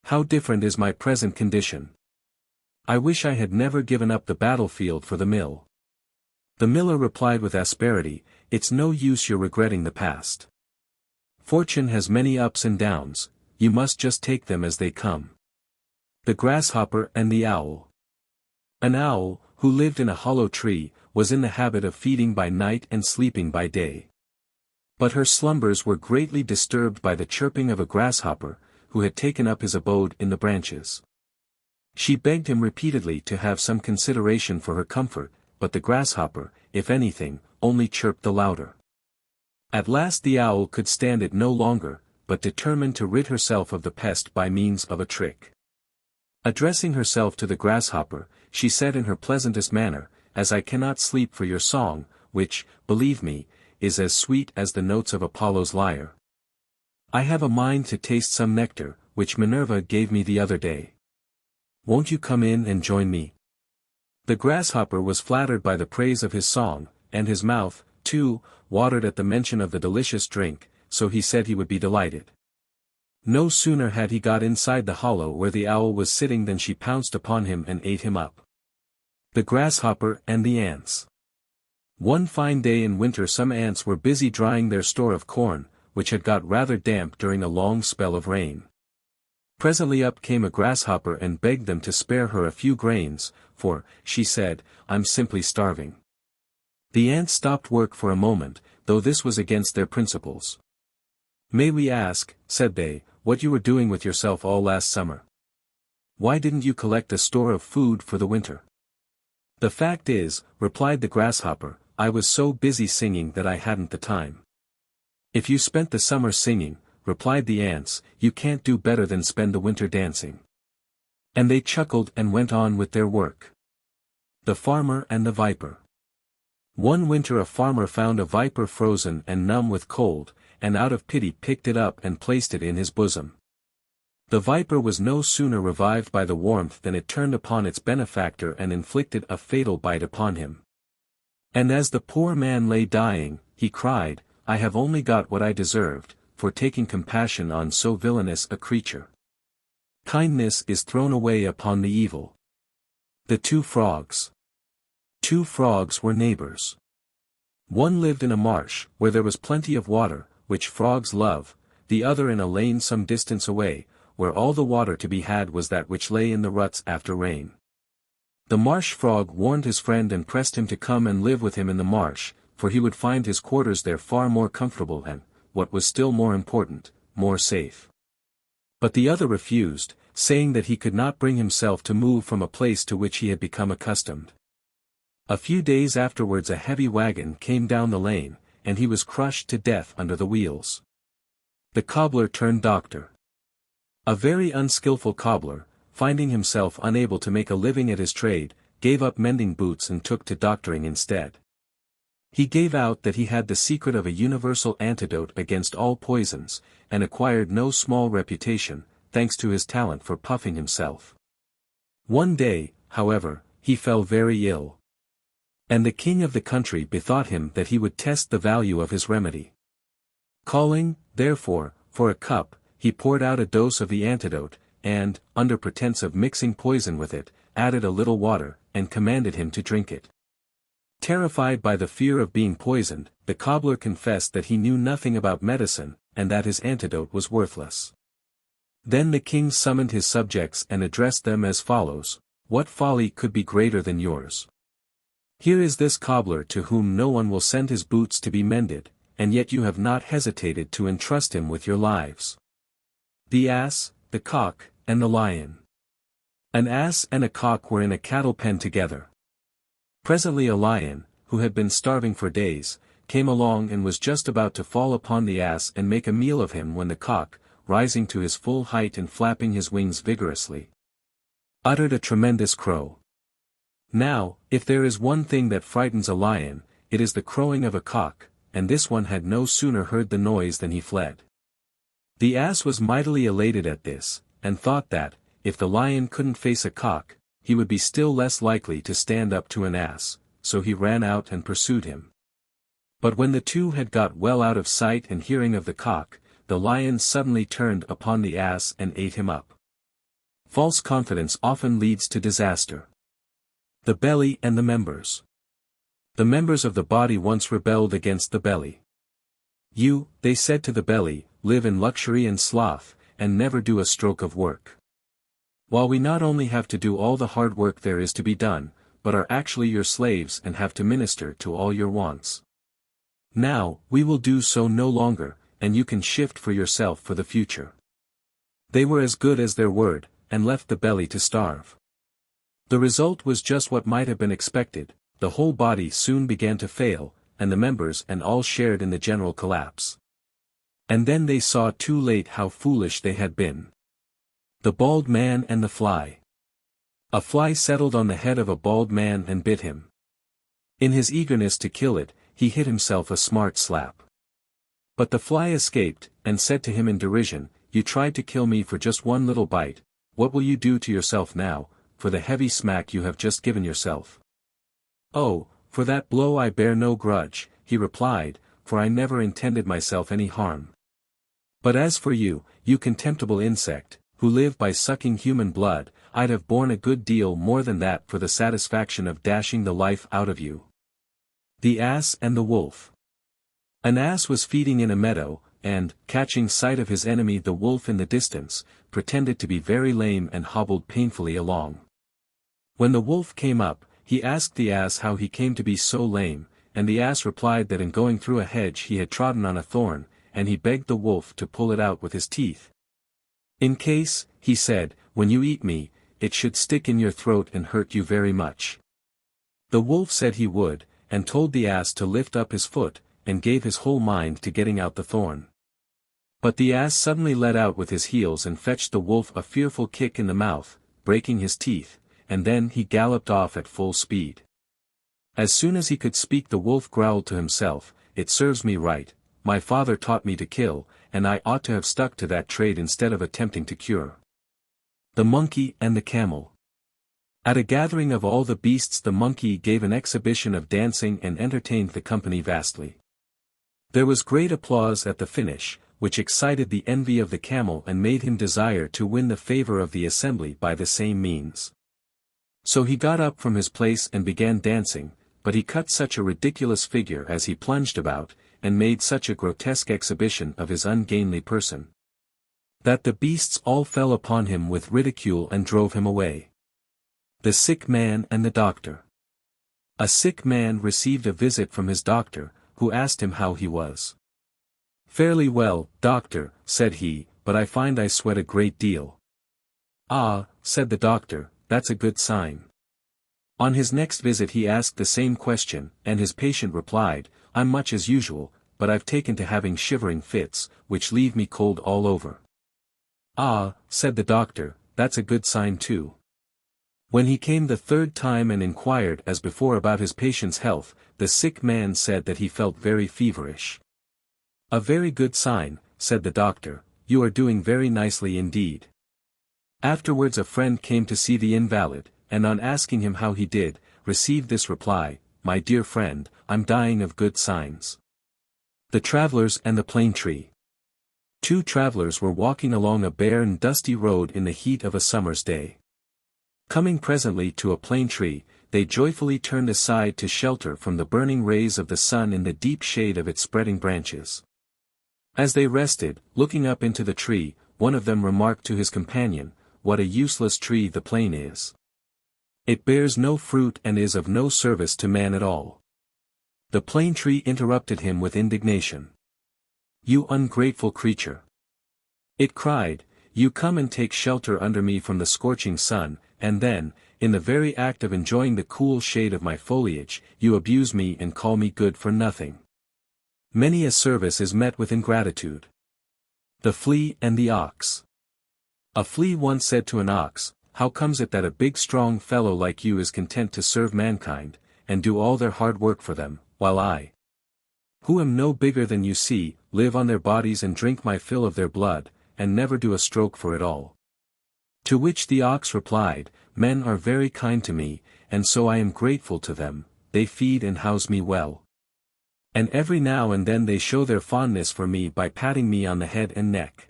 How different is my present condition! I wish I had never given up the battlefield for the mill." The miller replied with asperity, "It's no use your regretting the past. Fortune has many ups and downs, you must just take them as they come." The grasshopper and the owl. An owl, who lived in a hollow tree, was in the habit of feeding by night and sleeping by day. But her slumbers were greatly disturbed by the chirping of a grasshopper, who had taken up his abode in the branches. She begged him repeatedly to have some consideration for her comfort, but the grasshopper, if anything, only chirped the louder. At last the owl could stand it no longer, but determined to rid herself of the pest by means of a trick. Addressing herself to the grasshopper, she said in her pleasantest manner, "As I cannot sleep for your song, which, believe me, is as sweet as the notes of Apollo's lyre, I have a mind to taste some nectar, which Minerva gave me the other day. Won't you come in and join me?" The grasshopper was flattered by the praise of his song, and his mouth, too, watered at the mention of the delicious drink, so he said he would be delighted. No sooner had he got inside the hollow where the owl was sitting than she pounced upon him and ate him up. The grasshopper and the ants. One fine day in winter some ants were busy drying their store of corn, which had got rather damp during a long spell of rain. Presently up came a grasshopper and begged them to spare her a few grains, for, she said, "I'm simply starving." The ants stopped work for a moment, though this was against their principles. "May we ask," said they, "what you were doing with yourself all last summer?" why didn't you collect a store of food for the winter?" "The fact is," replied the grasshopper, "I was so busy singing that I hadn't the time." "If you spent the summer singing," replied the ants, "you can't do better than spend the winter dancing." And they chuckled and went on with their work. The Farmer and the Viper. One winter a farmer found a viper frozen and numb with cold, and out of pity picked it up and placed it in his bosom. The viper was no sooner revived by the warmth than it turned upon its benefactor and inflicted a fatal bite upon him. And as the poor man lay dying, he cried, "I have only got what I deserved, for taking compassion on so villainous a creature. Kindness is thrown away upon the evil." The Two Frogs. Two frogs were neighbors. One lived in a marsh, where there was plenty of water, which frogs love, the other in a lane some distance away, where all the water to be had was that which lay in the ruts after rain. The marsh frog warned his friend and pressed him to come and live with him in the marsh, for he would find his quarters there far more comfortable and, what was still more important, more safe. But the other refused, saying that he could not bring himself to move from a place to which he had become accustomed. A few days afterwards a heavy wagon came down the lane, and he was crushed to death under the wheels. The cobbler turned doctor. A very unskillful cobbler, finding himself unable to make a living at his trade, gave up mending boots and took to doctoring instead. He gave out that he had the secret of a universal antidote against all poisons, and acquired no small reputation, thanks to his talent for puffing himself. One day, however, he fell very ill. And the king of the country bethought him that he would test the value of his remedy. Calling, therefore, for a cup, he poured out a dose of the antidote, and, under pretence of mixing poison with it, added a little water, and commanded him to drink it. Terrified by the fear of being poisoned, the cobbler confessed that he knew nothing about medicine, and that his antidote was worthless. Then the king summoned his subjects and addressed them as follows: "What folly could be greater than yours? Here is this cobbler to whom no one will send his boots to be mended, and yet you have not hesitated to entrust him with your lives." The Ass, the Cock, and the Lion. An ass and a cock were in a cattle pen together. Presently a lion, who had been starving for days, came along and was just about to fall upon the ass and make a meal of him when the cock, rising to his full height and flapping his wings vigorously, uttered a tremendous crow. Now, if there is one thing that frightens a lion, it is the crowing of a cock, and this one had no sooner heard the noise than he fled. The ass was mightily elated at this, and thought that, if the lion couldn't face a cock, he would be still less likely to stand up to an ass, so he ran out and pursued him. But when the two had got well out of sight and hearing of the cock, the lion suddenly turned upon the ass and ate him up. False confidence often leads to disaster. The belly and the members. The members of the body once rebelled against the belly. "You," they said to the belly, "live in luxury and sloth, and never do a stroke of work. While we not only have to do all the hard work there is to be done, but are actually your slaves and have to minister to all your wants. Now, we will do so no longer, and you can shift for yourself for the future." They were as good as their word, and left the belly to starve. The result was just what might have been expected: the whole body soon began to fail, and the members and all shared in the general collapse. And then they saw too late how foolish they had been. The Bald Man and the Fly. A fly settled on the head of a bald man and bit him. In his eagerness to kill it, he hit himself a smart slap. But the fly escaped, and said to him in derision, "You tried to kill me for just one little bite, what will you do to yourself now, for the heavy smack you have just given yourself?" "Oh, for that blow I bear no grudge," he replied, "for I never intended myself any harm. But as for you, you contemptible insect, who live by sucking human blood, I'd have borne a good deal more than that for the satisfaction of dashing the life out of you." The Ass and the Wolf. An ass was feeding in a meadow, and, catching sight of his enemy the wolf in the distance, pretended to be very lame and hobbled painfully along. When the wolf came up, he asked the ass how he came to be so lame, and the ass replied that in going through a hedge he had trodden on a thorn, and he begged the wolf to pull it out with his teeth. "In case," he said, "when you eat me, it should stick in your throat and hurt you very much. The wolf said he would, and told the ass to lift up his foot, and gave his whole mind to getting out the thorn. But the ass suddenly let out with his heels and fetched the wolf a fearful kick in the mouth, breaking his teeth, and then he galloped off at full speed. As soon as he could speak, the wolf growled to himself, "It serves me right, my father taught me to kill, and I ought to have stuck to that trade instead of attempting to cure." The monkey and the camel. At a gathering of all the beasts, the monkey gave an exhibition of dancing and entertained the company vastly. There was great applause at the finish, which excited the envy of the camel and made him desire to win the favor of the assembly by the same means. So he got up from his place and began dancing, but he cut such a ridiculous figure as he plunged about, and made such a grotesque exhibition of his ungainly person, that the beasts all fell upon him with ridicule and drove him away. The sick man and the doctor. A sick man received a visit from his doctor, who asked him how he was. "Fairly well, doctor," said he, "but I find I sweat a great deal." "Ah," said the doctor, "that's a good sign." On his next visit he asked the same question, and his patient replied, "I'm much as usual, but I've taken to having shivering fits, which leave me cold all over." "Ah," said the doctor, "that's a good sign too." When he came the third time and inquired as before about his patient's health, the sick man said that he felt very feverish. "A very good sign," said the doctor, "you are doing very nicely indeed." Afterwards a friend came to see the invalid, and on asking him how he did, received this reply, "My dear friend, I'm dying of good signs." The travelers and the plane tree. Two travelers were walking along a bare and dusty road in the heat of a summer's day. Coming presently to a plane tree, they joyfully turned aside to shelter from the burning rays of the sun in the deep shade of its spreading branches. As they rested, looking up into the tree, one of them remarked to his companion, "What a useless tree the plane is. It bears no fruit and is of no service to man at all." The plane tree interrupted him with indignation. "You ungrateful creature!" it cried, "you come and take shelter under me from the scorching sun, and then, in the very act of enjoying the cool shade of my foliage, you abuse me and call me good for nothing. Many a service is met with ingratitude." The flea and the ox. A flea once said to an ox, "How comes it that a big strong fellow like you is content to serve mankind, and do all their hard work for them, while I, who am no bigger than you see, live on their bodies and drink my fill of their blood, and never do a stroke for it all?" To which the ox replied, "Men are very kind to me, and so I am grateful to them, they feed and house me well. And every now and then they show their fondness for me by patting me on the head and neck."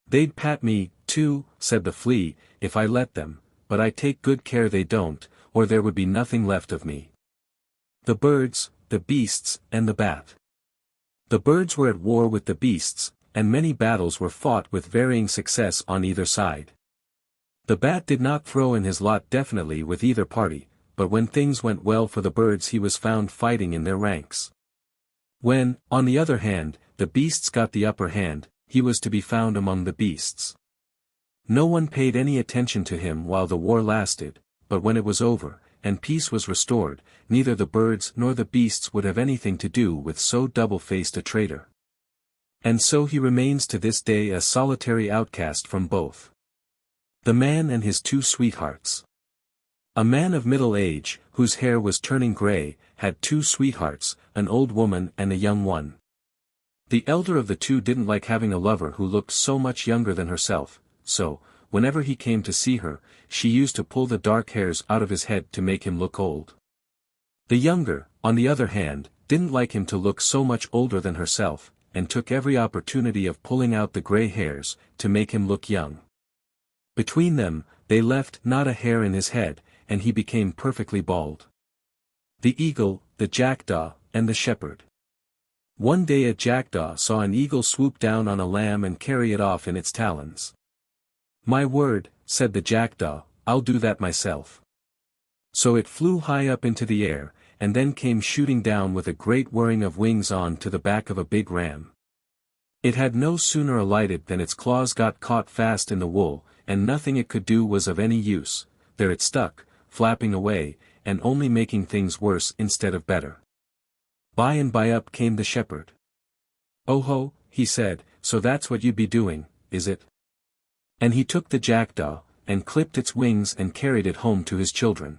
"They'd pat me, too," said the flea, "if I let them, but I take good care they don't, or there would be nothing left of me." The birds, the beasts, and the bat. The birds were at war with the beasts, and many battles were fought with varying success on either side. The bat did not throw in his lot definitely with either party, but when things went well for the birds he was found fighting in their ranks. When, on the other hand, the beasts got the upper hand, he was to be found among the beasts. No one paid any attention to him while the war lasted, but when it was over, and peace was restored, neither the birds nor the beasts would have anything to do with so double-faced a traitor. And so he remains to this day a solitary outcast from both. The man and his two sweethearts. A man of middle age, whose hair was turning grey, had two sweethearts, an old woman and a young one. The elder of the two didn't like having a lover who looked so much younger than herself, so, whenever he came to see her, she used to pull the dark hairs out of his head to make him look old. The younger, on the other hand, didn't like him to look so much older than herself, and took every opportunity of pulling out the grey hairs, to make him look young. Between them, they left not a hair in his head, and he became perfectly bald. The eagle, the jackdaw, and the shepherd. One day a jackdaw saw an eagle swoop down on a lamb and carry it off in its talons. "My word," said the jackdaw, "I'll do that myself." So it flew high up into the air, and then came shooting down with a great whirring of wings on to the back of a big ram. It had no sooner alighted than its claws got caught fast in the wool, and nothing it could do was of any use. There it stuck, flapping away, and only making things worse instead of better. By and by up came the shepherd. "Oh ho," he said, "so that's what you'd be doing, is it?" And he took the jackdaw, and clipped its wings and carried it home to his children.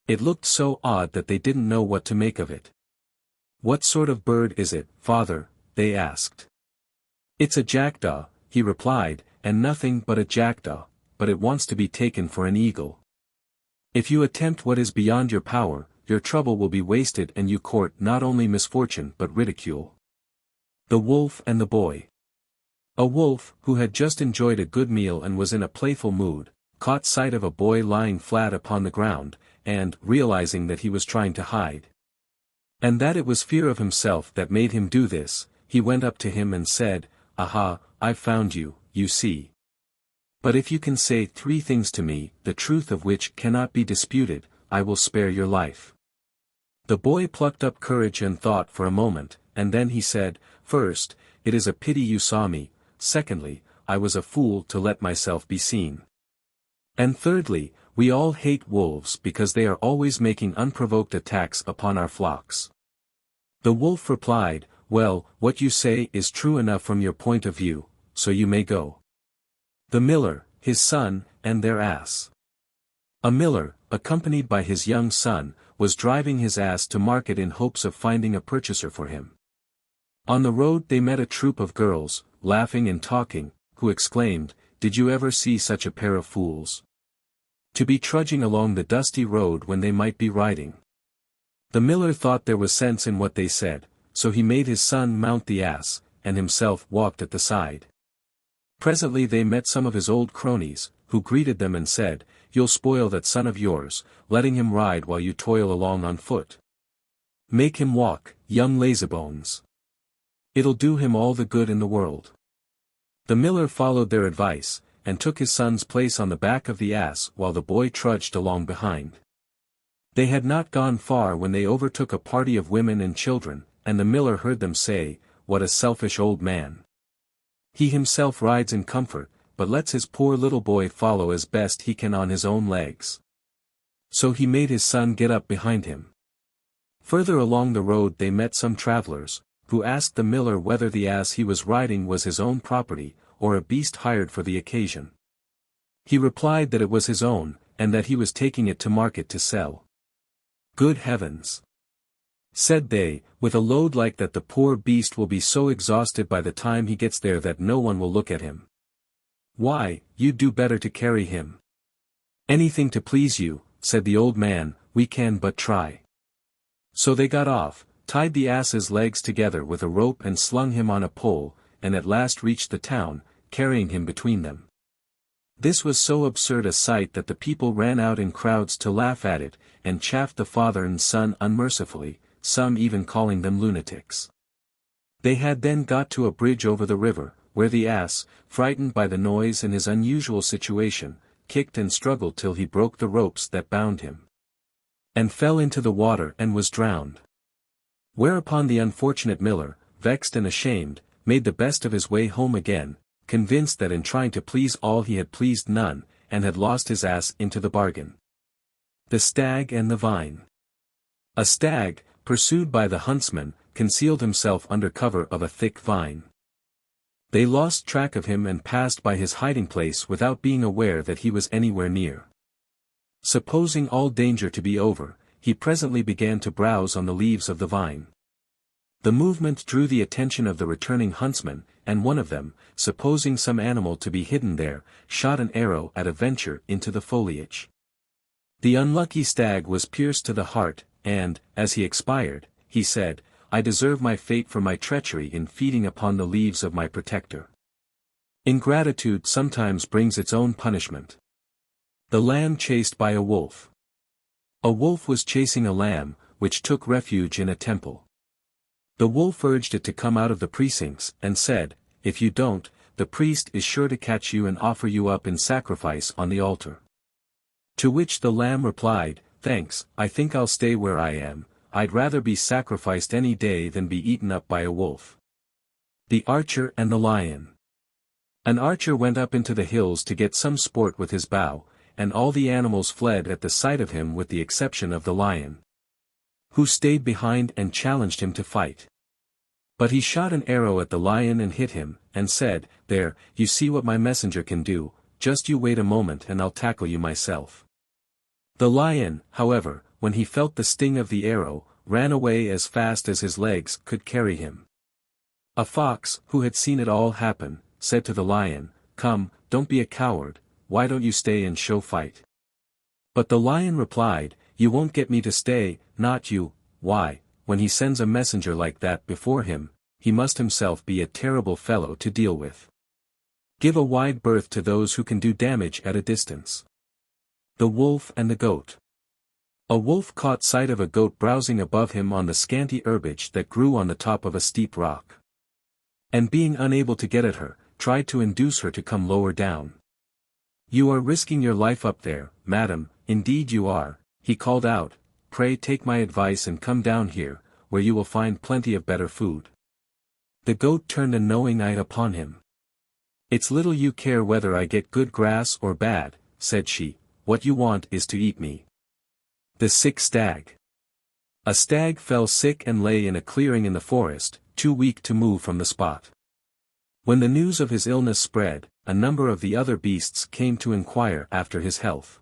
It looked so odd that they didn't know what to make of it. "What sort of bird is it, father?" they asked. "It's a jackdaw," he replied, "and nothing but a jackdaw, but it wants to be taken for an eagle. If you attempt what is beyond your power, your trouble will be wasted and you court not only misfortune but ridicule." The Wolf and the Boy. A wolf, who had just enjoyed a good meal and was in a playful mood, caught sight of a boy lying flat upon the ground, and, realizing that he was trying to hide, and that it was fear of himself that made him do this, he went up to him and said, "Aha, I've found you, you see. But if you can say 3 things to me, the truth of which cannot be disputed, I will spare your life." The boy plucked up courage and thought for a moment, and then he said, "First, it is a pity you saw me. Secondly, I was a fool to let myself be seen. And thirdly, we all hate wolves because they are always making unprovoked attacks upon our flocks." The wolf replied, "Well, what you say is true enough from your point of view, so you may go." The miller, his son, and their ass. A miller, accompanied by his young son, was driving his ass to market in hopes of finding a purchaser for him. On the road they met a troop of girls, laughing and talking, who exclaimed, "Did you ever see such a pair of fools? To be trudging along the dusty road when they might be riding." The miller thought there was sense in what they said, so he made his son mount the ass, and himself walked at the side. Presently they met some of his old cronies, who greeted them and said, "You'll spoil that son of yours, letting him ride while you toil along on foot. Make him walk, young lazybones. It'll do him all the good in the world." The miller followed their advice, and took his son's place on the back of the ass while the boy trudged along behind. They had not gone far when they overtook a party of women and children, and the miller heard them say, "What a selfish old man. He himself rides in comfort, but lets his poor little boy follow as best he can on his own legs." So he made his son get up behind him. Further along the road they met some travelers, who asked the miller whether the ass he was riding was his own property, or a beast hired for the occasion. He replied that it was his own, and that he was taking it to market to sell. "Good heavens!" said they, "with a load like that the poor beast will be so exhausted by the time he gets there that no one will look at him. Why, you'd do better to carry him." "Anything to please you," said the old man, "we can but try." So they got off, tied the ass's legs together with a rope and slung him on a pole, and at last reached the town, carrying him between them. This was so absurd a sight that the people ran out in crowds to laugh at it, and chaffed the father and son unmercifully, some even calling them lunatics. They had then got to a bridge over the river, where the ass, frightened by the noise and his unusual situation, kicked and struggled till he broke the ropes that bound him, and fell into the water and was drowned. Whereupon the unfortunate miller, vexed and ashamed, made the best of his way home again, convinced that in trying to please all he had pleased none, and had lost his ass into the bargain. The Stag and the Vine. A stag, pursued by the huntsman, concealed himself under cover of a thick vine. They lost track of him and passed by his hiding place without being aware that he was anywhere near. Supposing all danger to be over, he presently began to browse on the leaves of the vine. The movement drew the attention of the returning huntsman, and one of them, supposing some animal to be hidden there, shot an arrow at a venture into the foliage. The unlucky stag was pierced to the heart, and, as he expired, he said, "I deserve my fate for my treachery in feeding upon the leaves of my protector." Ingratitude sometimes brings its own punishment. The lamb chased by a wolf. A wolf was chasing a lamb, which took refuge in a temple. The wolf urged it to come out of the precincts, and said, "If you don't, the priest is sure to catch you and offer you up in sacrifice on the altar." To which the lamb replied, "Thanks, I think I'll stay where I am. I'd rather be sacrificed any day than be eaten up by a wolf." The Archer and the Lion. An archer went up into the hills to get some sport with his bow, and all the animals fled at the sight of him with the exception of the lion, who stayed behind and challenged him to fight. But he shot an arrow at the lion and hit him, and said, "There, you see what my messenger can do, just you wait a moment and I'll tackle you myself." The lion, however, when he felt the sting of the arrow, ran away as fast as his legs could carry him. A fox, who had seen it all happen, said to the lion, "Come, don't be a coward, why don't you stay and show fight?" But the lion replied, "You won't get me to stay, not you. Why, when he sends a messenger like that before him, he must himself be a terrible fellow to deal with. Give a wide berth to those who can do damage at a distance." The wolf and the goat. A wolf caught sight of a goat browsing above him on the scanty herbage that grew on the top of a steep rock. And being unable to get at her, tried to induce her to come lower down. "You are risking your life up there, madam, indeed you are," he called out, "pray take my advice and come down here, where you will find plenty of better food." The goat turned a knowing eye upon him. "It's little you care whether I get good grass or bad," said she, "what you want is to eat me." The sick stag. A stag fell sick and lay in a clearing in the forest, too weak to move from the spot. When the news of his illness spread, a number of the other beasts came to inquire after his health.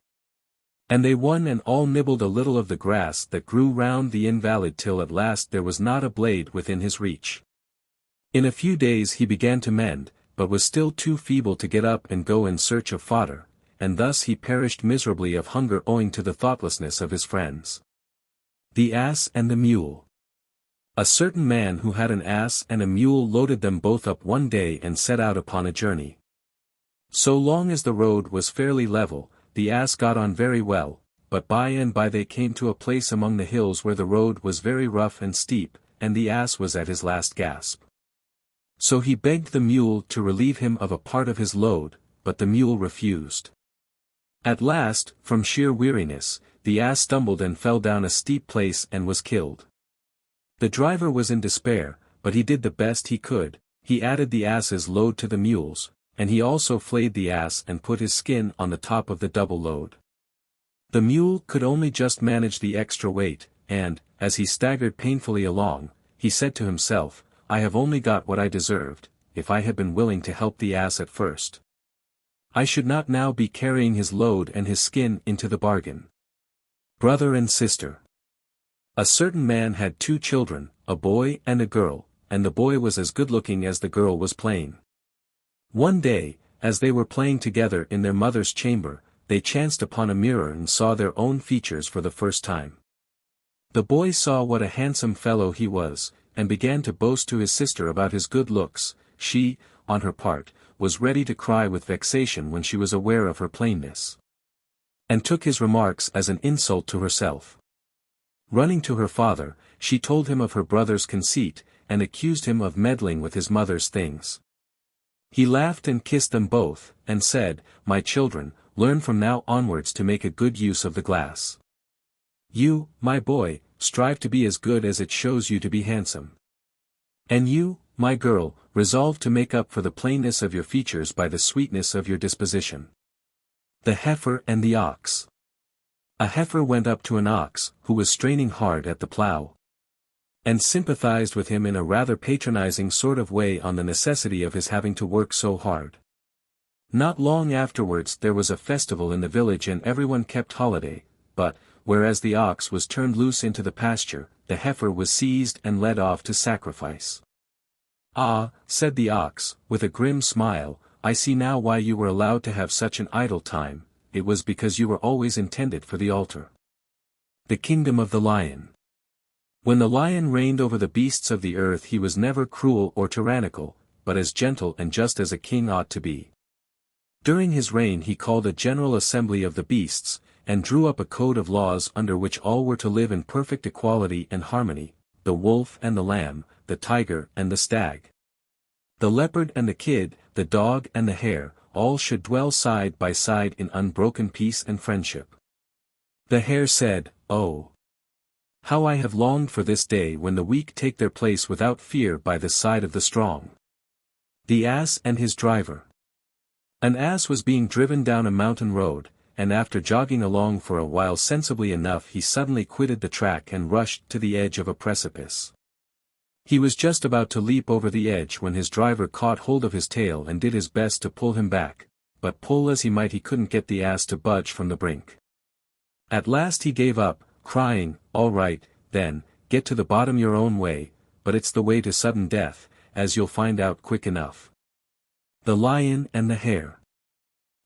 And they one and all nibbled a little of the grass that grew round the invalid till at last there was not a blade within his reach. In a few days he began to mend, but was still too feeble to get up and go in search of fodder, and thus he perished miserably of hunger owing to the thoughtlessness of his friends. The ass and the mule. A certain man who had an ass and a mule loaded them both up one day and set out upon a journey. So long as the road was fairly level, the ass got on very well, but by and by they came to a place among the hills where the road was very rough and steep, and the ass was at his last gasp. So he begged the mule to relieve him of a part of his load, but the mule refused. At last, from sheer weariness, the ass stumbled and fell down a steep place and was killed. The driver was in despair, but he did the best he could. He added the ass's load to the mule's, and he also flayed the ass and put his skin on the top of the double load. The mule could only just manage the extra weight, and, as he staggered painfully along, he said to himself, "I have only got what I deserved. If I had been willing to help the ass at first, I should not now be carrying his load and his skin into the bargain." Brother and sister. A certain man had 2 children, a boy and a girl, and the boy was as good-looking as the girl was plain. One day, as they were playing together in their mother's chamber, they chanced upon a mirror and saw their own features for the first time. The boy saw what a handsome fellow he was, and began to boast to his sister about his good looks. She, on her part, was ready to cry with vexation when she was aware of her plainness, and took his remarks as an insult to herself. Running to her father, she told him of her brother's conceit, and accused him of meddling with his mother's things. He laughed and kissed them both, and said, "My children, learn from now onwards to make a good use of the glass. You, my boy, strive to be as good as it shows you to be handsome. And you, my girl, resolve to make up for the plainness of your features by the sweetness of your disposition." The heifer and the ox. A heifer went up to an ox, who was straining hard at the plough, and sympathized with him in a rather patronizing sort of way on the necessity of his having to work so hard. Not long afterwards there was a festival in the village and everyone kept holiday, but, whereas the ox was turned loose into the pasture, the heifer was seized and led off to sacrifice. "Ah," said the ox, with a grim smile, "I see now why you were allowed to have such an idle time, it was because you were always intended for the altar." The kingdom of the lion. When the lion reigned over the beasts of the earth he was never cruel or tyrannical, but as gentle and just as a king ought to be. During his reign he called a general assembly of the beasts, and drew up a code of laws under which all were to live in perfect equality and harmony, the wolf and the lamb, the tiger and the stag, the leopard and the kid, the dog and the hare, all should dwell side by side in unbroken peace and friendship. The hare said, "Oh, how I have longed for this day when the weak take their place without fear by the side of the strong." The ass and his driver. An ass was being driven down a mountain road, and after jogging along for a while sensibly enough he suddenly quitted the track and rushed to the edge of a precipice. He was just about to leap over the edge when his driver caught hold of his tail and did his best to pull him back, but pull as he might he couldn't get the ass to budge from the brink. At last he gave up, crying, "All right, then, get to the bottom your own way, but it's the way to sudden death, as you'll find out quick enough." The Lion and the Hare.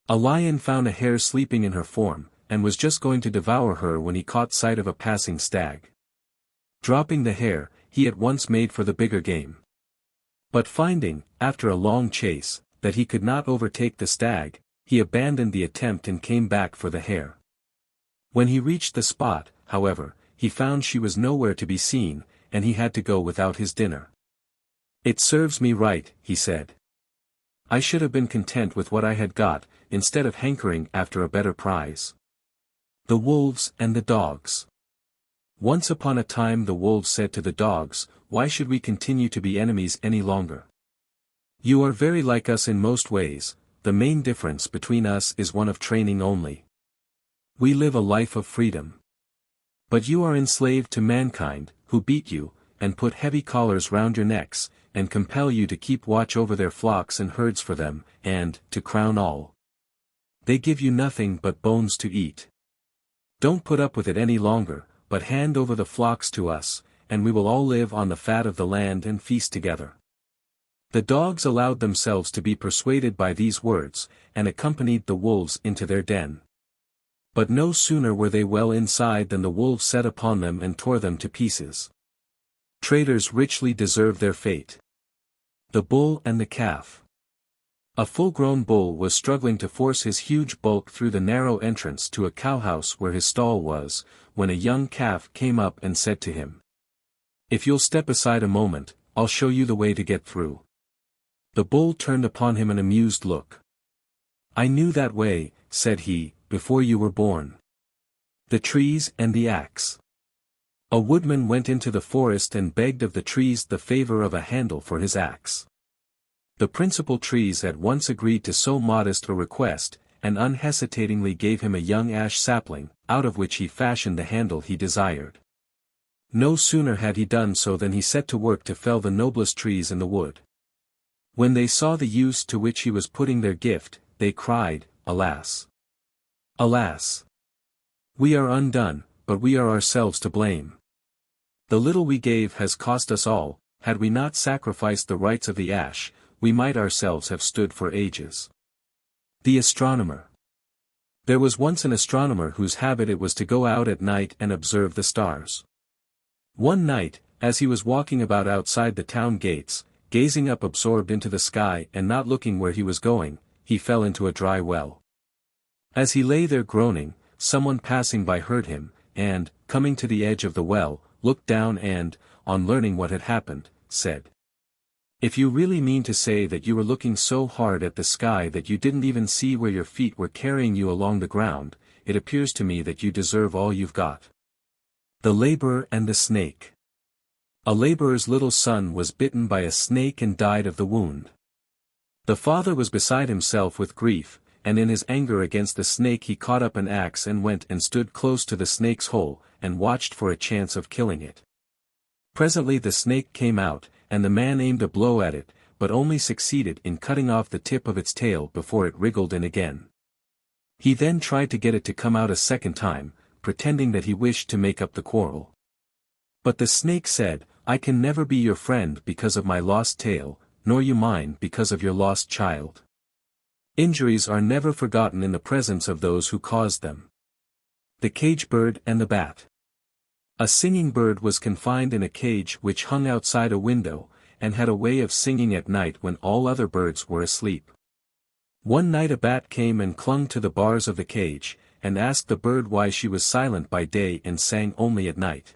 A lion found a hare sleeping in her form, and was just going to devour her when he caught sight of a passing stag. Dropping the hare, he at once made for the bigger game. But finding, after a long chase, that he could not overtake the stag, he abandoned the attempt and came back for the hare. When he reached the spot, however, he found she was nowhere to be seen, and he had to go without his dinner. "It serves me right," he said. "I should have been content with what I had got, instead of hankering after a better prize." The Wolves and the Dogs. Once upon a time the wolves said to the dogs, "Why should we continue to be enemies any longer? You are very like us in most ways, the main difference between us is one of training only. We live a life of freedom. But you are enslaved to mankind, who beat you, and put heavy collars round your necks, and compel you to keep watch over their flocks and herds for them, and, to crown all, they give you nothing but bones to eat. Don't put up with it any longer, but hand over the flocks to us, and we will all live on the fat of the land and feast together." The dogs allowed themselves to be persuaded by these words, and accompanied the wolves into their den. But no sooner were they well inside than the wolves set upon them and tore them to pieces. Traitors richly deserve their fate. The Bull and the Calf. A full-grown bull was struggling to force his huge bulk through the narrow entrance to a cowhouse where his stall was, when a young calf came up and said to him, "If you'll step aside a moment, I'll show you the way to get through." The bull turned upon him an amused look. "I knew that way," said he, "before you were born." The Trees and the Axe. A woodman went into the forest and begged of the trees the favor of a handle for his axe. The principal trees at once agreed to so modest a request, and unhesitatingly gave him a young ash sapling, out of which he fashioned the handle he desired. No sooner had he done so than he set to work to fell the noblest trees in the wood. When they saw the use to which he was putting their gift, they cried, "Alas! Alas! We are undone, but we are ourselves to blame. The little we gave has cost us all. Had we not sacrificed the rights of the ash, we might ourselves have stood for ages." The Astronomer. There was once an astronomer whose habit it was to go out at night and observe the stars. One night, as he was walking about outside the town gates, gazing up absorbed into the sky and not looking where he was going, he fell into a dry well. As he lay there groaning, someone passing by heard him, and, coming to the edge of the well, looked down and, on learning what had happened, said, "If you really mean to say that you were looking so hard at the sky that you didn't even see where your feet were carrying you along the ground, it appears to me that you deserve all you've got." The Laborer and the Snake. A laborer's little son was bitten by a snake and died of the wound. The father was beside himself with grief, and in his anger against the snake he caught up an axe and went and stood close to the snake's hole, and watched for a chance of killing it. Presently the snake came out, and the man aimed a blow at it, but only succeeded in cutting off the tip of its tail before it wriggled in again. He then tried to get it to come out a second time, pretending that he wished to make up the quarrel. But the snake said, "I can never be your friend because of my lost tail, nor you mine because of your lost child. Injuries are never forgotten in the presence of those who caused them." The Cage Bird and the Bat. A singing bird was confined in a cage which hung outside a window, and had a way of singing at night when all other birds were asleep. One night a bat came and clung to the bars of the cage, and asked the bird why she was silent by day and sang only at night.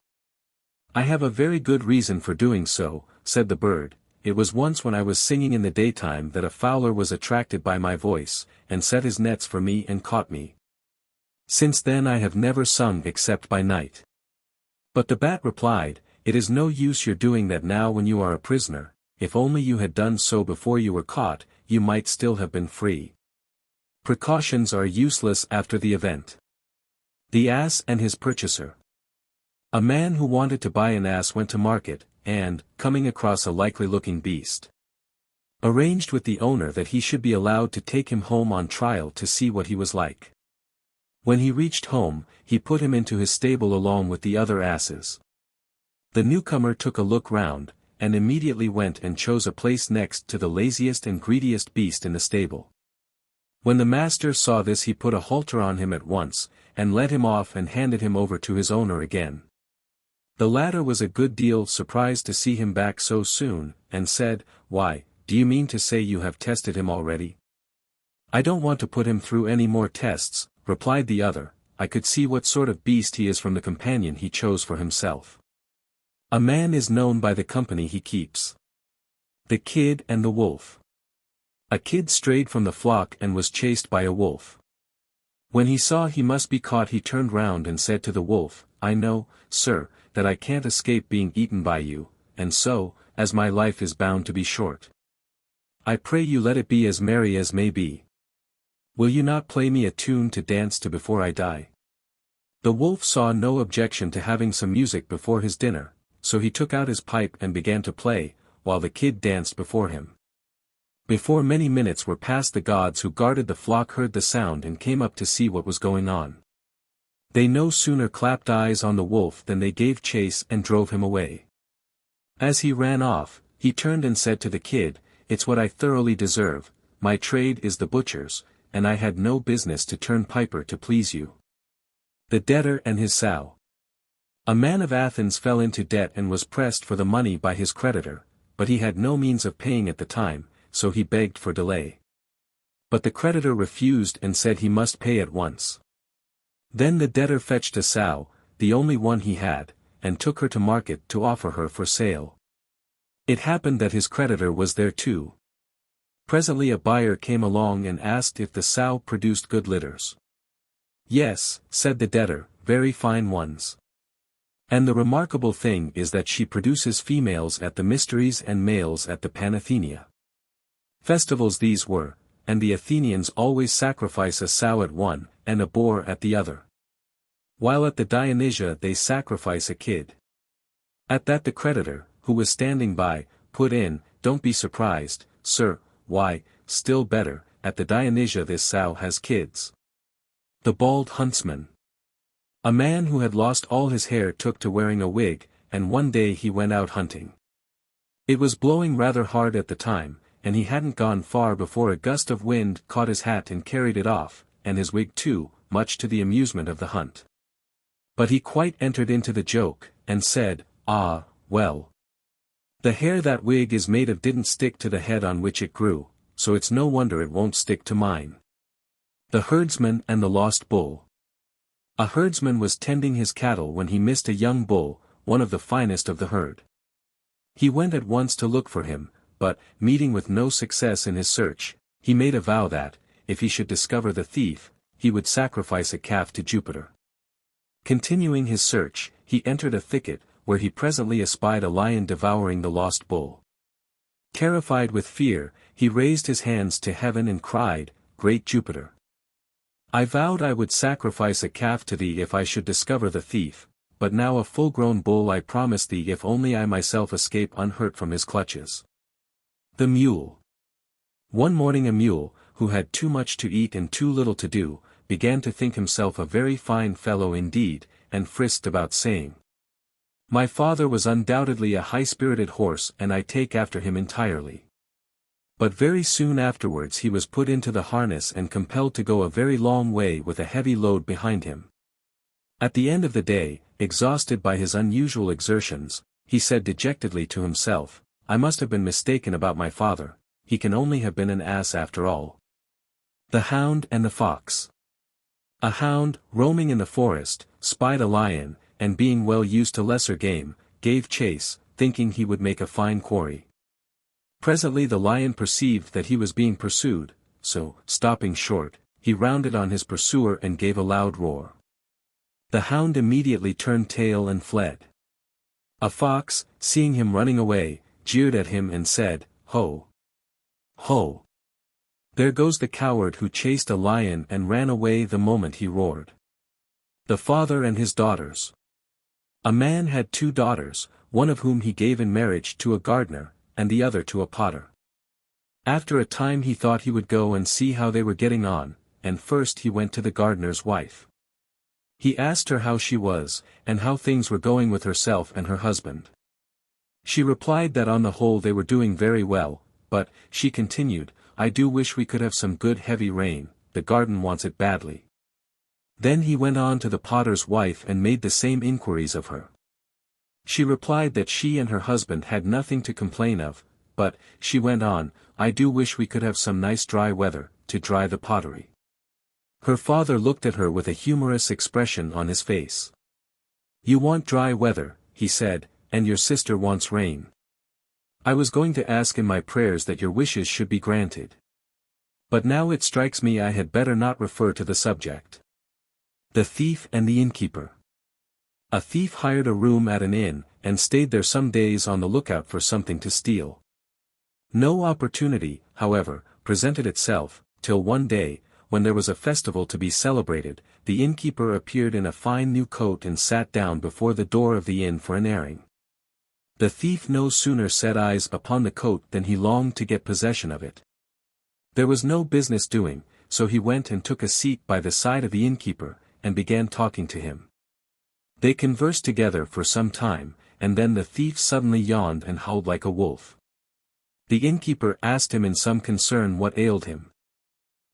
"I have a very good reason for doing so," said the bird. "It was once when I was singing in the daytime that a fowler was attracted by my voice, and set his nets for me and caught me. Since then I have never sung except by night." But the bat replied, "It is no use your doing that now when you are a prisoner. If only you had done so before you were caught, you might still have been free. Precautions are useless after the event. The ass and his purchaser. A man who wanted to buy an ass went to market, and, coming across a likely-looking beast, arranged with the owner that he should be allowed to take him home on trial to see what he was like. When he reached home, he put him into his stable along with the other asses. The newcomer took a look round, and immediately went and chose a place next to the laziest and greediest beast in the stable. When the master saw this, he put a halter on him at once, and led him off and handed him over to his owner again. The latter was a good deal surprised to see him back so soon, and said, "Why, do you mean to say you have tested him already?" "I don't want to put him through any more tests," replied the other. "I could see what sort of beast he is from the companion he chose for himself. A man is known by the company he keeps." The Kid and the Wolf. A kid strayed from the flock and was chased by a wolf. When he saw he must be caught, he turned round and said to the wolf, "I know, sir, that I can't escape being eaten by you, and so, as my life is bound to be short, I pray you let it be as merry as may be. Will you not play me a tune to dance to before I die?" The wolf saw no objection to having some music before his dinner, so he took out his pipe and began to play, while the kid danced before him. Before many minutes were past, the gods who guarded the flock heard the sound and came up to see what was going on. They no sooner clapped eyes on the wolf than they gave chase and drove him away. As he ran off, he turned and said to the kid, "It's what I thoroughly deserve. My trade is the butcher's, and I had no business to turn piper to please you." The debtor and his sow. A man of Athens fell into debt and was pressed for the money by his creditor, but he had no means of paying at the time, so he begged for delay. But the creditor refused and said he must pay at once. Then the debtor fetched a sow, the only one he had, and took her to market to offer her for sale. It happened that his creditor was there too. Presently a buyer came along and asked if the sow produced good litters. "Yes," said the debtor, "very fine ones. And the remarkable thing is that she produces females at the Mysteries and males at the Panathenaea." Festivals these were, and the Athenians always sacrifice a sow at one, and a boar at the other. While at the Dionysia they sacrifice a kid. At that the creditor, who was standing by, put in, "Don't be surprised, sir, why, still better, at the Dionysia this sow has kids." The Bald Huntsman. A man who had lost all his hair took to wearing a wig, and one day he went out hunting. It was blowing rather hard at the time, and he hadn't gone far before a gust of wind caught his hat and carried it off, and his wig too, much to the amusement of the hunt. But he quite entered into the joke, and said, "Ah, well. The hair that wig is made of didn't stick to the head on which it grew, so it's no wonder it won't stick to mine." The Herdsman and the Lost Bull. A herdsman was tending his cattle when he missed a young bull, one of the finest of the herd. He went at once to look for him, but, meeting with no success in his search, he made a vow that, if he should discover the thief, he would sacrifice a calf to Jupiter. Continuing his search, he entered a thicket, where he presently espied a lion devouring the lost bull. Terrified with fear, he raised his hands to heaven and cried, "Great Jupiter! I vowed I would sacrifice a calf to thee if I should discover the thief, but now a full-grown bull I promise thee if only I myself escape unhurt from his clutches." The Mule. One morning a mule, who had too much to eat and too little to do, began to think himself a very fine fellow indeed, and frisked about saying, "My father was undoubtedly a high-spirited horse and I take after him entirely." But very soon afterwards he was put into the harness and compelled to go a very long way with a heavy load behind him. At the end of the day, exhausted by his unusual exertions, he said dejectedly to himself, "I must have been mistaken about my father, he can only have been an ass after all." The Hound and the Fox. A hound, roaming in the forest, spied a lion, and being well used to lesser game, gave chase, thinking he would make a fine quarry. Presently the lion perceived that he was being pursued, so, stopping short, he rounded on his pursuer and gave a loud roar. The hound immediately turned tail and fled. A fox, seeing him running away, jeered at him and said, "Ho! Ho! There goes the coward who chased a lion and ran away the moment he roared. The father and his daughters. A man had 2 daughters, one of whom he gave in marriage to a gardener, and the other to a potter. After a time he thought he would go and see how they were getting on, and first he went to the gardener's wife. He asked her how she was, and how things were going with herself and her husband. She replied that on the whole they were doing very well, but, she continued, I do wish we could have some good heavy rain, the garden wants it badly. Then he went on to the potter's wife and made the same inquiries of her. She replied that she and her husband had nothing to complain of, but, she went on, I do wish we could have some nice dry weather, to dry the pottery. Her father looked at her with a humorous expression on his face. You want dry weather, he said, and your sister wants rain. I was going to ask in my prayers that your wishes should be granted. But now it strikes me I had better not refer to the subject. The thief and the innkeeper. A thief hired a room at an inn, and stayed there some days on the lookout for something to steal. No opportunity, however, presented itself, till one day, when there was a festival to be celebrated, the innkeeper appeared in a fine new coat and sat down before the door of the inn for an airing. The thief no sooner set eyes upon the coat than he longed to get possession of it. There was no business doing, so he went and took a seat by the side of the innkeeper, and began talking to him. They conversed together for some time, and then the thief suddenly yawned and howled like a wolf. The innkeeper asked him in some concern what ailed him.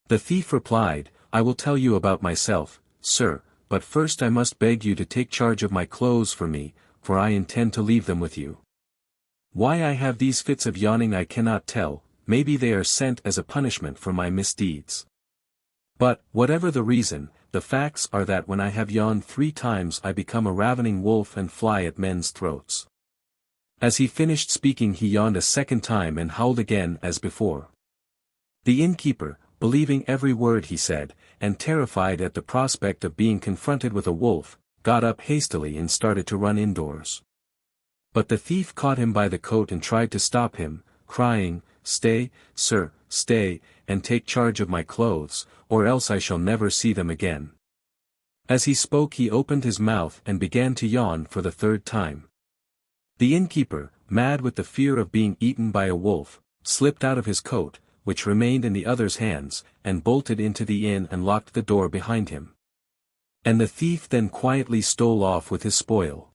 The thief replied, I will tell you about myself, sir, but first I must beg you to take charge of my clothes for me, for I intend to leave them with you. Why I have these fits of yawning I cannot tell, maybe they are sent as a punishment for my misdeeds. But, whatever the reason, the facts are that when I have yawned 3 times I become a ravening wolf and fly at men's throats. As he finished speaking he yawned a second time and howled again as before. The innkeeper, believing every word he said, and terrified at the prospect of being confronted with a wolf, got up hastily and started to run indoors. But the thief caught him by the coat and tried to stop him, crying, Stay, sir, stay, and take charge of my clothes, or else I shall never see them again. As he spoke he opened his mouth and began to yawn for the 3rd time. The innkeeper, mad with the fear of being eaten by a wolf, slipped out of his coat, which remained in the other's hands, and bolted into the inn and locked the door behind him. And the thief then quietly stole off with his spoil.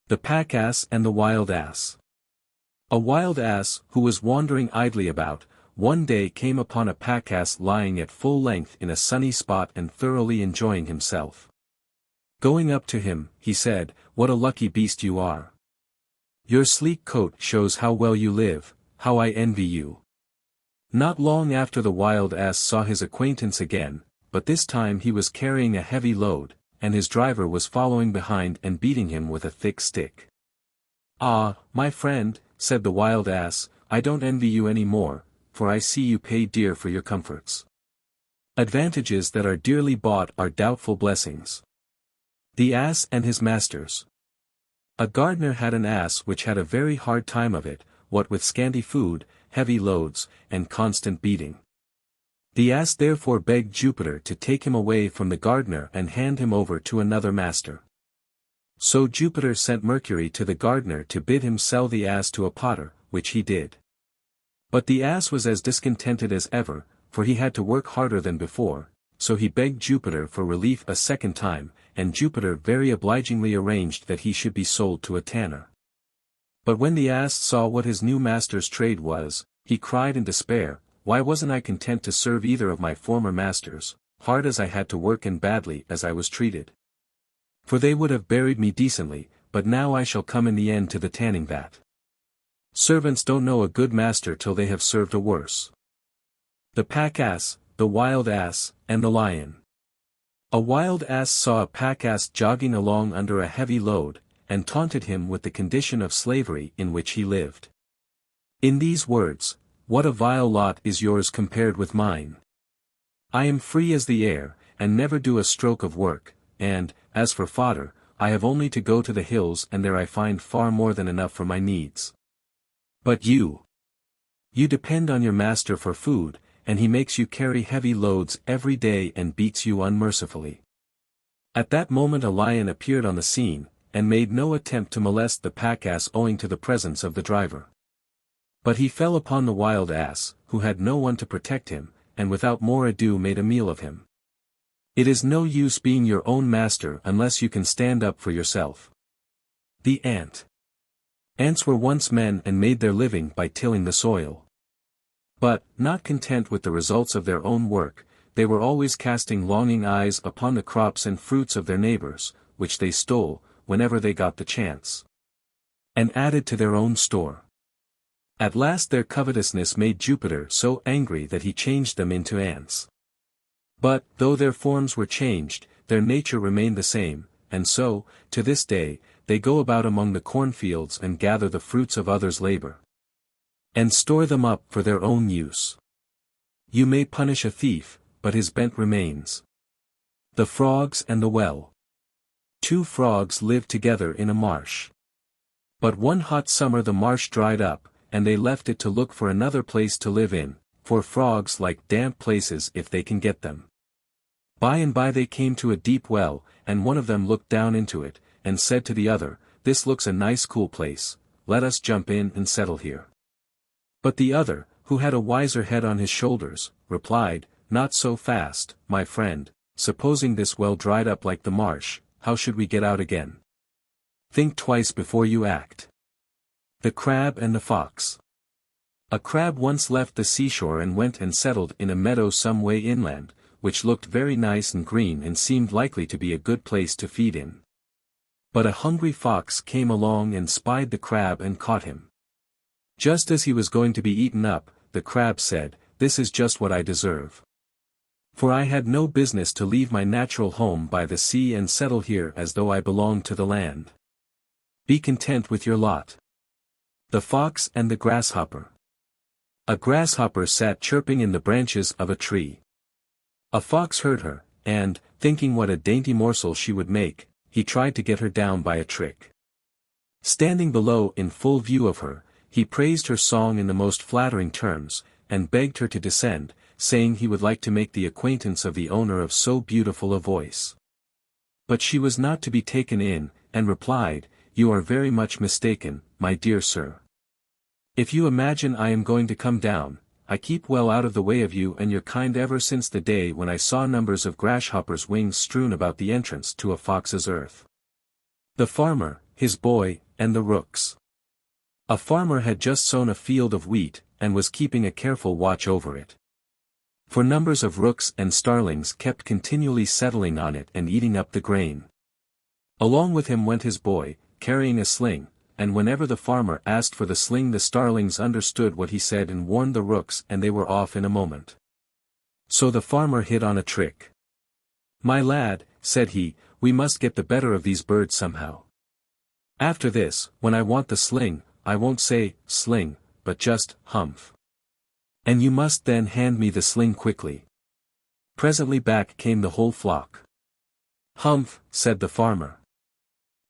The pack-ass and the wild ass. A wild ass, who was wandering idly about, one day came upon a pack-ass lying at full length in a sunny spot and thoroughly enjoying himself. Going up to him, he said, What a lucky beast you are! Your sleek coat shows how well you live, how I envy you. Not long after the wild ass saw his acquaintance again, but this time he was carrying a heavy load, and his driver was following behind and beating him with a thick stick. Ah, my friend, said the wild ass, I don't envy you any more, for I see you pay dear for your comforts. Advantages that are dearly bought are doubtful blessings. The ass and his masters. A gardener had an ass which had a very hard time of it, what with scanty food, heavy loads, and constant beating. The ass therefore begged Jupiter to take him away from the gardener and hand him over to another master. So Jupiter sent Mercury to the gardener to bid him sell the ass to a potter, which he did. But the ass was as discontented as ever, for he had to work harder than before, so he begged Jupiter for relief a second time, and Jupiter very obligingly arranged that he should be sold to a tanner. But when the ass saw what his new master's trade was, he cried in despair, Why wasn't I content to serve either of my former masters, hard as I had to work and badly as I was treated? For they would have buried me decently, but now I shall come in the end to the tanning vat. Servants don't know a good master till they have served a worse. The pack-ass, the wild ass, and the lion. A wild ass saw a pack-ass jogging along under a heavy load, and taunted him with the condition of slavery in which he lived. In these words, What a vile lot is yours compared with mine. I am free as the air, and never do a stroke of work, and, as for fodder, I have only to go to the hills and there I find far more than enough for my needs. But you depend on your master for food, and he makes you carry heavy loads every day and beats you unmercifully. At that moment a lion appeared on the scene, and made no attempt to molest the pack-ass owing to the presence of the driver. But he fell upon the wild ass, who had no one to protect him, and without more ado made a meal of him. It is no use being your own master unless you can stand up for yourself. The ant. Ants were once men and made their living by tilling the soil. But, not content with the results of their own work, they were always casting longing eyes upon the crops and fruits of their neighbors, which they stole, whenever they got the chance, and added to their own store. At last their covetousness made Jupiter so angry that he changed them into ants. But, though their forms were changed, their nature remained the same, and so, to this day, they go about among the cornfields and gather the fruits of others' labor, and store them up for their own use. You may punish a thief, but his bent remains. The frogs and the well. 2 frogs lived together in a marsh. But one hot summer the marsh dried up, and they left it to look for another place to live in, for frogs like damp places if they can get them. By and by they came to a deep well, and one of them looked down into it, and said to the other, "This looks a nice cool place, let us jump in and settle here." But the other, who had a wiser head on his shoulders, replied, "Not so fast, my friend, supposing this well dried up like the marsh, how should we get out again? Think twice before you act." The crab and the fox. A crab once left the seashore and went and settled in a meadow some way inland, which looked very nice and green and seemed likely to be a good place to feed in. But a hungry fox came along and spied the crab and caught him. Just as he was going to be eaten up, the crab said, "This is just what I deserve. For I had no business to leave my natural home by the sea and settle here as though I belonged to the land. Be content with your lot." The fox and the grasshopper. A grasshopper sat chirping in the branches of a tree. A fox heard her, and, thinking what a dainty morsel she would make, he tried to get her down by a trick. Standing below in full view of her, he praised her song in the most flattering terms, and begged her to descend, saying he would like to make the acquaintance of the owner of so beautiful a voice. But she was not to be taken in, and replied, "You are very much mistaken, my dear sir. If you imagine I am going to come down, I keep well out of the way of you and your kind ever since the day when I saw numbers of grasshoppers' wings strewn about the entrance to a fox's earth." The farmer, his boy, and the rooks. A farmer had just sown a field of wheat, and was keeping a careful watch over it. For numbers of rooks and starlings kept continually settling on it and eating up the grain. Along with him went his boy, carrying a sling, and whenever the farmer asked for the sling the starlings understood what he said and warned the rooks and they were off in a moment. So the farmer hit on a trick. "My lad," said he, "we must get the better of these birds somehow. After this, when I want the sling, I won't say, 'sling,' but just, 'humph.' And you must then hand me the sling quickly." Presently back came the whole flock. "Humph," said the farmer.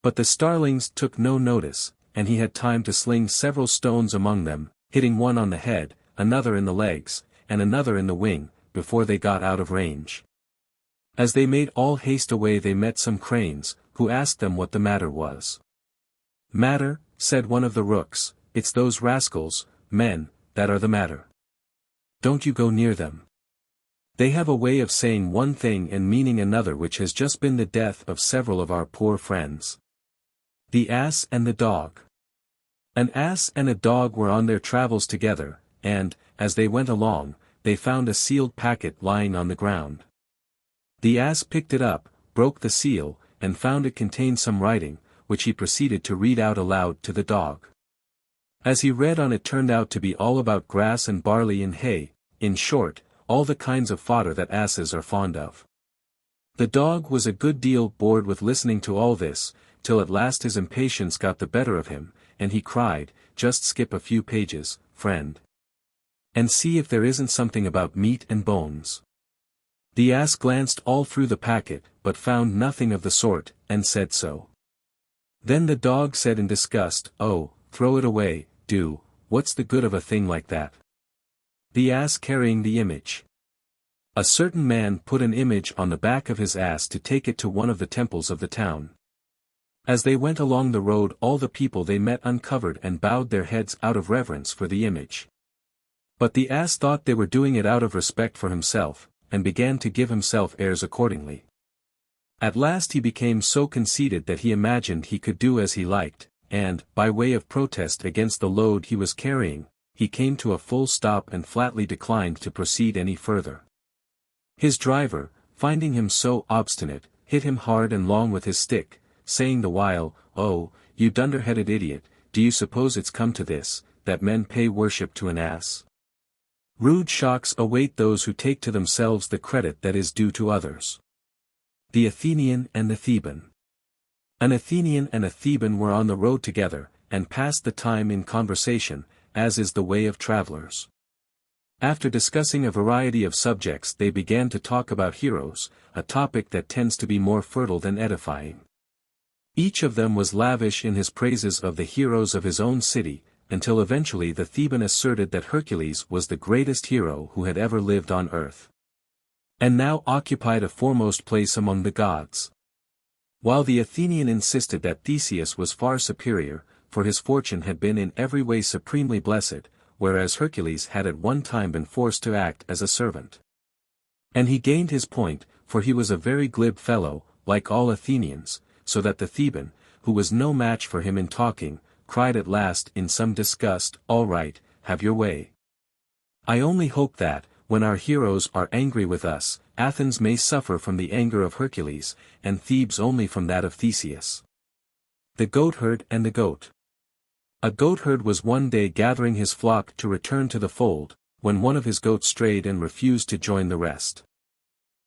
But the starlings took no notice, and he had time to sling several stones among them, hitting one on the head, another in the legs, and another in the wing, before they got out of range. As they made all haste away they met some cranes, who asked them what the matter was. "Matter," said one of the rooks, "it's those rascals, men, that are the matter. Don't you go near them. They have a way of saying one thing and meaning another which has just been the death of several of our poor friends." The ass and the dog. An ass and a dog were on their travels together, and, as they went along, they found a sealed packet lying on the ground. The ass picked it up, broke the seal, and found it contained some writing, which he proceeded to read out aloud to the dog. As he read on it turned out to be all about grass and barley and hay, in short, all the kinds of fodder that asses are fond of. The dog was a good deal bored with listening to all this, till at last his impatience got the better of him, and he cried, "Just skip a few pages, friend. And see if there isn't something about meat and bones." The ass glanced all through the packet, but found nothing of the sort, and said so. Then the dog said in disgust, "Oh, throw it away, do, what's the good of a thing like that? The ass carrying the image. A certain man put an image on the back of his ass to take it to one of the temples of the town. As they went along the road, all the people they met uncovered and bowed their heads out of reverence for the image. But the ass thought they were doing it out of respect for himself, and began to give himself airs accordingly. At last he became so conceited that he imagined he could do as he liked, and, by way of protest against the load he was carrying, he came to a full stop and flatly declined to proceed any further. His driver, finding him so obstinate, hit him hard and long with his stick, saying the while, "Oh, you dunderheaded idiot, do you suppose it's come to this, that men pay worship to an ass? Rude shocks await those who take to themselves the credit that is due to others." The Athenian and the Theban. An Athenian and a Theban were on the road together, and passed the time in conversation, as is the way of travelers. After discussing a variety of subjects, they began to talk about heroes, a topic that tends to be more fertile than edifying. Each of them was lavish in his praises of the heroes of his own city, until eventually the Theban asserted that Hercules was the greatest hero who had ever lived on earth, and now occupied a foremost place among the gods. While the Athenian insisted that Theseus was far superior, for his fortune had been in every way supremely blessed, whereas Hercules had at one time been forced to act as a servant. And he gained his point, for he was a very glib fellow, like all Athenians, so that the Theban, who was no match for him in talking, cried at last in some disgust, "All right, have your way. I only hope that, when our heroes are angry with us, Athens may suffer from the anger of Hercules, and Thebes only from that of Theseus." The Goatherd and the Goat. A goatherd was one day gathering his flock to return to the fold, when one of his goats strayed and refused to join the rest.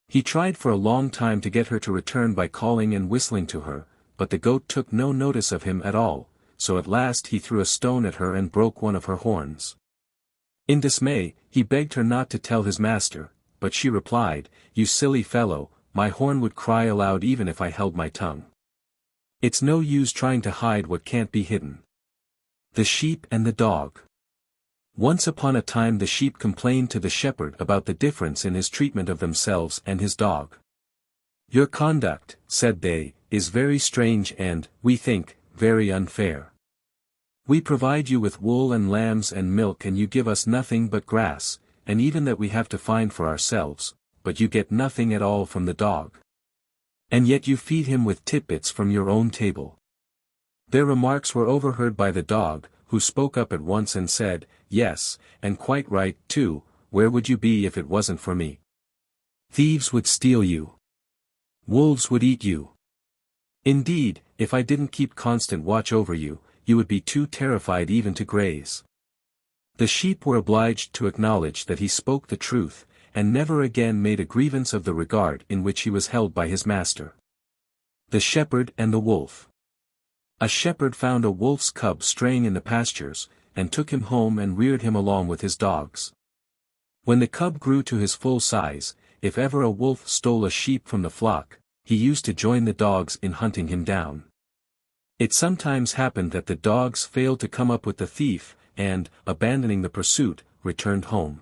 He tried for a long time to get her to return by calling and whistling to her, but the goat took no notice of him at all, so at last he threw a stone at her and broke one of her horns. In dismay, he begged her not to tell his master, but she replied, "You silly fellow, my horn would cry aloud even if I held my tongue. It's no use trying to hide what can't be hidden." The sheep and the dog. Once upon a time the sheep complained to the shepherd about the difference in his treatment of themselves and his dog. "Your conduct," said they, "is very strange and, we think, very unfair. We provide you with wool and lambs and milk and you give us nothing but grass, and even that we have to find for ourselves, but you get nothing at all from the dog. And yet you feed him with tidbits from your own table." Their remarks were overheard by the dog, who spoke up at once and said, "Yes, and quite right, too, where would you be if it wasn't for me? Thieves would steal you. Wolves would eat you. Indeed, if I didn't keep constant watch over you, you would be too terrified even to graze." The sheep were obliged to acknowledge that he spoke the truth, and never again made a grievance of the regard in which he was held by his master. The shepherd and the wolf. A shepherd found a wolf's cub straying in the pastures, and took him home and reared him along with his dogs. When the cub grew to his full size, if ever a wolf stole a sheep from the flock, he used to join the dogs in hunting him down. It sometimes happened that the dogs failed to come up with the thief, and, abandoning the pursuit, returned home.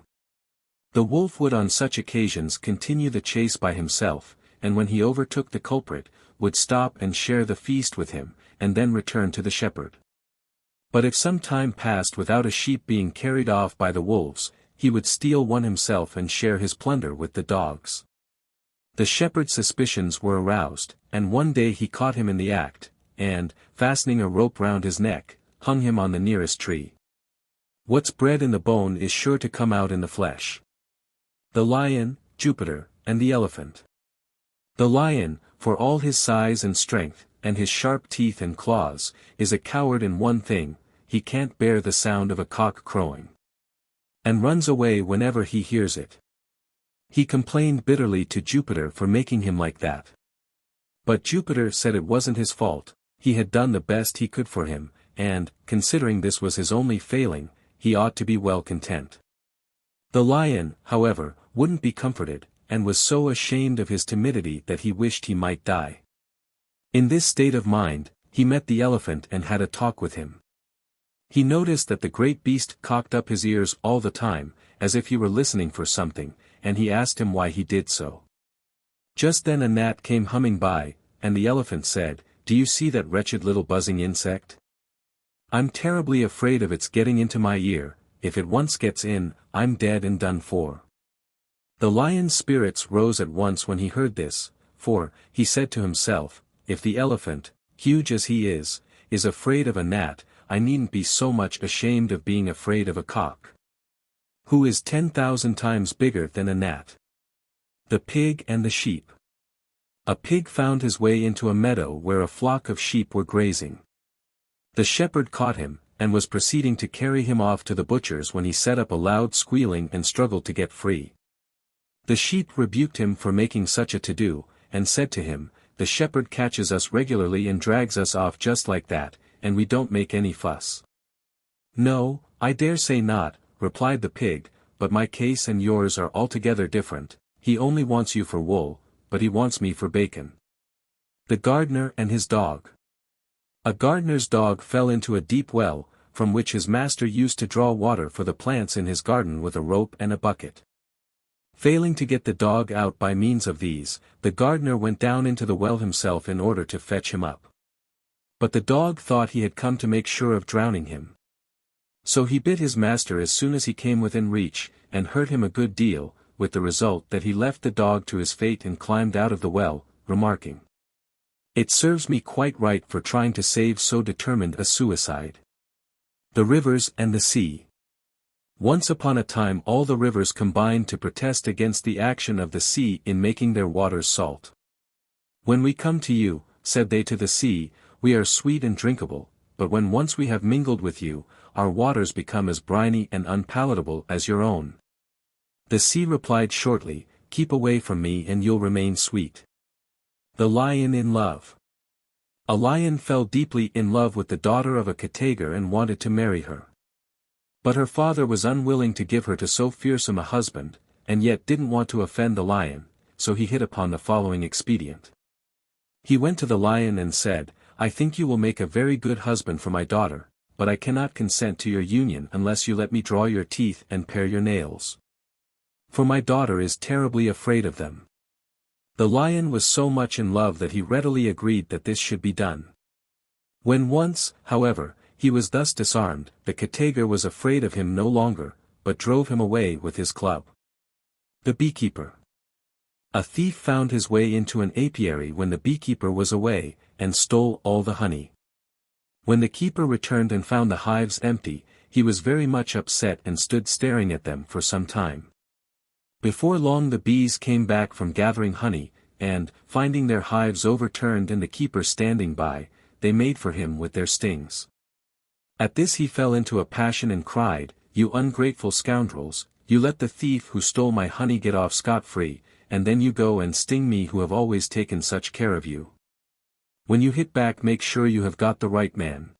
The wolf would on such occasions continue the chase by himself, and when he overtook the culprit, would stop and share the feast with him, and then return to the shepherd. But if some time passed without a sheep being carried off by the wolves, he would steal one himself and share his plunder with the dogs. The shepherd's suspicions were aroused, and one day he caught him in the act, and, fastening a rope round his neck, hung him on the nearest tree. What's bred in the bone is sure to come out in the flesh. The lion, Jupiter, and the elephant. The lion, for all his size and strength, and his sharp teeth and claws, is a coward in one thing: he can't bear the sound of a cock crowing, and runs away whenever he hears it. He complained bitterly to Jupiter for making him like that. But Jupiter said it wasn't his fault, he had done the best he could for him, and, considering this was his only failing, he ought to be well content. The lion, however, wouldn't be comforted, and was so ashamed of his timidity that he wished he might die. In this state of mind, he met the elephant and had a talk with him. He noticed that the great beast cocked up his ears all the time, as if he were listening for something, and he asked him why he did so. Just then a gnat came humming by, and the elephant said, "Do you see that wretched little buzzing insect? I'm terribly afraid of its getting into my ear. If it once gets in, I'm dead and done for." The lion's spirits rose at once when he heard this, for, he said to himself, if the elephant, huge as he is afraid of a gnat, I needn't be so much ashamed of being afraid of a cock, who is 10,000 times bigger than a gnat. The pig and the sheep. A pig found his way into a meadow where a flock of sheep were grazing. The shepherd caught him, and was proceeding to carry him off to the butcher's when he set up a loud squealing and struggled to get free. The sheep rebuked him for making such a to-do, and said to him, "The shepherd catches us regularly and drags us off just like that, and we don't make any fuss." "No, I dare say not," replied the pig, "but my case and yours are altogether different. He only wants you for wool, but he wants me for bacon." The gardener and his dog. A gardener's dog fell into a deep well, from which his master used to draw water for the plants in his garden with a rope and a bucket. Failing to get the dog out by means of these, the gardener went down into the well himself in order to fetch him up. But the dog thought he had come to make sure of drowning him. So he bit his master as soon as he came within reach, and hurt him a good deal, with the result that he left the dog to his fate and climbed out of the well, remarking, "It serves me quite right for trying to save so determined a suicide." The rivers and the sea. Once upon a time all the rivers combined to protest against the action of the sea in making their waters salt. "When we come to you," said they to the sea, "we are sweet and drinkable, but when once we have mingled with you, our waters become as briny and unpalatable as your own." The sea replied shortly, "Keep away from me and you'll remain sweet." The lion in love. A lion fell deeply in love with the daughter of a Katagar and wanted to marry her. But her father was unwilling to give her to so fearsome a husband, and yet didn't want to offend the lion, so he hit upon the following expedient. He went to the lion and said, "I think you will make a very good husband for my daughter, but I cannot consent to your union unless you let me draw your teeth and pare your nails. For my daughter is terribly afraid of them." The lion was so much in love that he readily agreed that this should be done. When once, however, he was thus disarmed, the Katagar was afraid of him no longer, but drove him away with his club. The beekeeper. A thief found his way into an apiary when the beekeeper was away, and stole all the honey. When the keeper returned and found the hives empty, he was very much upset and stood staring at them for some time. Before long the bees came back from gathering honey, and, finding their hives overturned and the keeper standing by, they made for him with their stings. At this he fell into a passion and cried, "You ungrateful scoundrels, you let the thief who stole my honey get off scot-free, and then you go and sting me who have always taken such care of you. When you hit back make sure you have got the right man."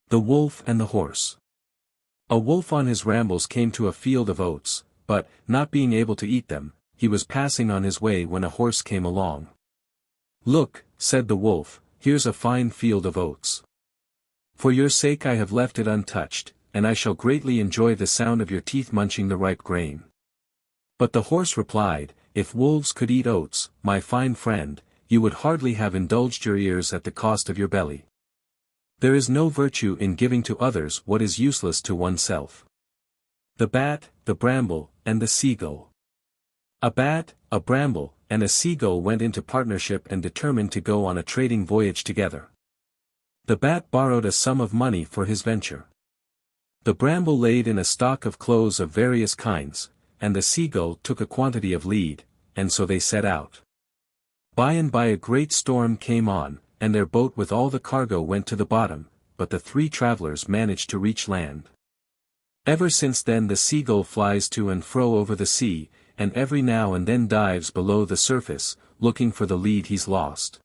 The wolf and the horse. A wolf on his rambles came to a field of oats, but, not being able to eat them, he was passing on his way when a horse came along. "Look," said the wolf, "here's a fine field of oats. For your sake I have left it untouched, and I shall greatly enjoy the sound of your teeth munching the ripe grain." But the horse replied, "If wolves could eat oats, my fine friend, you would hardly have indulged your ears at the cost of your belly. There is no virtue in giving to others what is useless to oneself." The bat, the bramble, and the seagull. A bat, a bramble, and a seagull went into partnership and determined to go on a trading voyage together. The bat borrowed a sum of money for his venture. The bramble laid in a stock of clothes of various kinds, and the seagull took a quantity of lead, and so they set out. By and by a great storm came on, and their boat with all the cargo went to the bottom, but the three travelers managed to reach land. Ever since then the seagull flies to and fro over the sea, and every now and then dives below the surface, looking for the lead he's lost.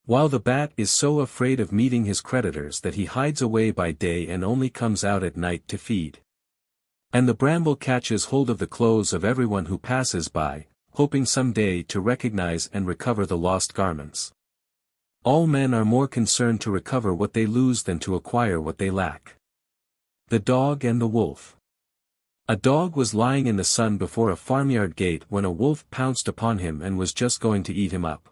While the bat is so afraid of meeting his creditors that he hides away by day and only comes out at night to feed. And the bramble catches hold of the clothes of everyone who passes by, hoping some day to recognize and recover the lost garments. All men are more concerned to recover what they lose than to acquire what they lack. The dog and the wolf. A dog was lying in the sun before a farmyard gate when a wolf pounced upon him and was just going to eat him up.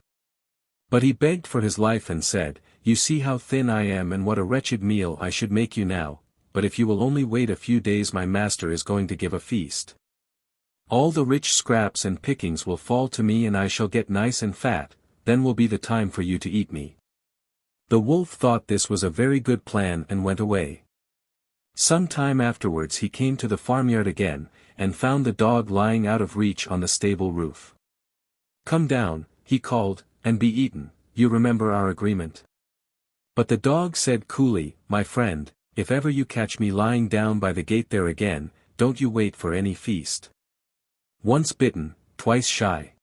But he begged for his life and said, "You see how thin I am and what a wretched meal I should make you now, but if you will only wait a few days my master is going to give a feast. All the rich scraps and pickings will fall to me and I shall get nice and fat, then will be the time for you to eat me." The wolf thought this was a very good plan and went away. Some time afterwards he came to the farmyard again, and found the dog lying out of reach on the stable roof. "Come down," he called, "and be eaten, you remember our agreement." But the dog said coolly, "My friend, if ever you catch me lying down by the gate there again, don't you wait for any feast. Once bitten, twice shy.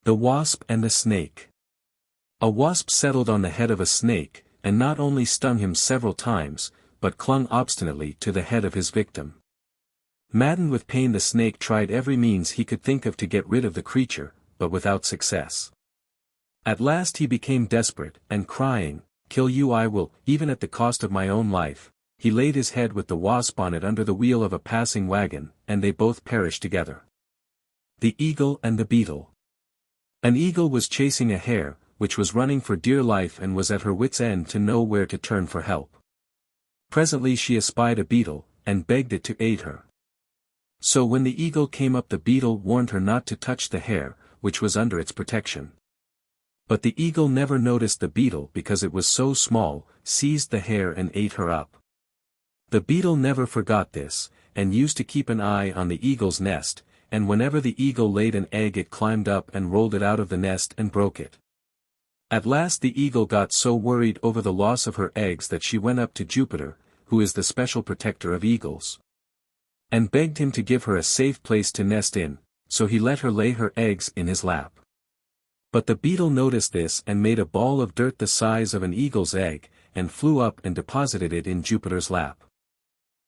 The wasp and the snake. A wasp settled on the head of a snake, and not only stung him several times, but clung obstinately to the head of his victim. Maddened with pain the snake tried every means he could think of to get rid of the creature, but without success. At last he became desperate, and crying, "Kill you I will, even at the cost of my own life," he laid his head with the wasp on it under the wheel of a passing wagon, and they both perished together. The Eagle and the Beetle. An eagle was chasing a hare, which was running for dear life and was at her wit's end to know where to turn for help. Presently she espied a beetle, and begged it to aid her. So when the eagle came up the beetle warned her not to touch the hare, which was under its protection. But the eagle never noticed the beetle because it was so small, seized the hare and ate her up. The beetle never forgot this, and used to keep an eye on the eagle's nest, and whenever the eagle laid an egg it climbed up and rolled it out of the nest and broke it. At last the eagle got so worried over the loss of her eggs that she went up to Jupiter, who is the special protector of eagles, and begged him to give her a safe place to nest in, so he let her lay her eggs in his lap. But the beetle noticed this and made a ball of dirt the size of an eagle's egg, and flew up and deposited it in Jupiter's lap.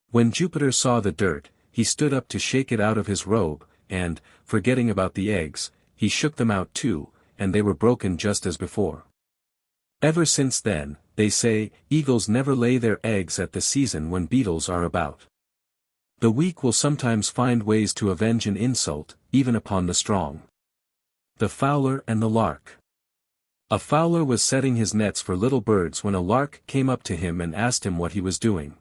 When Jupiter saw the dirt, he stood up to shake it out of his robe, and, forgetting about the eggs, he shook them out too, and they were broken just as before. Ever since then, they say, eagles never lay their eggs at the season when beetles are about. The weak will sometimes find ways to avenge an insult, even upon the strong. The Fowler and the Lark. A fowler was setting his nets for little birds when a lark came up to him and asked him what he was doing.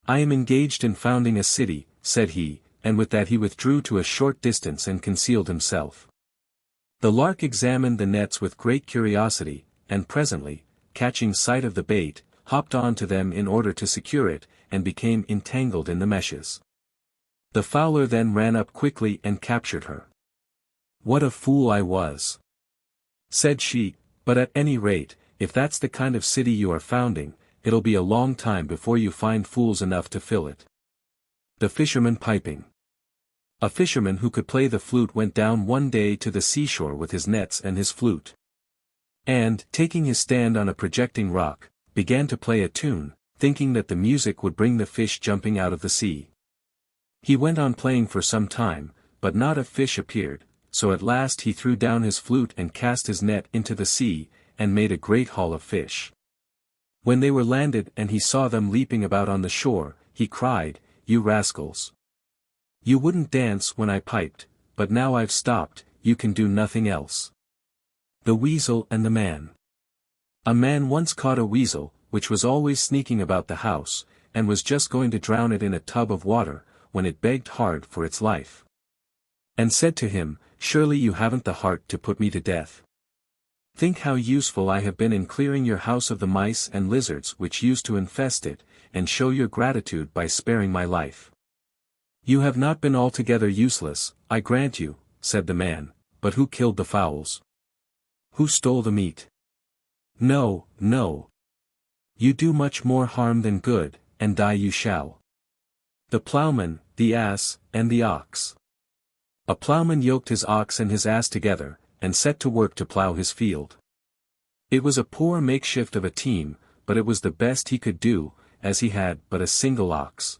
"I am engaged in founding a city," said he, and with that he withdrew to a short distance and concealed himself. The lark examined the nets with great curiosity, and presently, catching sight of the bait, hopped on to them in order to secure it, and became entangled in the meshes. The fowler then ran up quickly and captured her. "What a fool I was," said she, "but at any rate, if that's the kind of city you are founding, it'll be a long time before you find fools enough to fill it." The Fisherman Piping. A fisherman who could play the flute went down one day to the seashore with his nets and his flute. And, taking his stand on a projecting rock, began to play a tune, thinking that the music would bring the fish jumping out of the sea. He went on playing for some time, but not a fish appeared, so at last he threw down his flute and cast his net into the sea, and made a great haul of fish. When they were landed and he saw them leaping about on the shore, he cried, "You rascals! You wouldn't dance when I piped, but now I've stopped, you can do nothing else." The Weasel and the Man. A man once caught a weasel, which was always sneaking about the house, and was just going to drown it in a tub of water, when it begged hard for its life, and said to him, "Surely you haven't the heart to put me to death. Think how useful I have been in clearing your house of the mice and lizards which used to infest it, and show your gratitude by sparing my life." "You have not been altogether useless, I grant you," said the man, "but who killed the fowls? Who stole the meat? No, no. You do much more harm than good, and die you shall." The Plowman, the Ass, and the Ox. A plowman yoked his ox and his ass together, and set to work to plow his field. It was a poor makeshift of a team, but it was the best he could do, as he had but a single ox.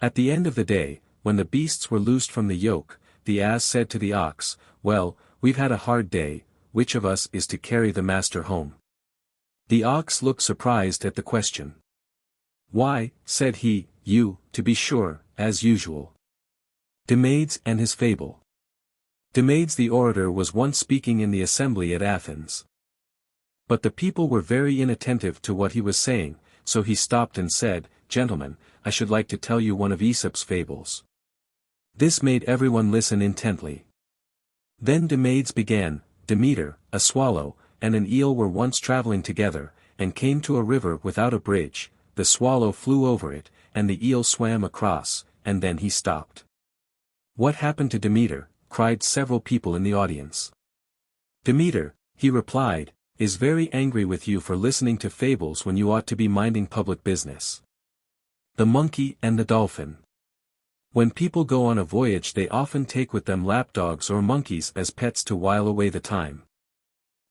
At the end of the day, when the beasts were loosed from the yoke, the ass said to the ox, "Well, we've had a hard day, which of us is to carry the master home?" The ox looked surprised at the question. "Why," said he, to be sure, as usual. Demades and his fable. Demades the orator was once speaking in the assembly at Athens. But the people were very inattentive to what he was saying, so he stopped and said, "Gentlemen, I should like to tell you one of Aesop's fables." This made everyone listen intently. Then Demades began, "Demeter, a swallow, and an eel were once traveling together, and came to a river without a bridge. The swallow flew over it, and the eel swam across, and then he stopped." "What happened to Demeter?" cried several people in the audience. "Demeter," he replied, "is very angry with you for listening to fables when you ought to be minding public business." The monkey and the dolphin. When people go on a voyage they often take with them lapdogs or monkeys as pets to while away the time.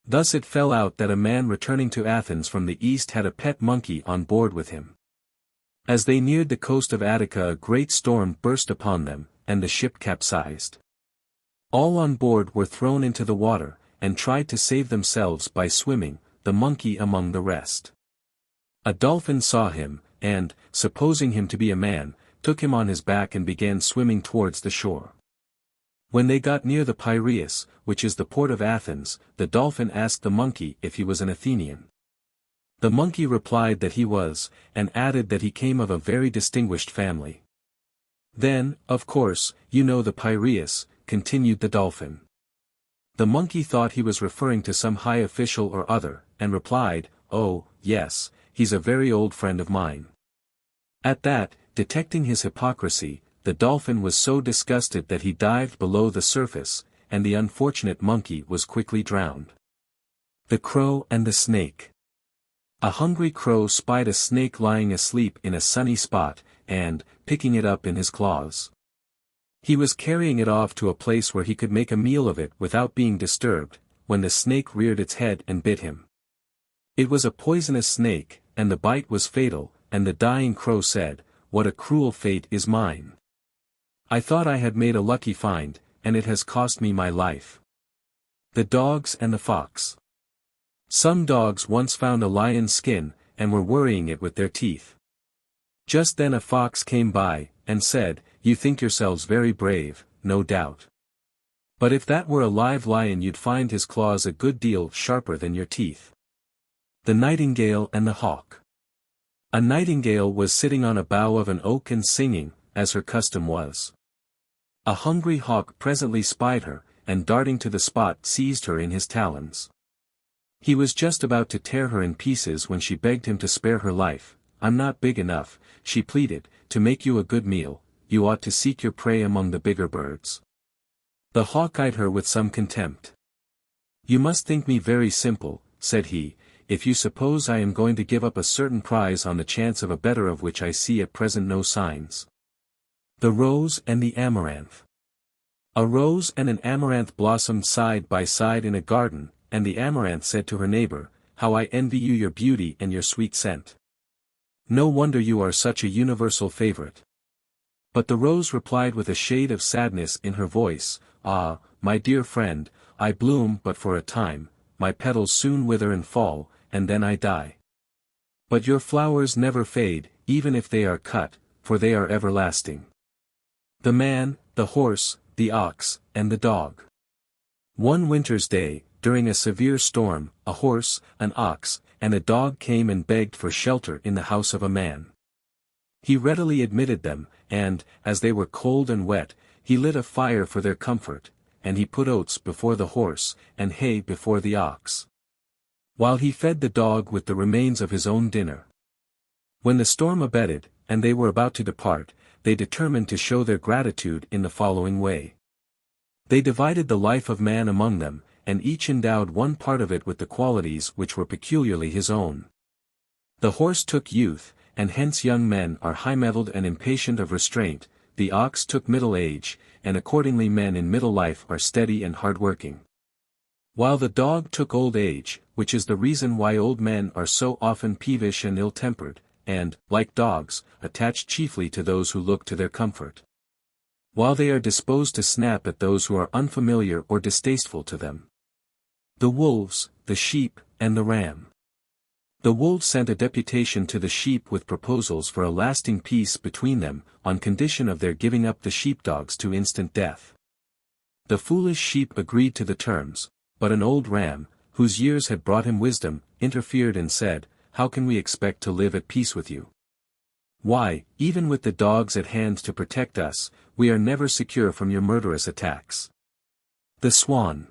Thus it fell out that a man returning to Athens from the east had a pet monkey on board with him. As they neared the coast of Attica a great storm burst upon them, and the ship capsized. All on board were thrown into the water, and tried to save themselves by swimming, the monkey among the rest. A dolphin saw him, and, supposing him to be a man, took him on his back and began swimming towards the shore. When they got near the Piraeus, which is the port of Athens, the dolphin asked the monkey if he was an Athenian. The monkey replied that he was, and added that he came of a very distinguished family. "Then, of course, you know the Piraeus," continued the dolphin. The monkey thought he was referring to some high official or other, and replied, "Oh, yes, he's a very old friend of mine." At that, detecting his hypocrisy, the dolphin was so disgusted that he dived below the surface, and the unfortunate monkey was quickly drowned. The crow and the snake. A hungry crow spied a snake lying asleep in a sunny spot, and, picking it up in his claws, he was carrying it off to a place where he could make a meal of it without being disturbed, when the snake reared its head and bit him. It was a poisonous snake, and the bite was fatal, and the dying crow said, "What a cruel fate is mine. I thought I had made a lucky find, and it has cost me my life." The dogs and the fox. Some dogs once found a lion's skin, and were worrying it with their teeth. Just then a fox came by, and said, "You think yourselves very brave, no doubt. But if that were a live lion you'd find his claws a good deal sharper than your teeth." The nightingale and the hawk. A nightingale was sitting on a bough of an oak and singing, as her custom was. A hungry hawk presently spied her, and darting to the spot seized her in his talons. He was just about to tear her in pieces when she begged him to spare her life. "I'm not big enough," she pleaded, "to make you a good meal. You ought to seek your prey among the bigger birds." The hawk eyed her with some contempt. "You must think me very simple," said he, "if you suppose I am going to give up a certain prize on the chance of a better of which I see at present no signs." The rose and the amaranth. A rose and an amaranth blossomed side by side in a garden, and the amaranth said to her neighbor, "How I envy you your beauty and your sweet scent. No wonder you are such a universal favorite." But the rose replied with a shade of sadness in her voice, "Ah, my dear friend, I bloom but for a time, my petals soon wither and fall, and then I die. But your flowers never fade, even if they are cut, for they are everlasting." The man, the horse, the ox, and the dog. One winter's day, during a severe storm, a horse, an ox, and a dog came and begged for shelter in the house of a man. He readily admitted them, and, as they were cold and wet, he lit a fire for their comfort, and he put oats before the horse, and hay before the ox, while he fed the dog with the remains of his own dinner. When the storm abated, and they were about to depart, they determined to show their gratitude in the following way. They divided the life of man among them, and each endowed one part of it with the qualities which were peculiarly his own. The horse took youth, and hence young men are high-mettled and impatient of restraint. The ox took middle age, and accordingly men in middle life are steady and hard-working. While the dog took old age, which is the reason why old men are so often peevish and ill-tempered, and, like dogs, attached chiefly to those who look to their comfort, while they are disposed to snap at those who are unfamiliar or distasteful to them. The wolves, the sheep, and the ram. The wolves sent a deputation to the sheep with proposals for a lasting peace between them, on condition of their giving up the sheepdogs to instant death. The foolish sheep agreed to the terms, but an old ram, whose years had brought him wisdom, interfered and said, "How can we expect to live at peace with you? Why, even with the dogs at hand to protect us, we are never secure from your murderous attacks." The swan.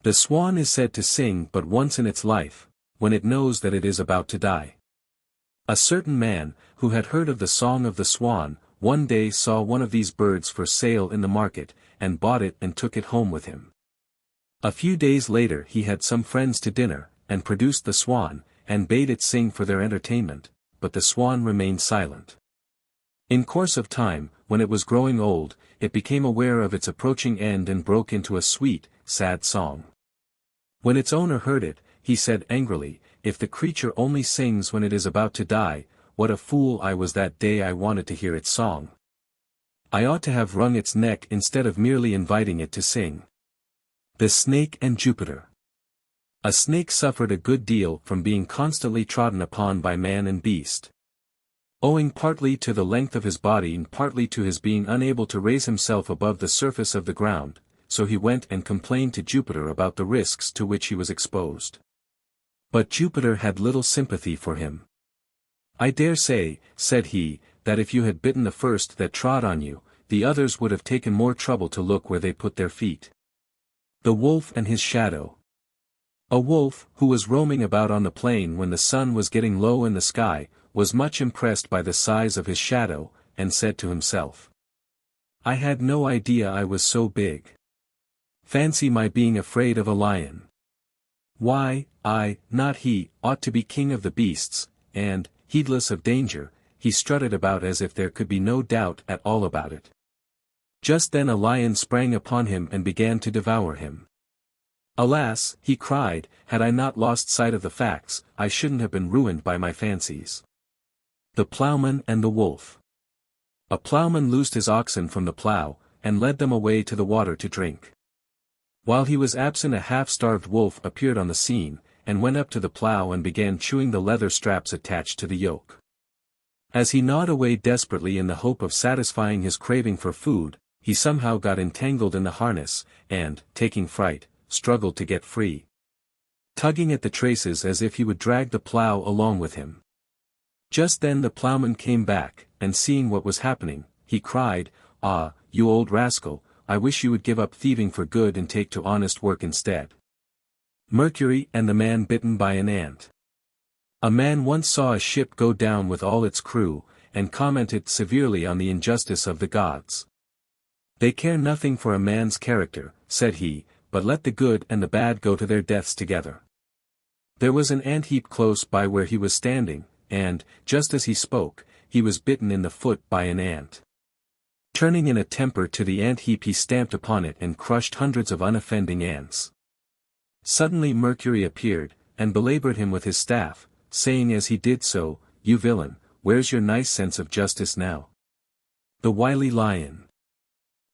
The swan is said to sing but once in its life, when it knows that it is about to die. A certain man, who had heard of the song of the swan, one day saw one of these birds for sale in the market, and bought it and took it home with him. A few days later he had some friends to dinner, and produced the swan, and bade it sing for their entertainment, but the swan remained silent. In course of time, when it was growing old, it became aware of its approaching end and broke into a sweet, sad song. When its owner heard it, he said angrily, "If the creature only sings when it is about to die, what a fool I was that day I wanted to hear its song. I ought to have wrung its neck instead of merely inviting it to sing." The snake and Jupiter. A snake suffered a good deal from being constantly trodden upon by man and beast. Owing partly to the length of his body and partly to his being unable to raise himself above the surface of the ground, so he went and complained to Jupiter about the risks to which he was exposed. But Jupiter had little sympathy for him. "I dare say," said he, "that if you had bitten the first that trod on you, the others would have taken more trouble to look where they put their feet." The wolf and his shadow. A wolf, who was roaming about on the plain when the sun was getting low in the sky, was much impressed by the size of his shadow, and said to himself, "I had no idea I was so big. Fancy my being afraid of a lion. Why, I, not he, ought to be king of the beasts," and, heedless of danger, he strutted about as if there could be no doubt at all about it. Just then a lion sprang upon him and began to devour him. "Alas," he cried, "had I not lost sight of the facts, I shouldn't have been ruined by my fancies." The ploughman and the wolf. A ploughman loosed his oxen from the plough, and led them away to the water to drink. While he was absent a half-starved wolf appeared on the scene, and went up to the plough and began chewing the leather straps attached to the yoke. As he gnawed away desperately in the hope of satisfying his craving for food, he somehow got entangled in the harness, and, taking fright, struggled to get free, tugging at the traces as if he would drag the plough along with him. Just then the ploughman came back, and seeing what was happening, he cried, "Ah, you old rascal, I wish you would give up thieving for good and take to honest work instead." Mercury and the man bitten by an ant. A man once saw a ship go down with all its crew, and commented severely on the injustice of the gods. "They care nothing for a man's character," said he, "but let the good and the bad go to their deaths together." There was an ant-heap close by where he was standing, and, just as he spoke, he was bitten in the foot by an ant. Turning in a temper to the ant-heap he stamped upon it and crushed hundreds of unoffending ants. Suddenly Mercury appeared, and belabored him with his staff, saying as he did so, "You villain, where's your nice sense of justice now?" The wily lion.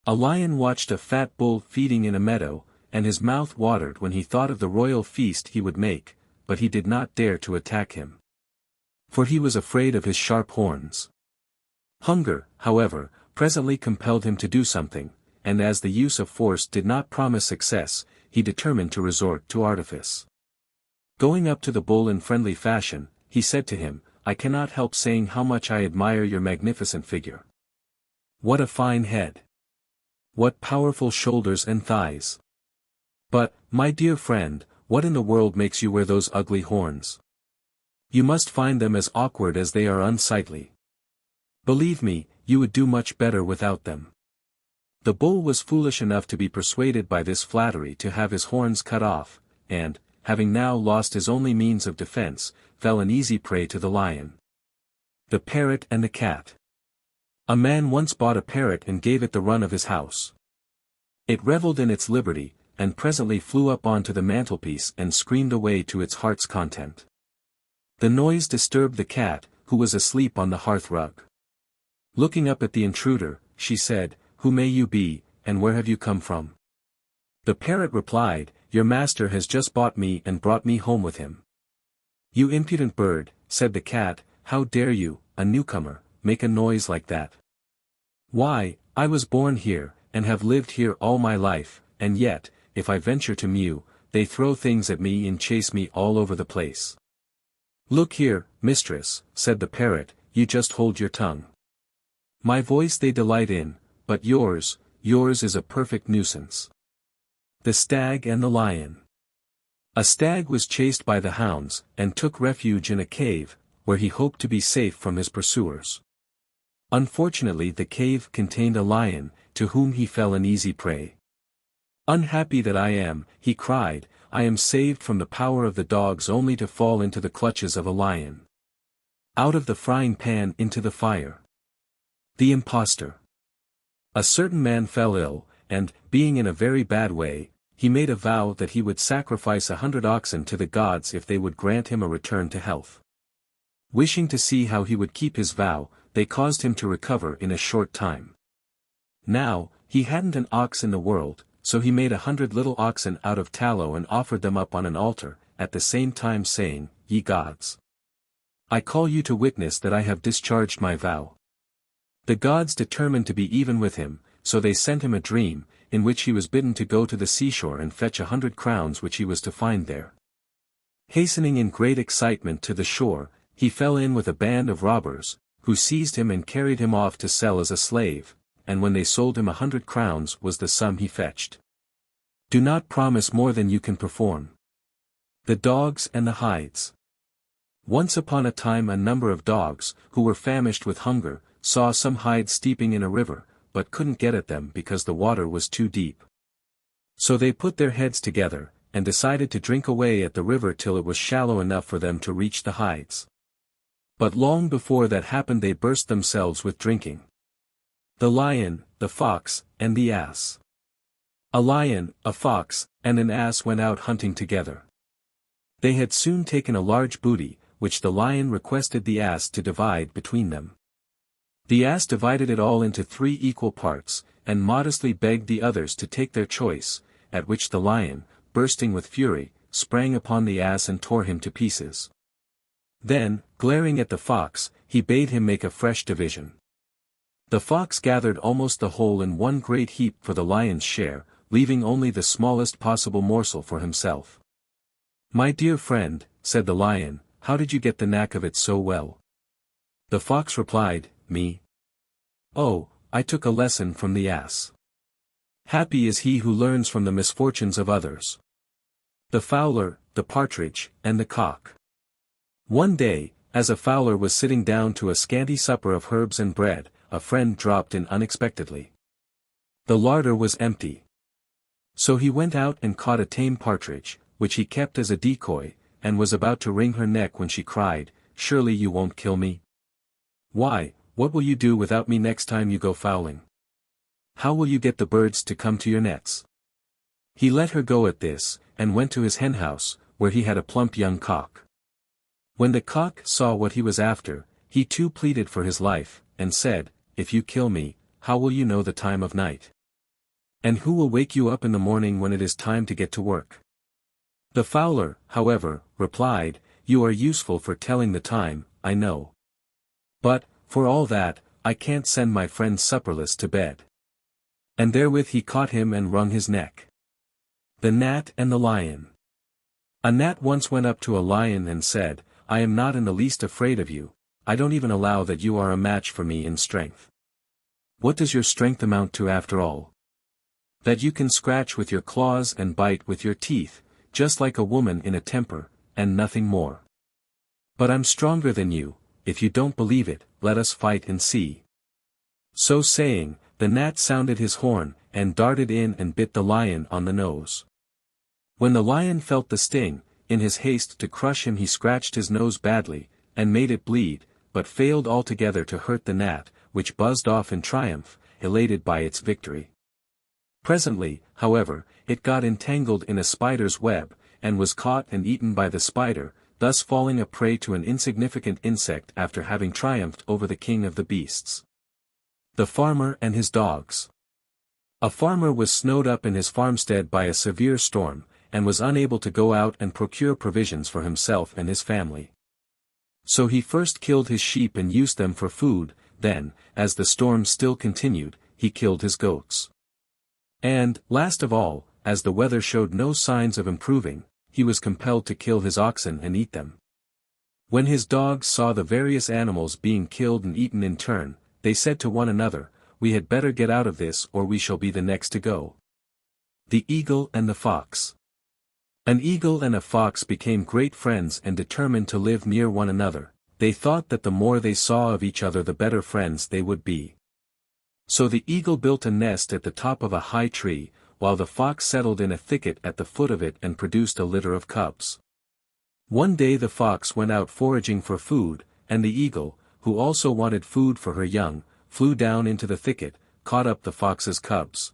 A lion watched a fat bull feeding in a meadow, and his mouth watered when he thought of the royal feast he would make, but he did not dare to attack him, for he was afraid of his sharp horns. Hunger, however, presently compelled him to do something, and as the use of force did not promise success, he determined to resort to artifice. Going up to the bull in friendly fashion, he said to him, "I cannot help saying how much I admire your magnificent figure. What a fine head! What powerful shoulders and thighs! But, my dear friend, what in the world makes you wear those ugly horns? You must find them as awkward as they are unsightly. Believe me, you would do much better without them." The bull was foolish enough to be persuaded by this flattery to have his horns cut off, and, having now lost his only means of defense, fell an easy prey to the lion. The parrot and the cat. A man once bought a parrot and gave it the run of his house. It reveled in its liberty, and presently flew up onto the mantelpiece and screamed away to its heart's content. The noise disturbed the cat, who was asleep on the hearth rug. Looking up at the intruder, she said, "Who may you be, and where have you come from?" The parrot replied, "Your master has just bought me and brought me home with him." "You impudent bird," said the cat, "how dare you, a newcomer, make a noise like that? Why, I was born here, and have lived here all my life, and yet, if I venture to mew, they throw things at me and chase me all over the place." "Look here, mistress," said the parrot, "you just hold your tongue. My voice they delight in, but yours is a perfect nuisance." The Stag and the Lion. A stag was chased by the hounds, and took refuge in a cave, where he hoped to be safe from his pursuers. Unfortunately the cave contained a lion, to whom he fell an easy prey. "Unhappy that I am," he cried, "I am saved from the power of the dogs only to fall into the clutches of a lion. Out of the frying pan into the fire." The Impostor. A certain man fell ill, and, being in a very bad way, he made a vow that he would sacrifice 100 oxen to the gods if they would grant him a return to health. Wishing to see how he would keep his vow, they caused him to recover in a short time. Now, he hadn't an ox in the world, so he made 100 little oxen out of tallow and offered them up on an altar, at the same time saying, "Ye gods, I call you to witness that I have discharged my vow." The gods determined to be even with him, so they sent him a dream, in which he was bidden to go to the seashore and fetch 100 crowns which he was to find there. Hastening in great excitement to the shore, he fell in with a band of robbers, who seized him and carried him off to sell as a slave, and when they sold him 100 crowns was the sum he fetched. Do not promise more than you can perform. The Dogs and the Hides. Once upon a time a number of dogs, who were famished with hunger, saw some hides steeping in a river, but couldn't get at them because the water was too deep. So they put their heads together, and decided to drink away at the river till it was shallow enough for them to reach the hides. But long before that happened they burst themselves with drinking. The Lion, the Fox, and the Ass. A lion, a fox, and an ass went out hunting together. They had soon taken a large booty, which the lion requested the ass to divide between them. The ass divided it all into 3 equal parts, and modestly begged the others to take their choice, at which the lion, bursting with fury, sprang upon the ass and tore him to pieces. Then, glaring at the fox, he bade him make a fresh division. The fox gathered almost the whole in one great heap for the lion's share, leaving only the smallest possible morsel for himself. "My dear friend," said the lion, "how did you get the knack of it so well?" The fox replied, "Me? Oh, I took a lesson from the ass. Happy is he who learns from the misfortunes of others." The Fowler, the Partridge, and the Cock. One day, as a fowler was sitting down to a scanty supper of herbs and bread, a friend dropped in unexpectedly. The larder was empty. So he went out and caught a tame partridge, which he kept as a decoy, and was about to wring her neck when she cried, "Surely you won't kill me? Why, what will you do without me next time you go fowling? How will you get the birds to come to your nets?" He let her go at this, and went to his henhouse, where he had a plump young cock. When the cock saw what he was after, he too pleaded for his life, and said, "If you kill me, how will you know the time of night? And who will wake you up in the morning when it is time to get to work?" The fowler, however, replied, "You are useful for telling the time, I know. But, for all that, I can't send my friend supperless to bed." And therewith he caught him and wrung his neck. The Gnat and the Lion. A gnat once went up to a lion and said, "I am not in the least afraid of you, I don't even allow that you are a match for me in strength." "What does your strength amount to after all?" "That you can scratch with your claws and bite with your teeth, just like a woman in a temper, and nothing more. But I'm stronger than you, if you don't believe it, let us fight and see." So saying, the gnat sounded his horn, and darted in and bit the lion on the nose. When the lion felt the sting, in his haste to crush him he scratched his nose badly, and made it bleed, but failed altogether to hurt the gnat, which buzzed off in triumph, elated by its victory. Presently, however, it got entangled in a spider's web, and was caught and eaten by the spider, thus falling a prey to an insignificant insect after having triumphed over the king of the beasts. The Farmer and his Dogs. A farmer was snowed up in his farmstead by a severe storm, and was unable to go out and procure provisions for himself and his family. So he first killed his sheep and used them for food, then, as the storm still continued, he killed his goats. And, last of all, as the weather showed no signs of improving, he was compelled to kill his oxen and eat them. When his dogs saw the various animals being killed and eaten in turn, they said to one another, "We had better get out of this or we shall be the next to go." The Eagle and the Fox. An eagle and a fox became great friends and determined to live near one another. They thought that the more they saw of each other the better friends they would be. So the eagle built a nest at the top of a high tree, while the fox settled in a thicket at the foot of it and produced a litter of cubs. One day the fox went out foraging for food, and the eagle, who also wanted food for her young, flew down into the thicket, caught up the fox's cubs,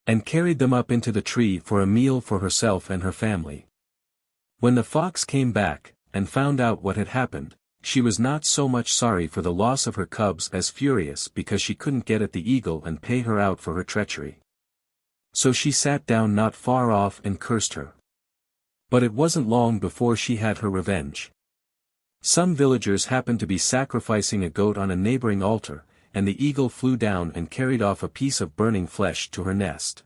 and carried them up into the tree for a meal for herself and her family. When the fox came back, and found out what had happened, she was not so much sorry for the loss of her cubs as furious because she couldn't get at the eagle and pay her out for her treachery. So she sat down not far off and cursed her. But it wasn't long before she had her revenge. Some villagers happened to be sacrificing a goat on a neighboring altar, and the eagle flew down and carried off a piece of burning flesh to her nest.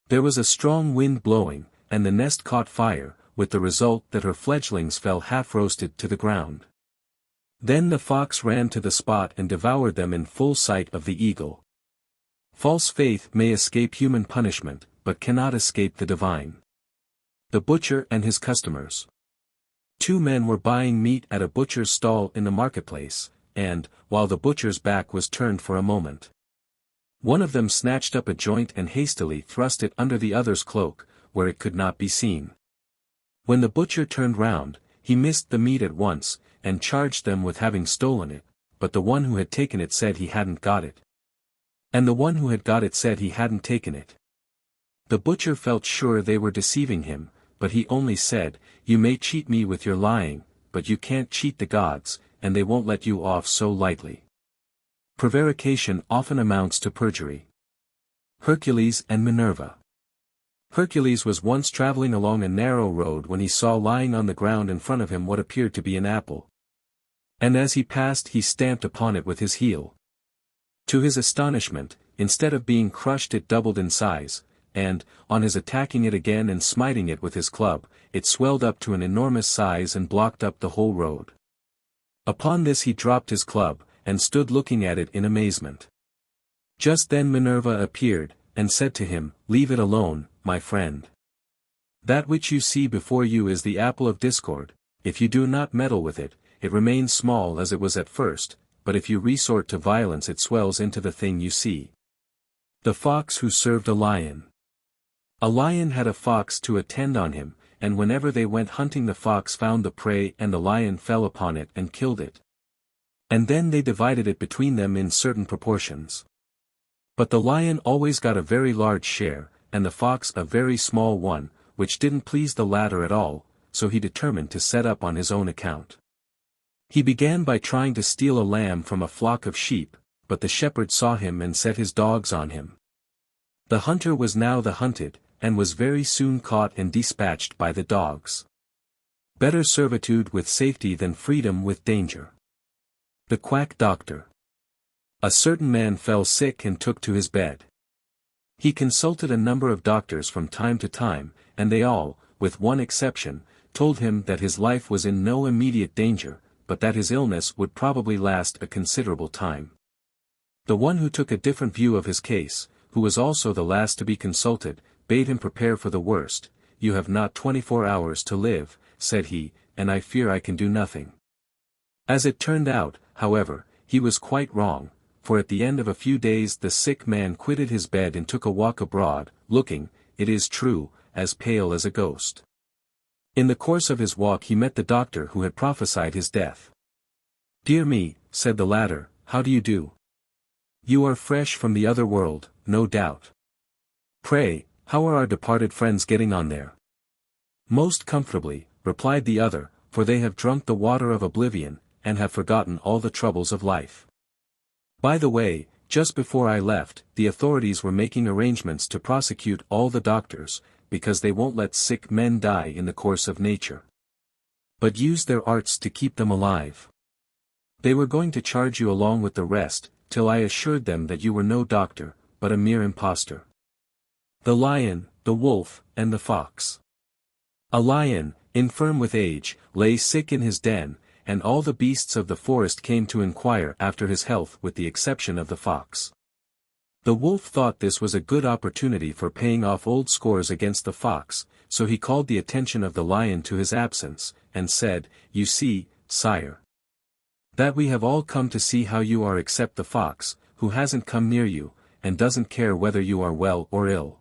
There was a strong wind blowing, and the nest caught fire, with the result that her fledglings fell half-roasted to the ground. Then the fox ran to the spot and devoured them in full sight of the eagle. False faith may escape human punishment, but cannot escape the divine. The butcher and his customers. Two men were buying meat at a butcher's stall in the marketplace, and, while the butcher's back was turned for a moment, one of them snatched up a joint and hastily thrust it under the other's cloak, where it could not be seen. When the butcher turned round, he missed the meat at once, and charged them with having stolen it, but the one who had taken it said he hadn't got it. And the one who had got it said he hadn't taken it. The butcher felt sure they were deceiving him, but he only said, "You may cheat me with your lying, but you can't cheat the gods, and they won't let you off so lightly." Prevarication often amounts to perjury. Hercules and Minerva. Hercules was once traveling along a narrow road when he saw lying on the ground in front of him what appeared to be an apple. And as he passed he stamped upon it with his heel. To his astonishment, instead of being crushed it doubled in size, and, on his attacking it again and smiting it with his club, it swelled up to an enormous size and blocked up the whole road. Upon this he dropped his club, and stood looking at it in amazement. Just then Minerva appeared, and said to him, "Leave it alone, my friend. That which you see before you is the apple of discord. If you do not meddle with it, it remains small as it was at first, but if you resort to violence it swells into the thing you see." The fox who served a lion. A lion had a fox to attend on him, and whenever they went hunting the fox found the prey and the lion fell upon it and killed it. And then they divided it between them in certain proportions. But the lion always got a very large share, and the fox a very small one, which didn't please the latter at all, so he determined to set up on his own account. He began by trying to steal a lamb from a flock of sheep, but the shepherd saw him and set his dogs on him. The hunter was now the hunted, and was very soon caught and dispatched by the dogs. Better servitude with safety than freedom with danger. The quack doctor. A certain man fell sick and took to his bed. He consulted a number of doctors from time to time, and they all, with one exception, told him that his life was in no immediate danger, but that his illness would probably last a considerable time. The one who took a different view of his case, who was also the last to be consulted, bade him prepare for the worst. "You have not 24 hours to live," said he, "and I fear I can do nothing." As it turned out, however, he was quite wrong, for at the end of a few days the sick man quitted his bed and took a walk abroad, looking, it is true, as pale as a ghost. In the course of his walk he met the doctor who had prophesied his death. "Dear me," said the latter, "how do you do? You are fresh from the other world, no doubt. Pray, how are our departed friends getting on there?" "Most comfortably," replied the other, "for they have drunk the water of oblivion, and have forgotten all the troubles of life. By the way, just before I left, the authorities were making arrangements to prosecute all the doctors, because they won't let sick men die in the course of nature, but use their arts to keep them alive. They were going to charge you along with the rest, till I assured them that you were no doctor, but a mere impostor. The lion, the wolf, and the fox. A lion, infirm with age, lay sick in his den, and all the beasts of the forest came to inquire after his health with the exception of the fox. The wolf thought this was a good opportunity for paying off old scores against the fox, so he called the attention of the lion to his absence, and said, "You see, sire, that we have all come to see how you are except the fox, who hasn't come near you, and doesn't care whether you are well or ill."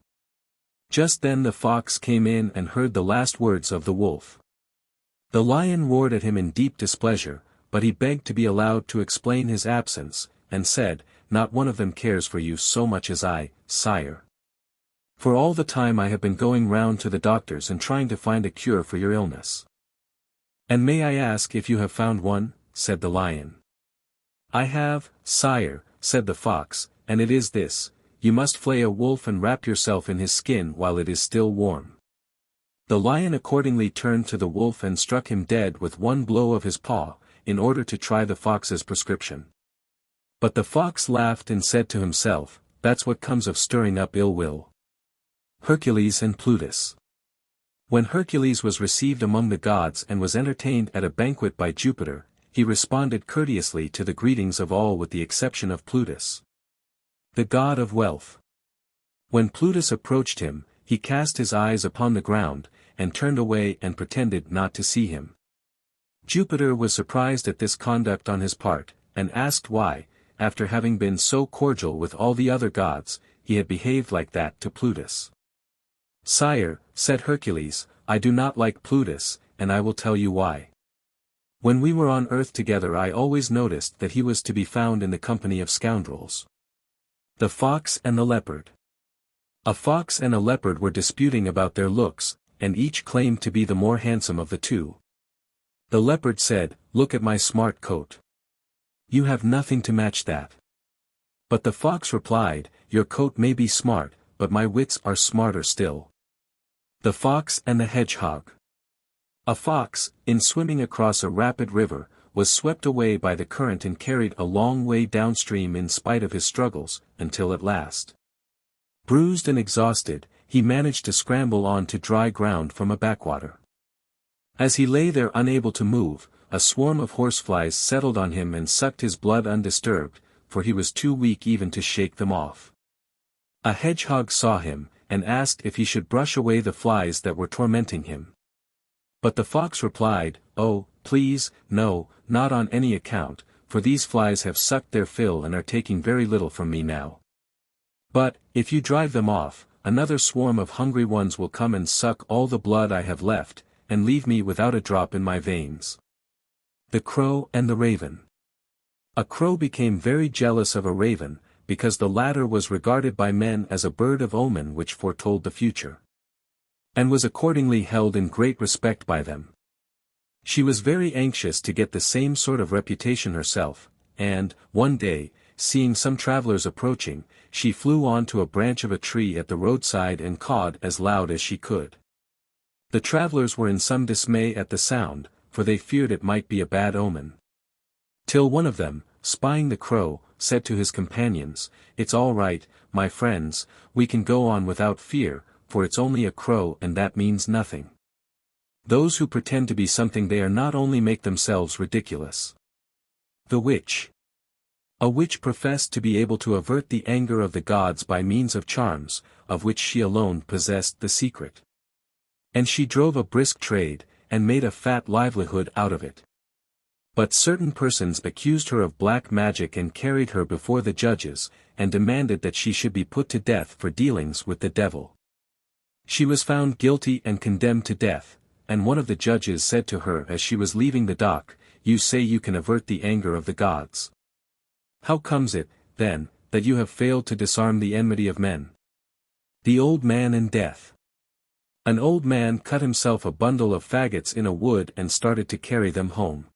Just then the fox came in and heard the last words of the wolf. The lion roared at him in deep displeasure, but he begged to be allowed to explain his absence, and said, "Not one of them cares for you so much as I, sire. For all the time I have been going round to the doctors and trying to find a cure for your illness." "And may I ask if you have found one?" said the lion. "I have, sire," said the fox, "and it is this: you must flay a wolf and wrap yourself in his skin while it is still warm." The lion accordingly turned to the wolf and struck him dead with one blow of his paw, in order to try the fox's prescription. But the fox laughed and said to himself, "That's what comes of stirring up ill will." Hercules and Plutus. When Hercules was received among the gods and was entertained at a banquet by Jupiter, he responded courteously to the greetings of all with the exception of Plutus, the god of wealth. When Plutus approached him, he cast his eyes upon the ground, and turned away and pretended not to see him. Jupiter was surprised at this conduct on his part, and asked why, after having been so cordial with all the other gods, he had behaved like that to Plutus. "Sire," said Hercules, "I do not like Plutus, and I will tell you why. When we were on earth together I always noticed that he was to be found in the company of scoundrels." The fox and the leopard. A fox and a leopard were disputing about their looks, and each claimed to be the more handsome of the two. The leopard said, "Look at my smart coat. You have nothing to match that." But the fox replied, "Your coat may be smart, but my wits are smarter still." The fox and the hedgehog. A fox, in swimming across a rapid river, was swept away by the current and carried a long way downstream in spite of his struggles, until at last, bruised and exhausted, he managed to scramble on to dry ground from a backwater. As he lay there unable to move, a swarm of horseflies settled on him and sucked his blood undisturbed, for he was too weak even to shake them off. A hedgehog saw him, and asked if he should brush away the flies that were tormenting him. But the fox replied, "Oh, please, no, not on any account, for these flies have sucked their fill and are taking very little from me now. But, if you drive them off, another swarm of hungry ones will come and suck all the blood I have left, and leave me without a drop in my veins." The crow and the raven. A crow became very jealous of a raven, because the latter was regarded by men as a bird of omen which foretold the future, and was accordingly held in great respect by them. She was very anxious to get the same sort of reputation herself, and, one day, seeing some travelers approaching, she flew on to a branch of a tree at the roadside and cawed as loud as she could. The travelers were in some dismay at the sound, for they feared it might be a bad omen. Till one of them, spying the crow, said to his companions, "It's all right, my friends, we can go on without fear, for it's only a crow and that means nothing. Those who pretend to be something they are not only make themselves ridiculous." The witch. A witch professed to be able to avert the anger of the gods by means of charms, of which she alone possessed the secret. And she drove a brisk trade, and made a fat livelihood out of it. But certain persons accused her of black magic and carried her before the judges, and demanded that she should be put to death for dealings with the devil. She was found guilty and condemned to death, and one of the judges said to her as she was leaving the dock, "You say you can avert the anger of the gods. How comes it, then, that you have failed to disarm the enmity of men?" The old man and death. An old man cut himself a bundle of faggots in a wood and started to carry them home.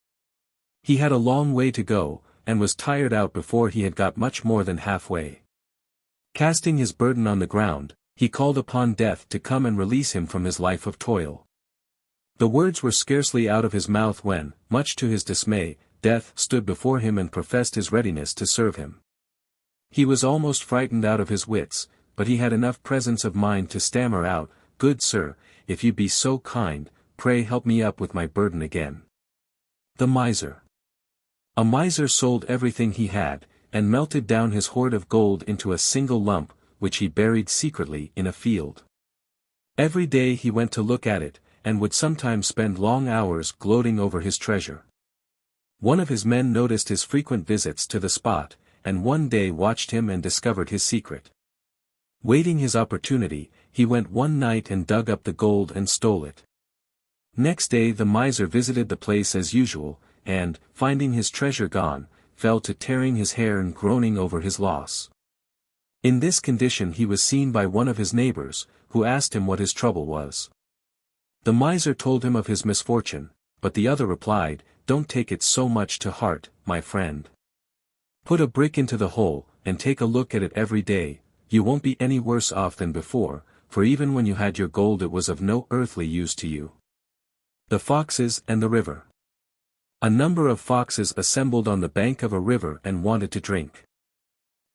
He had a long way to go, and was tired out before he had got much more than halfway. Casting his burden on the ground, he called upon death to come and release him from his life of toil. The words were scarcely out of his mouth when, much to his dismay, death stood before him and professed his readiness to serve him. He was almost frightened out of his wits, but he had enough presence of mind to stammer out, "Good sir, if you be so kind, pray help me up with my burden again." The miser. A miser sold everything he had, and melted down his hoard of gold into a single lump, which he buried secretly in a field. Every day he went to look at it, and would sometimes spend long hours gloating over his treasure. One of his men noticed his frequent visits to the spot, and one day watched him and discovered his secret. Waiting his opportunity, he went one night and dug up the gold and stole it. Next day the miser visited the place as usual, and, finding his treasure gone, fell to tearing his hair and groaning over his loss. In this condition he was seen by one of his neighbors, who asked him what his trouble was. The miser told him of his misfortune, but the other replied, "Don't take it so much to heart, my friend. Put a brick into the hole, and take a look at it every day, you won't be any worse off than before, for even when you had your gold it was of no earthly use to you." The foxes and the river. A number of foxes assembled on the bank of a river and wanted to drink.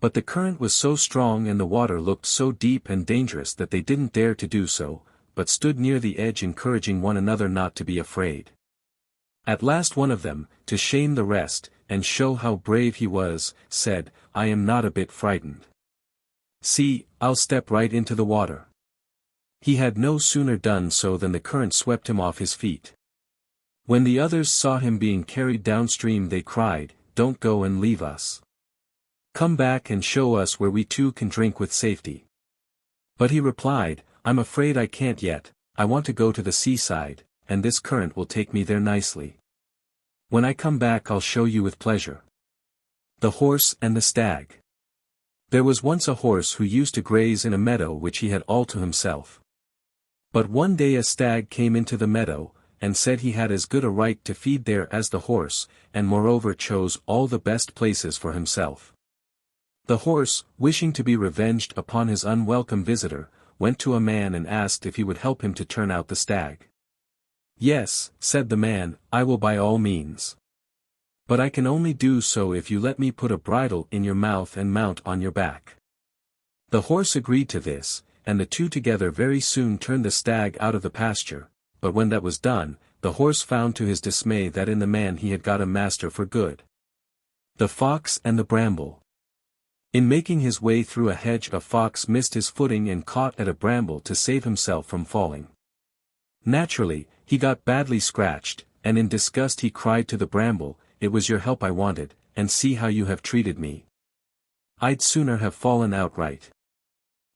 But the current was so strong and the water looked so deep and dangerous that they didn't dare to do so, but stood near the edge encouraging one another not to be afraid. At last one of them, to shame the rest, and show how brave he was, said, "I am not a bit frightened. See, I'll step right into the water." He had no sooner done so than the current swept him off his feet. When the others saw him being carried downstream they cried, "Don't go and leave us. Come back and show us where we too can drink with safety." But he replied, "I'm afraid I can't yet, I want to go to the seaside, and this current will take me there nicely. When I come back I'll show you with pleasure." The horse and the stag. There was once a horse who used to graze in a meadow which he had all to himself. But one day a stag came into the meadow, and said he had as good a right to feed there as the horse, and moreover chose all the best places for himself. The horse, wishing to be revenged upon his unwelcome visitor, went to a man and asked if he would help him to turn out the stag. "Yes," said the man, "I will by all means. But I can only do so if you let me put a bridle in your mouth and mount on your back." The horse agreed to this, and the two together very soon turned the stag out of the pasture, but when that was done, the horse found to his dismay that in the man he had got a master for good. The fox and the bramble. In making his way through a hedge a fox missed his footing and caught at a bramble to save himself from falling. Naturally, he got badly scratched, and in disgust he cried to the bramble, "It was your help I wanted, and see how you have treated me. I'd sooner have fallen outright."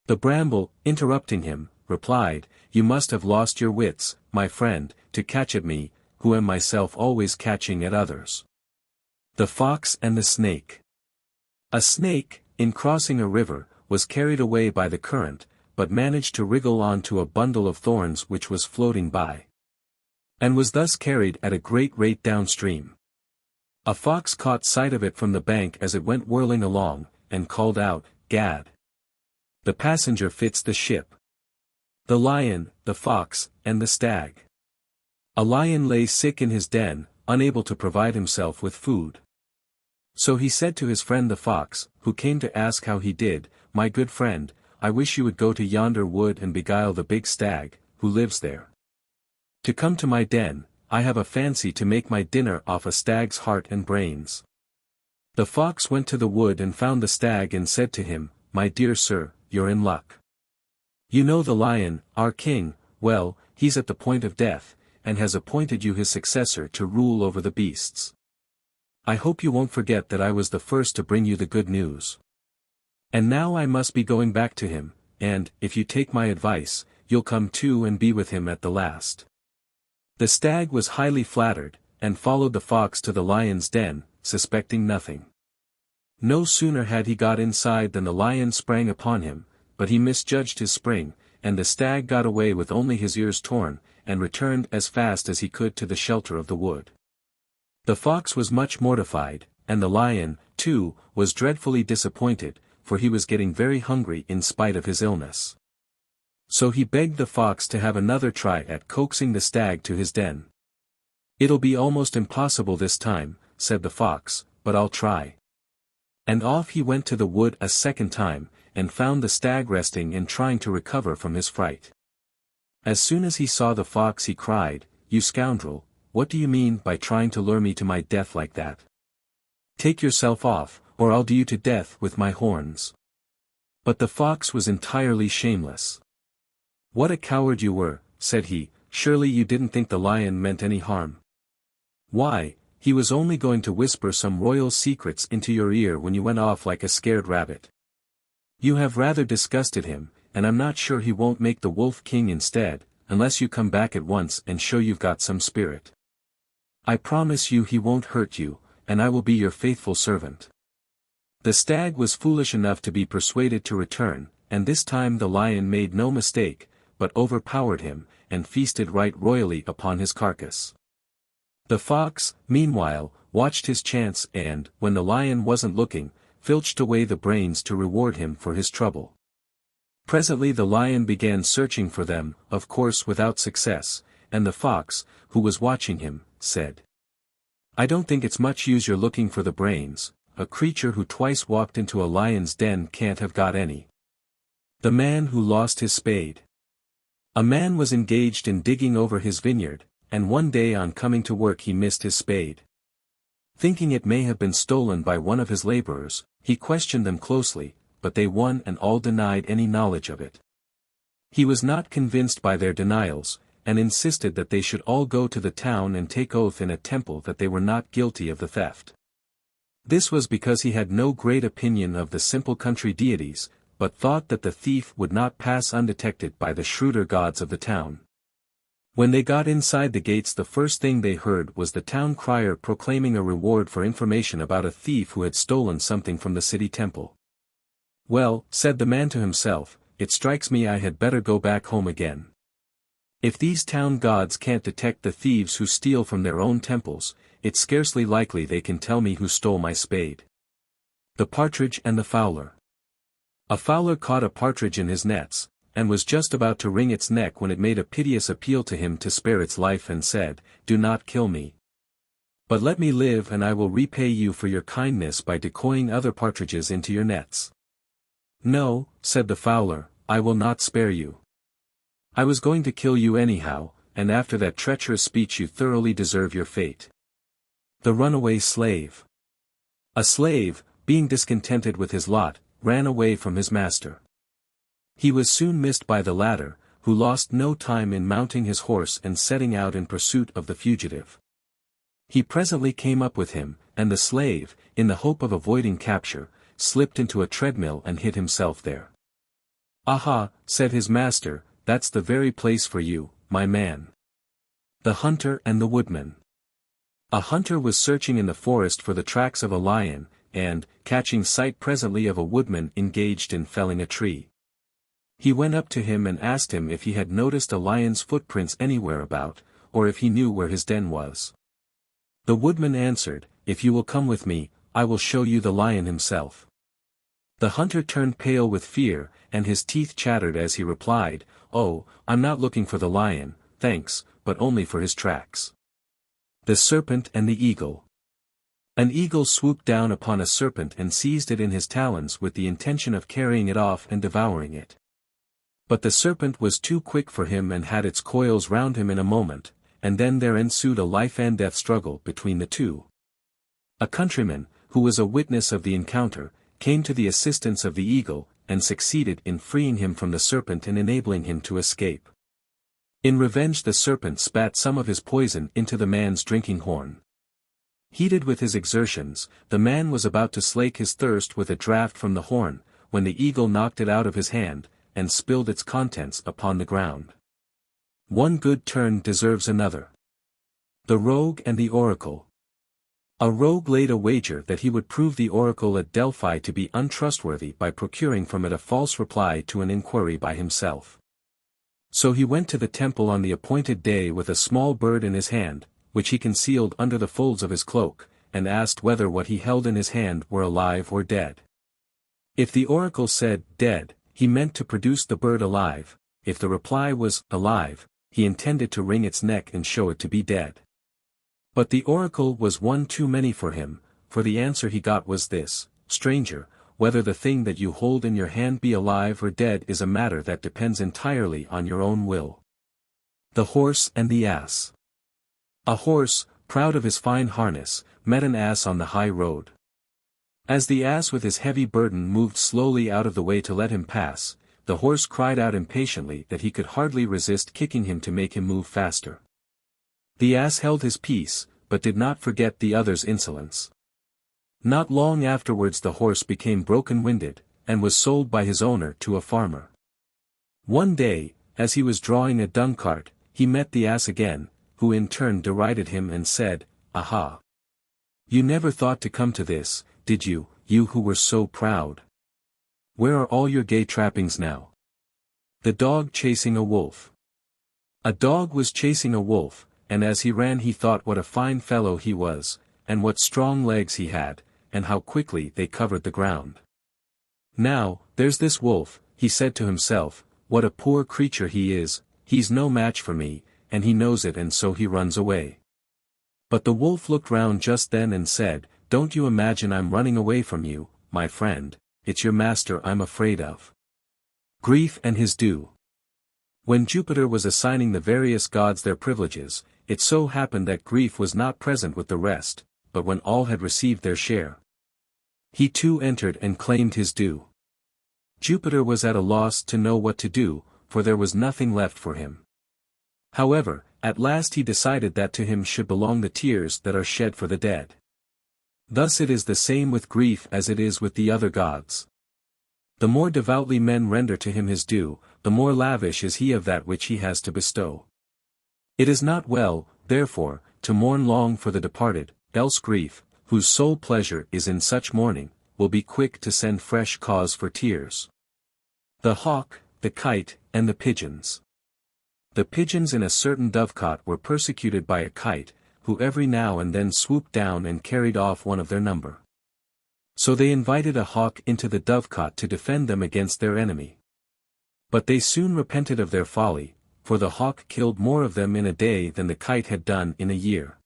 The bramble, interrupting him, replied, "You must have lost your wits, my friend, to catch at me, who am myself always catching at others." The fox and the snake. A snake, in crossing a river, was carried away by the current, but managed to wriggle on to a bundle of thorns which was floating by, and was thus carried at a great rate downstream. A fox caught sight of it from the bank as it went whirling along, and called out, "Gad! The passenger fits the ship." The lion, the fox, and the stag. A lion lay sick in his den, unable to provide himself with food. So he said to his friend the fox, who came to ask how he did, "My good friend, I wish you would go to yonder wood and beguile the big stag, who lives there. To come to my den, I have a fancy to make my dinner off a stag's heart and brains." The fox went to the wood and found the stag and said to him, "My dear sir, you're in luck. You know the lion, our king, well, he's at the point of death, and has appointed you his successor to rule over the beasts. I hope you won't forget that I was the first to bring you the good news. And now I must be going back to him, and, if you take my advice, you'll come too and be with him at the last." The stag was highly flattered, and followed the fox to the lion's den, suspecting nothing. No sooner had he got inside than the lion sprang upon him, but he misjudged his spring, and the stag got away with only his ears torn, and returned as fast as he could to the shelter of the wood. The fox was much mortified, and the lion, too, was dreadfully disappointed, for he was getting very hungry in spite of his illness. So he begged the fox to have another try at coaxing the stag to his den. "It'll be almost impossible this time," said the fox, "but I'll try." And off he went to the wood a second time, and found the stag resting and trying to recover from his fright. As soon as he saw the fox he cried, "You scoundrel, what do you mean by trying to lure me to my death like that? Take yourself off, or I'll do you to death with my horns." But the fox was entirely shameless. "What a coward you were," said he, "surely you didn't think the lion meant any harm? Why, he was only going to whisper some royal secrets into your ear when you went off like a scared rabbit. You have rather disgusted him, and I'm not sure he won't make the wolf king instead, unless you come back at once and show you've got some spirit. I promise you he won't hurt you, and I will be your faithful servant." The stag was foolish enough to be persuaded to return, and this time the lion made no mistake, but overpowered him, and feasted right royally upon his carcass. The fox, meanwhile, watched his chance and, when the lion wasn't looking, filched away the brains to reward him for his trouble. Presently the lion began searching for them, of course without success, and the fox, who was watching him, said, "I don't think it's much use you're looking for the brains, a creature who twice walked into a lion's den can't have got any." The man who lost his spade. A man was engaged in digging over his vineyard, and one day on coming to work he missed his spade. Thinking it may have been stolen by one of his laborers, he questioned them closely, but they one and all denied any knowledge of it. He was not convinced by their denials, and insisted that they should all go to the town and take oath in a temple that they were not guilty of the theft. This was because he had no great opinion of the simple country deities, but thought that the thief would not pass undetected by the shrewder gods of the town. When they got inside the gates the first thing they heard was the town crier proclaiming a reward for information about a thief who had stolen something from the city temple. "Well," said the man to himself, "it strikes me I had better go back home again. If these town gods can't detect the thieves who steal from their own temples, it's scarcely likely they can tell me who stole my spade." The partridge and the fowler. A fowler caught a partridge in his nets, and was just about to wring its neck when it made a piteous appeal to him to spare its life and said, "Do not kill me. But let me live and I will repay you for your kindness by decoying other partridges into your nets." "No," said the fowler, "I will not spare you. I was going to kill you anyhow, and after that treacherous speech you thoroughly deserve your fate." The runaway slave. A slave, being discontented with his lot, ran away from his master. He was soon missed by the latter, who lost no time in mounting his horse and setting out in pursuit of the fugitive. He presently came up with him, and the slave, in the hope of avoiding capture, slipped into a treadmill and hid himself there. "Aha," said his master, "that's the very place for you, my man." The hunter and the woodman. A hunter was searching in the forest for the tracks of a lion, and, catching sight presently of a woodman engaged in felling a tree. He went up to him and asked him if he had noticed a lion's footprints anywhere about, or if he knew where his den was. The woodman answered, "If you will come with me, I will show you the lion himself." The hunter turned pale with fear, and his teeth chattered as he replied, "Oh, I'm not looking for the lion, thanks, but only for his tracks." The serpent and the eagle. An eagle swooped down upon a serpent and seized it in his talons with the intention of carrying it off and devouring it. But the serpent was too quick for him and had its coils round him in a moment, and then there ensued a life-and-death struggle between the two. A countryman, who was a witness of the encounter, came to the assistance of the eagle, and succeeded in freeing him from the serpent and enabling him to escape. In revenge the serpent spat some of his poison into the man's drinking horn. Heated with his exertions, the man was about to slake his thirst with a draught from the horn, when the eagle knocked it out of his hand, and spilled its contents upon the ground. One good turn deserves another. The rogue and the oracle. A rogue laid a wager that he would prove the oracle at Delphi to be untrustworthy by procuring from it a false reply to an inquiry by himself. So he went to the temple on the appointed day with a small bird in his hand, which he concealed under the folds of his cloak, and asked whether what he held in his hand were alive or dead. If the oracle said, dead, he meant to produce the bird alive; if the reply was, alive, he intended to wring its neck and show it to be dead. But the oracle was one too many for him, for the answer he got was this: stranger, whether the thing that you hold in your hand be alive or dead is a matter that depends entirely on your own will. The Horse and the Ass. A horse, proud of his fine harness, met an ass on the high road. As the ass with his heavy burden moved slowly out of the way to let him pass, the horse cried out impatiently that he could hardly resist kicking him to make him move faster. The ass held his peace, but did not forget the other's insolence. Not long afterwards the horse became broken-winded, and was sold by his owner to a farmer. One day, as he was drawing a dung cart, he met the ass again, who in turn derided him and said, "Aha! You never thought to come to this, did you, you who were so proud? Where are all your gay trappings now?" The dog chasing a wolf. A dog was chasing a wolf, and as he ran he thought what a fine fellow he was, and what strong legs he had, and how quickly they covered the ground. "Now, there's this wolf," he said to himself, "what a poor creature he is, he's no match for me, and he knows it, and so he runs away." But the wolf looked round just then and said, "Don't you imagine I'm running away from you, my friend, it's your master I'm afraid of." Grief and his due. When Jupiter was assigning the various gods their privileges, it so happened that Grief was not present with the rest, but when all had received their share, he too entered and claimed his due. Jupiter was at a loss to know what to do, for there was nothing left for him. However, at last he decided that to him should belong the tears that are shed for the dead. Thus it is the same with Grief as it is with the other gods. The more devoutly men render to him his due, the more lavish is he of that which he has to bestow. It is not well, therefore, to mourn long for the departed, else Grief, whose sole pleasure is in such mourning, will be quick to send fresh cause for tears. The hawk, the kite, and the pigeons. The pigeons in a certain dovecot were persecuted by a kite, who every now and then swooped down and carried off one of their number. So they invited a hawk into the dovecot to defend them against their enemy. But they soon repented of their folly, for the hawk killed more of them in a day than the kite had done in a year.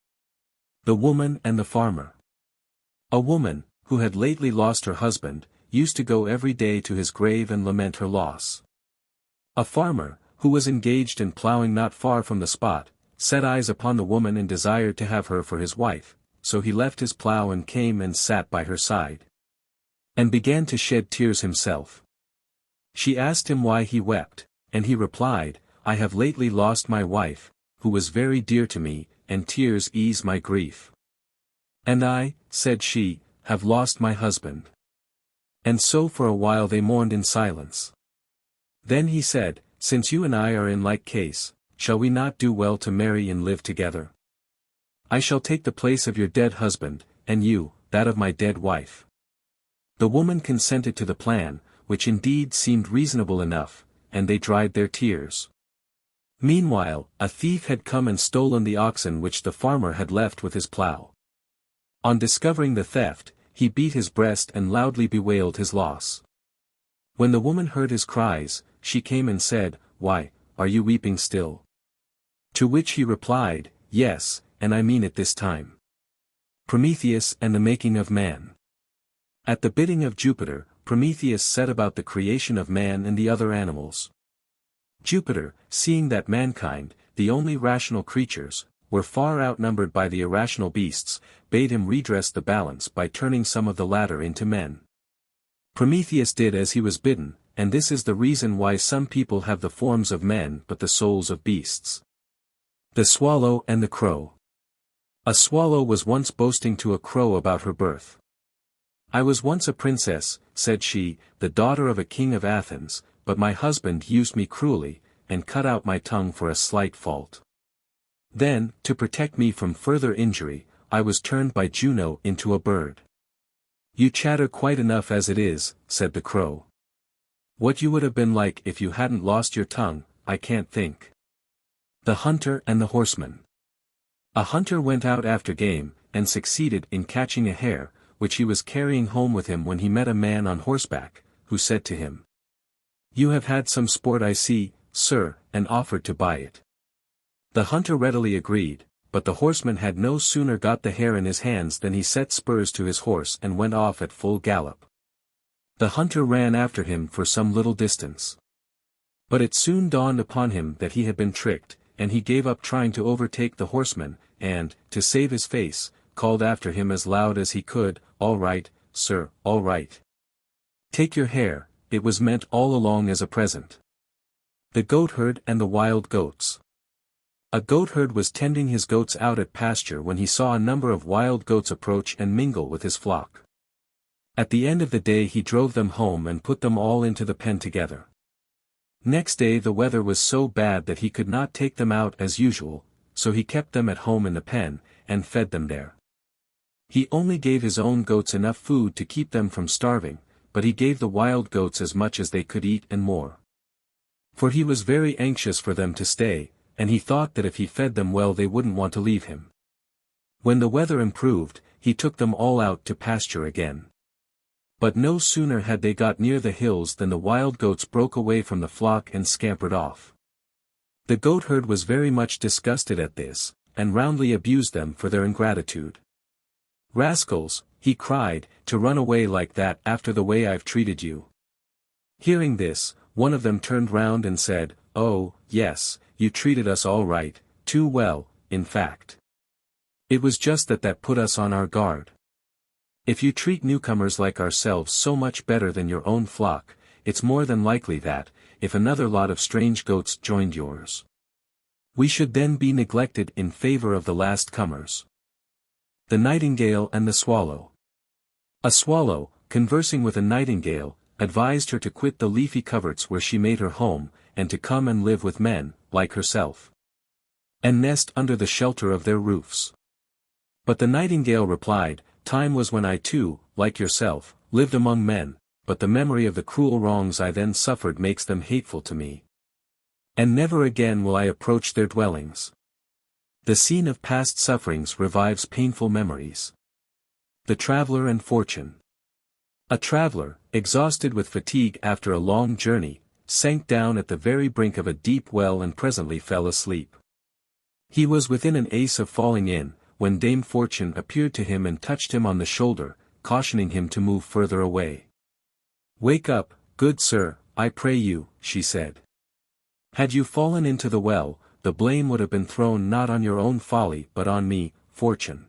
The woman and the farmer. A woman, who had lately lost her husband, used to go every day to his grave and lament her loss. A farmer, who was engaged in ploughing not far from the spot, set eyes upon the woman and desired to have her for his wife, so he left his plough and came and sat by her side, and began to shed tears himself. She asked him why he wept, and he replied, "I have lately lost my wife, who was very dear to me, and tears ease my grief." "And I," said she, "have lost my husband." And so for a while they mourned in silence. Then he said, "Since you and I are in like case, shall we not do well to marry and live together? I shall take the place of your dead husband, and you, that of my dead wife." The woman consented to the plan, which indeed seemed reasonable enough, and they dried their tears. Meanwhile, a thief had come and stolen the oxen which the farmer had left with his plough. On discovering the theft, he beat his breast and loudly bewailed his loss. When the woman heard his cries, she came and said, "Why, are you weeping still?" To which he replied, "Yes, and I mean it this time." Prometheus and the making of man. At the bidding of Jupiter, Prometheus set about the creation of man and the other animals. Jupiter, seeing that mankind, the only rational creatures, were far outnumbered by the irrational beasts, bade him redress the balance by turning some of the latter into men. Prometheus did as he was bidden, and this is the reason why some people have the forms of men but the souls of beasts. The swallow and the crow. A swallow was once boasting to a crow about her birth. "I was once a princess," said she, "the daughter of a king of Athens, but my husband used me cruelly, and cut out my tongue for a slight fault. Then, to protect me from further injury, I was turned by Juno into a bird." "You chatter quite enough as it is," said the crow. "What you would have been like if you hadn't lost your tongue, I can't think." The hunter and the horseman. A hunter went out after game, and succeeded in catching a hare, which he was carrying home with him when he met a man on horseback, who said to him, "You have had some sport I see, sir," and offered to buy it. The hunter readily agreed, but the horseman had no sooner got the hare in his hands than he set spurs to his horse and went off at full gallop. The hunter ran after him for some little distance. But it soon dawned upon him that he had been tricked, and he gave up trying to overtake the horseman, and, to save his face, called after him as loud as he could, "All right, sir, all right. Take your hare, it was meant all along as a present." The goatherd and the wild goats. A goatherd was tending his goats out at pasture when he saw a number of wild goats approach and mingle with his flock. At the end of the day he drove them home and put them all into the pen together. Next day the weather was so bad that he could not take them out as usual, so he kept them at home in the pen, and fed them there. He only gave his own goats enough food to keep them from starving, but he gave the wild goats as much as they could eat and more. For he was very anxious for them to stay, and he thought that if he fed them well they wouldn't want to leave him. When the weather improved, he took them all out to pasture again. But no sooner had they got near the hills than the wild goats broke away from the flock and scampered off. The goatherd was very much disgusted at this, and roundly abused them for their ingratitude. "Rascals," he cried, "to run away like that after the way I've treated you." Hearing this, one of them turned round and said, "Oh, yes, you treated us all right, too well, in fact. It was just that put us on our guard. If you treat newcomers like ourselves so much better than your own flock, it's more than likely that, if another lot of strange goats joined yours, we should then be neglected in favor of the last comers." The nightingale and the swallow. A swallow, conversing with a nightingale, advised her to quit the leafy coverts where she made her home, and to come and live with men, like herself, and nest under the shelter of their roofs. But the nightingale replied, "Time was when I too, like yourself, lived among men, but the memory of the cruel wrongs I then suffered makes them hateful to me. And never again will I approach their dwellings. The scene of past sufferings revives painful memories." The traveler and fortune. A traveler, exhausted with fatigue after a long journey, sank down at the very brink of a deep well and presently fell asleep. He was within an ace of falling in, when Dame Fortune appeared to him and touched him on the shoulder, cautioning him to move further away. "Wake up, good sir, I pray you," she said. "Had you fallen into the well, the blame would have been thrown not on your own folly but on me, Fortune."